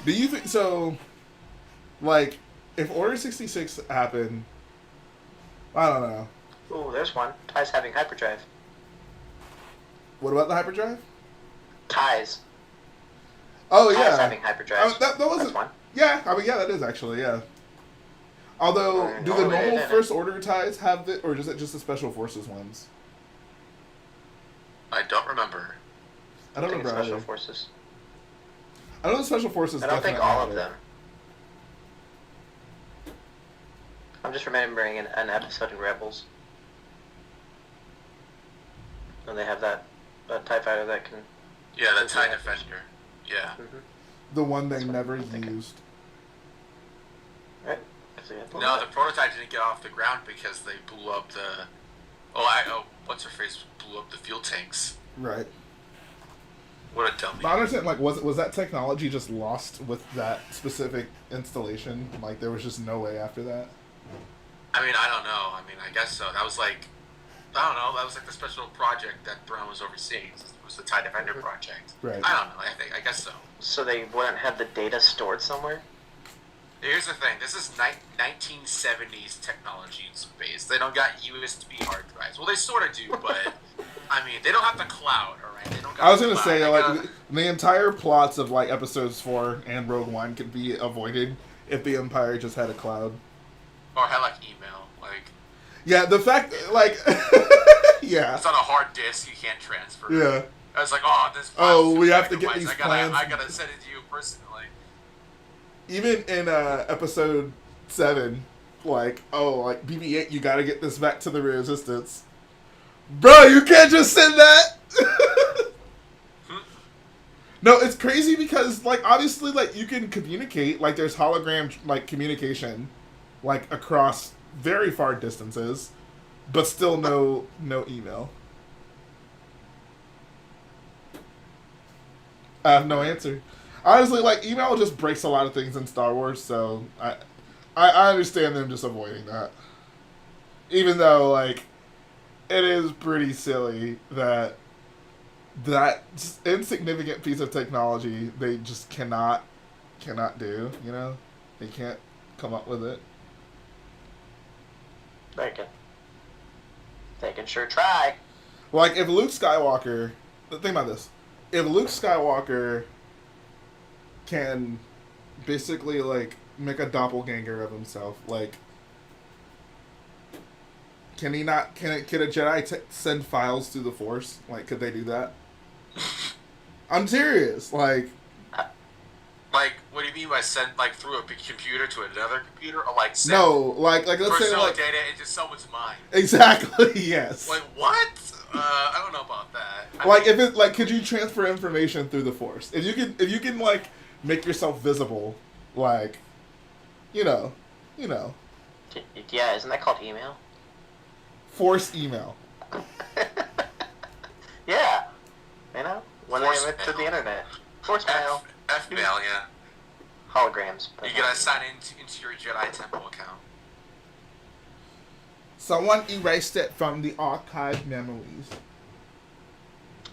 Speaker 1: Do you think so? Like, if Order 66 happened, I don't know.
Speaker 6: Ooh, there's one. Ty's having hyperdrive.
Speaker 1: What about the hyperdrive?
Speaker 6: Ty's.
Speaker 1: Oh
Speaker 6: Ty's
Speaker 1: yeah,
Speaker 6: having hyperdrive.
Speaker 1: that wasn't.
Speaker 6: That's one.
Speaker 1: Yeah, I mean, yeah, that is actually, yeah. Although, do the normal First Order ties have it, or is it just the Special Forces ones?
Speaker 7: I don't remember.
Speaker 1: I don't
Speaker 6: think it's
Speaker 1: remember
Speaker 6: Special
Speaker 1: either.
Speaker 6: Forces.
Speaker 1: I know the Special Forces.
Speaker 6: I don't think
Speaker 1: definitely
Speaker 6: all
Speaker 1: have
Speaker 6: of
Speaker 1: it.
Speaker 6: them. I'm just remembering an episode in Rebels. And they have that TIE fighter that can...
Speaker 7: Yeah, the TIE Defender. Yeah.
Speaker 6: Mm-hmm.
Speaker 1: The one they
Speaker 6: That's what
Speaker 1: never
Speaker 6: I'm thinking.
Speaker 1: used.
Speaker 6: Right?
Speaker 7: No, the prototype didn't get off the ground because they blew up the... what's her face blew up the fuel tanks.
Speaker 1: Right.
Speaker 7: What a dummy.
Speaker 1: But I understand, like, was that technology just lost with that specific installation? Like, there was just no way after that?
Speaker 7: I mean, I don't know. I mean, I guess so. That was like... I don't know. That was like the special project that Brown was overseeing. It was the TIE Defender project.
Speaker 1: Right.
Speaker 7: I don't know. I guess so.
Speaker 6: So they wouldn't have the data stored somewhere?
Speaker 7: Here's the thing. This is 1970s technology in space. They don't got USB hard drives. Well, they sort of do, but I mean, they don't have the cloud. All right. They don't. Got
Speaker 1: I was
Speaker 7: the
Speaker 1: gonna
Speaker 7: cloud.
Speaker 1: say, like, the entire plots of, like, episodes 4 and Rogue One could be avoided if the Empire just had a cloud.
Speaker 7: Or had like email, like.
Speaker 1: Yeah, the fact, like, yeah.
Speaker 7: It's on a hard disk. You can't transfer.
Speaker 1: Yeah.
Speaker 7: I was like, oh, this.
Speaker 1: Oh, we have to get
Speaker 7: megabytes.
Speaker 1: these
Speaker 7: I
Speaker 1: plans.
Speaker 7: gotta send it to you personally.
Speaker 1: Even in episode 7, like, BB-8, you gotta get this back to the Resistance. Bro, you can't just send that! No, it's crazy because, like, obviously, like, you can communicate, like, there's hologram, like, communication, like, across very far distances, but still no email. I have no answer. Honestly, like, email just breaks a lot of things in Star Wars, so I understand them just avoiding that. Even though, like, it is pretty silly that just insignificant piece of technology they just cannot do, you know? They can't come up with it.
Speaker 6: They can sure try.
Speaker 1: Like, if Luke Skywalker... Think about this. If Luke Skywalker can basically, like, make a doppelganger of himself, like, can a Jedi send files through the Force? Like, could they do that? I'm serious. Like,
Speaker 7: what do you mean by send, like, through a big computer to another computer? Or, like, send
Speaker 1: no, like let's say,
Speaker 7: personal
Speaker 1: like,
Speaker 7: data into someone's mind?
Speaker 1: Exactly, yes.
Speaker 7: Like, what? I don't know about that.
Speaker 1: Like, if it, like, could you transfer information through the Force? If you can, like, make yourself visible, like, you know.
Speaker 6: Yeah, isn't that called email?
Speaker 1: Force email.
Speaker 6: Yeah. You know? When they
Speaker 7: Force
Speaker 6: went to
Speaker 7: mail.
Speaker 6: the internet. Force mail.
Speaker 7: F-mail, yeah.
Speaker 6: Holograms.
Speaker 7: You gotta sign into your Jedi Temple account.
Speaker 1: Someone erased it from the archived memories.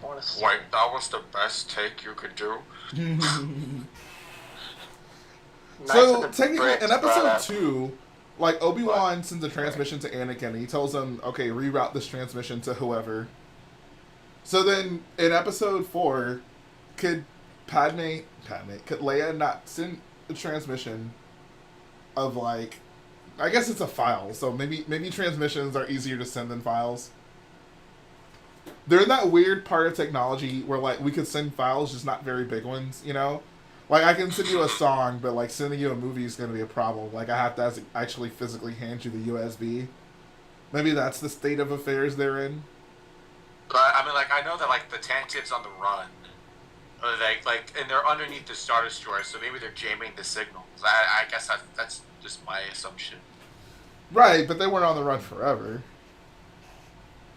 Speaker 6: I want to see.
Speaker 7: Wait, that was the best take you could do?
Speaker 1: So,
Speaker 6: Knights of the
Speaker 1: technically,
Speaker 6: Bricks
Speaker 1: in
Speaker 6: brought
Speaker 1: episode
Speaker 6: up-
Speaker 1: 2, like, Obi-Wan sends a transmission to Anakin, and he tells him, okay, reroute this transmission to whoever. So then, in episode 4, could Leia not send a transmission of, like, I guess it's a file, so maybe transmissions are easier to send than files. They're in that weird part of technology where, like, we could send files, just not very big ones, you know? Like, I can send you a song, but, like, sending you a movie is going to be a problem. Like, I have to actually physically hand you the USB. Maybe that's the state of affairs they're in.
Speaker 7: But, I mean, like, I know that, like, the Tantib's on the run. And they're underneath the Star Destroyer, so maybe they're jamming the signals. I guess that's just my assumption.
Speaker 1: Right, but they weren't on the run forever.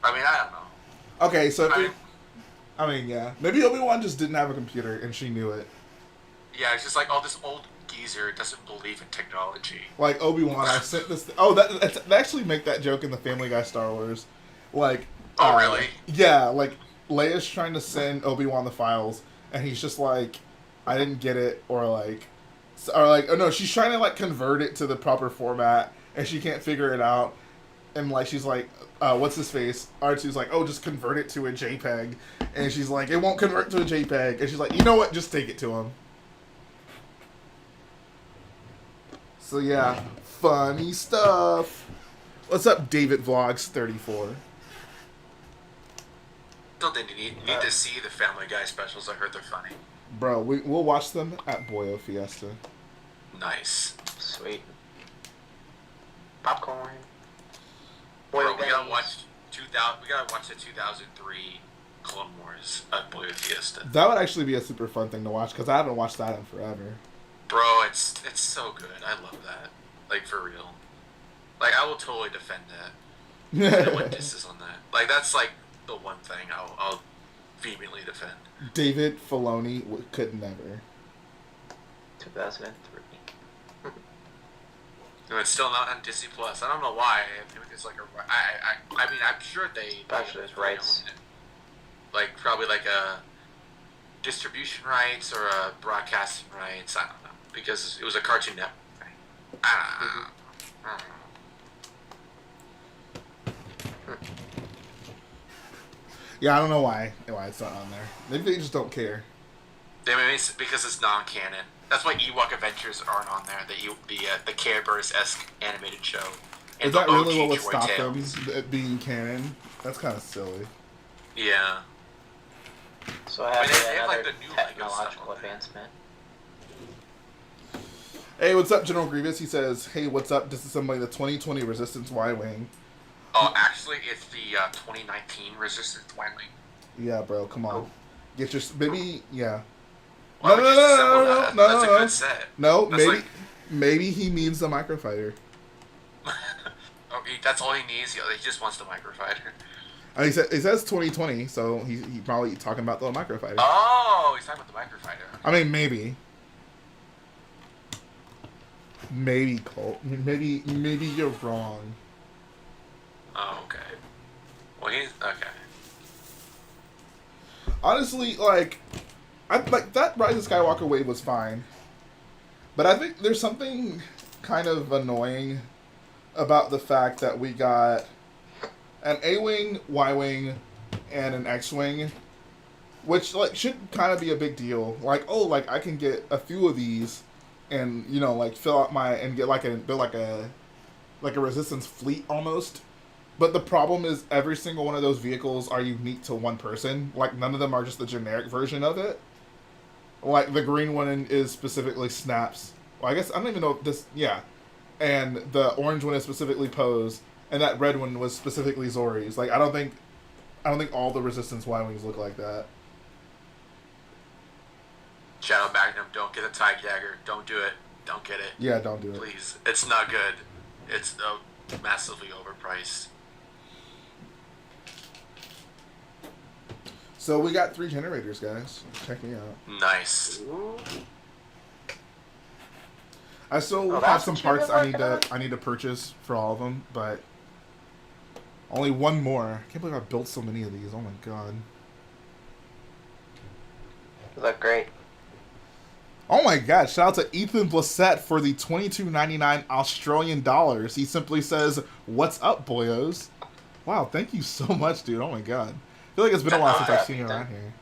Speaker 7: I mean, I don't know.
Speaker 1: Okay, so yeah. Maybe Obi-Wan just didn't have a computer, and she knew it.
Speaker 7: Yeah, it's just like, oh, this old geezer doesn't believe in technology.
Speaker 1: Like, Obi-Wan, I sent this... they actually make that joke in the Family Guy Star Wars. Like...
Speaker 7: Oh, really?
Speaker 1: Yeah, like, Leia's trying to send Obi-Wan the files, and he's just like, I didn't get it, or like, Or like, oh no, she's trying to like convert it to the proper format, and she can't figure it out. And like, she's like, what's his face? R2's like, oh, just convert it to a JPEG. And she's like, it won't convert to a JPEG. And she's like, you know what? Just take it to him. So yeah, funny stuff. What's up, David Vlogs 34?
Speaker 7: Still didn't need to see the Family Guy specials. I heard they're funny.
Speaker 1: Bro, we'll watch them at Boyo Fiesta.
Speaker 7: Nice.
Speaker 6: Sweet. Popcorn.
Speaker 7: Bro, we gotta watch 2000. We gotta watch the 2003 Clone Wars at Boyo Fiesta.
Speaker 1: That would actually be a super fun thing to watch because I haven't watched that in forever.
Speaker 7: Bro, it's so good. I love that. Like, for real. Like, I will totally defend that. No one disses on that. Like, that's like the one thing I'll vehemently defend.
Speaker 1: David Filoni could never.
Speaker 6: 2003.
Speaker 7: No, it's still not on Disney Plus. I don't know why. Maybe it's like I mean, I'm sure they
Speaker 6: There's rights.
Speaker 7: own it. Like, probably like a distribution rights or a broadcasting rights. I don't know. Because it was a Cartoon Network thing. I don't know.
Speaker 1: Yeah, I don't know why it's not on there. Maybe they just don't care.
Speaker 7: Maybe it's because it's non-canon. That's why Ewok Adventures aren't on there. The Care Bears-esque animated show. And
Speaker 1: Is that
Speaker 7: the
Speaker 1: really
Speaker 7: OG
Speaker 1: what would
Speaker 7: Joy
Speaker 1: stop
Speaker 7: Tales.
Speaker 1: them it being canon? That's kind of silly.
Speaker 7: Yeah.
Speaker 6: So I have
Speaker 7: they have,
Speaker 6: another
Speaker 7: like, the new Lego
Speaker 6: technological
Speaker 7: stuff on there.
Speaker 6: advancement.
Speaker 1: Hey, what's up, General Grievous? He says, hey, what's up? Disassembling the 2020 Resistance Y-Wing.
Speaker 7: Oh, actually, it's the 2019 Resistance Y-Wing.
Speaker 1: Yeah, bro, come on. Get your... Maybe... Yeah.
Speaker 7: Why would you disassemble that? That's a good set.
Speaker 1: No,
Speaker 7: That's
Speaker 1: maybe...
Speaker 7: like-
Speaker 1: Maybe he means the microfighter.
Speaker 7: That's all he needs. He just wants the microfighter.
Speaker 1: He says 2020, so he probably talking about the microfighter.
Speaker 7: Oh, he's talking about the microfighter.
Speaker 1: I mean, maybe. Maybe, Colt. Maybe you're wrong.
Speaker 7: Oh, okay. Well, he's okay.
Speaker 1: Honestly, like that Rise of Skywalker wave was fine, but I think there's something kind of annoying about the fact that we got an A-wing, Y-wing, and an X-wing, which like should kind of be a big deal. Like, oh, like I can get a few of these, and like fill out my and get build like a Resistance fleet almost. But the problem is every single one of those vehicles are unique to one person. Like, none of them are just the generic version of it. Like, the green one is specifically Snaps. Well, I guess, I don't even know if this... Yeah. And the orange one is specifically Poe's. And that red one was specifically Zori's. Like, I don't think all the Resistance Y-Wings look like that.
Speaker 7: Shadow Magnum, don't get a TIE Dagger. Don't do it. Don't get it.
Speaker 1: Yeah, don't do it.
Speaker 7: Please. It's not good. It's massively overpriced.
Speaker 1: So we got 3 generators, guys. Check me out.
Speaker 7: Nice.
Speaker 1: I still have
Speaker 6: that's
Speaker 1: some
Speaker 6: what you've
Speaker 1: parts
Speaker 6: been
Speaker 1: I need to purchase for all of them, but only one more. I can't believe I built so many of these. Oh my god.
Speaker 6: Look great.
Speaker 1: Oh my god, shout out to Ethan Blissett for the $22.99 Australian dollars. He simply says, "What's up, boyos?" Wow, thank you so much, dude. Oh my god. I feel like it's been a while since I've seen you around here.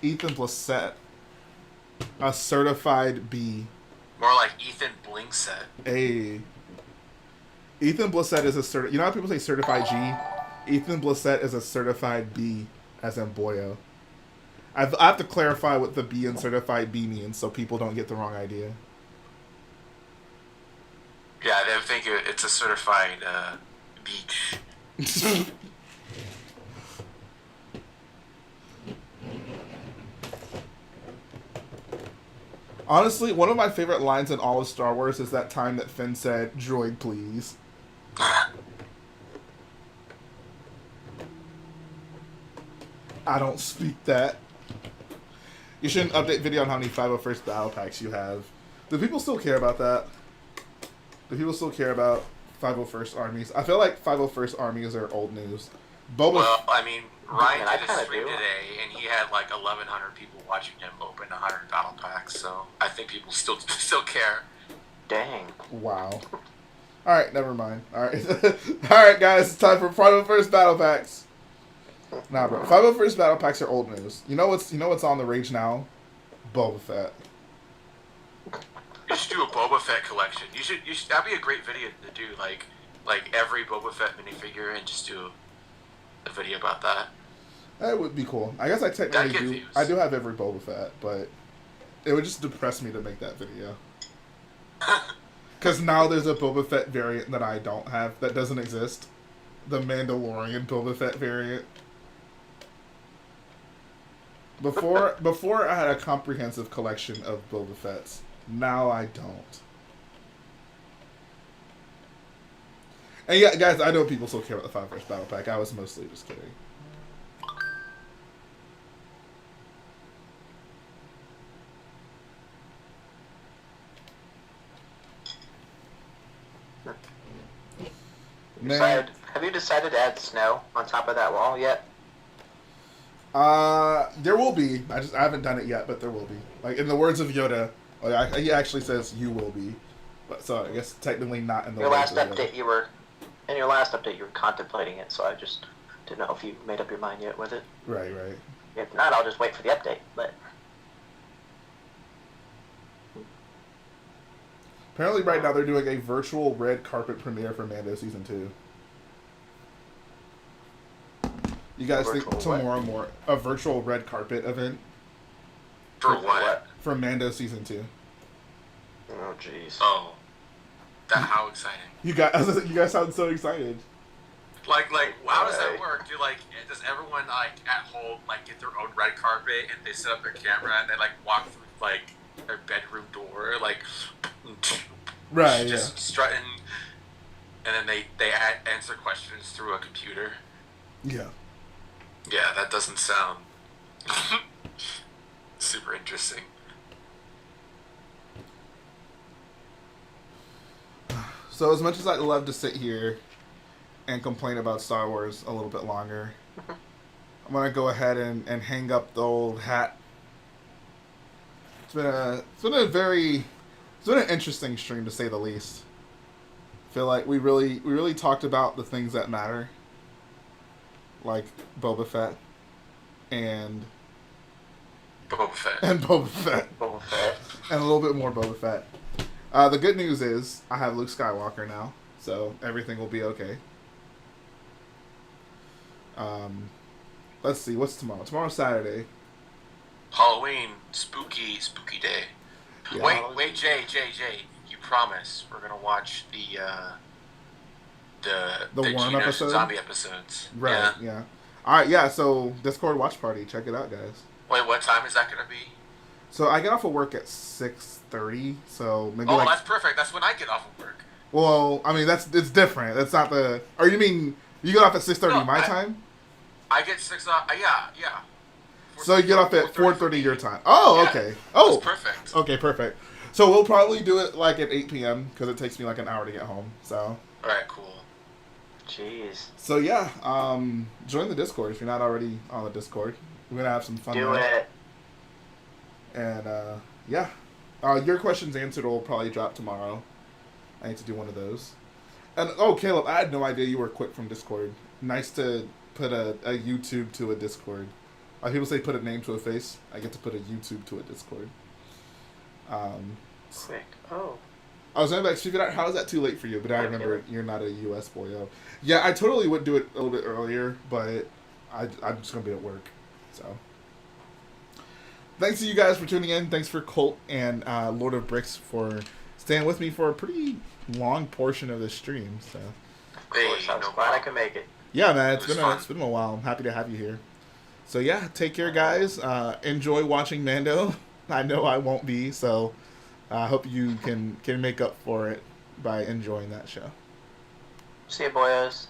Speaker 1: Ethan Blissett. A certified B.
Speaker 7: More like Ethan Blinkset.
Speaker 1: A. Ethan Blissett is a you know how people say certified G? Ethan Blissett is a certified B, as in boyo. I have to clarify what the B in certified B means so people don't get the wrong idea.
Speaker 7: Yeah, they think it's a certified beach.
Speaker 1: Honestly, one of my favorite lines in all of Star Wars is that time that Finn said, "Droid, please." I don't speak that. You shouldn't update video on how many 501st battle packs you have. Do people still care about that? Do people still care about 501st armies? I feel like 501st armies are old news. Boba.
Speaker 7: Well, I mean, Ryan
Speaker 6: I
Speaker 7: did a
Speaker 6: kinda
Speaker 7: stream
Speaker 6: do.
Speaker 7: today, and he had like 1,100 people watching him open 100 battle packs. So I think people still care.
Speaker 6: Dang.
Speaker 1: Wow. All right, never mind. All right, all right, guys, it's time for 501st battle packs. Nah, bro, 501st battle packs are old news. You know what's on the rage now? Boba Fett.
Speaker 7: You should do a Boba Fett collection. You should. That'd be a great video to do. Like every Boba Fett minifigure, and just do a video about that.
Speaker 1: That would be cool. I guess I technically
Speaker 7: That
Speaker 1: do.
Speaker 7: views.
Speaker 1: I do have every Boba Fett, but it would just depress me to make that video. Because now there's a Boba Fett variant that I don't have that doesn't exist. The Mandalorian Boba Fett variant. Before I had a comprehensive collection of Boba Fetts. Now I don't. And yeah, guys, I know people still care about the 5 battle pack. I was mostly just kidding. Man.
Speaker 6: Have you decided to add snow on top of that wall yet?
Speaker 1: There will be. I haven't done it yet, but there will be. Like in the words of Yoda, he actually says you will be. But so I guess technically not in the
Speaker 6: Your
Speaker 1: words
Speaker 6: last
Speaker 1: of Yoda.
Speaker 6: update, you were contemplating it, so I just didn't know if you made up your mind yet with it.
Speaker 1: Right.
Speaker 6: If not, I'll just wait for the update. But
Speaker 1: Apparently, right now they're doing a virtual red carpet premiere for Mando season 2. You guys think a virtual red carpet event
Speaker 7: For what?
Speaker 1: for Mando season 2?
Speaker 6: oh jeez.
Speaker 7: Oh, how exciting!
Speaker 1: You guys sound so excited.
Speaker 7: Like, how does that work? Does everyone at home get their own red carpet and they set up their camera and they walk through their bedroom door
Speaker 1: Right.
Speaker 7: just strutting, and then they answer questions through a computer.
Speaker 1: Yeah.
Speaker 7: Yeah, that doesn't sound super interesting.
Speaker 1: So as much as I'd love to sit here and complain about Star Wars a little bit longer, I'm gonna go ahead and hang up the old hat. It's been an interesting stream to say the least. I feel like we really talked about the things that matter, like Boba Fett and
Speaker 7: Boba Fett.
Speaker 1: and Boba Fett
Speaker 6: Boba Fett.
Speaker 1: and a little bit more Boba Fett. The good news is I have Luke Skywalker now, so everything will be okay. Let's see, what's tomorrow? Tomorrow's Saturday.
Speaker 7: Halloween, spooky day.
Speaker 1: Yeah.
Speaker 7: Wait, Jay, you promise we're gonna watch the
Speaker 1: worm
Speaker 7: Genos
Speaker 1: episode?
Speaker 7: zombie episodes.
Speaker 1: Right, yeah. Alright, yeah, so Discord watch party, check it out, guys.
Speaker 7: Wait, what time is that gonna be?
Speaker 1: So I get off of work at 6:30, so maybe
Speaker 7: Oh, that's perfect. That's when I get off of work.
Speaker 1: Well, I mean it's different. That's not the. Or you mean you get off at 6:30
Speaker 7: No,
Speaker 1: my time?
Speaker 7: I get 6 o'clock. Yeah.
Speaker 1: So you get off at 4:30 your time. Oh,
Speaker 7: Yeah,
Speaker 1: okay. Oh,
Speaker 7: that's perfect.
Speaker 1: Okay, perfect. So we'll probably do it at 8 p.m. because it takes me an hour to get home. So.
Speaker 7: All right, cool.
Speaker 6: Jeez.
Speaker 1: So yeah, join the Discord if you're not already on the Discord. We're gonna have some fun.
Speaker 6: Do it.
Speaker 1: And yeah, your questions answered will probably drop tomorrow. I need to do one of those. And Caleb, I had no idea you were quick from Discord. Nice to put a YouTube to a Discord. Like people say, put a name to a face. I get to put a YouTube to a Discord.
Speaker 6: Quick. Oh.
Speaker 1: I was going to figure out how is that too late for you, but I remember you're not a US boyo. Yeah, I totally would do it a little bit earlier, but I'm just going to be at work. So, thanks to you guys for tuning in. Thanks for Colt and Lord of Bricks for staying with me for a pretty long portion of this stream. So,
Speaker 6: Of course, I was glad I could make it.
Speaker 1: yeah, man,
Speaker 7: It was fun.
Speaker 1: it's been a while. I'm happy to have you here. So yeah, take care, guys. Enjoy watching Mando. I know I won't be, so I hope you can make up for it by enjoying that show.
Speaker 6: See you, boyos.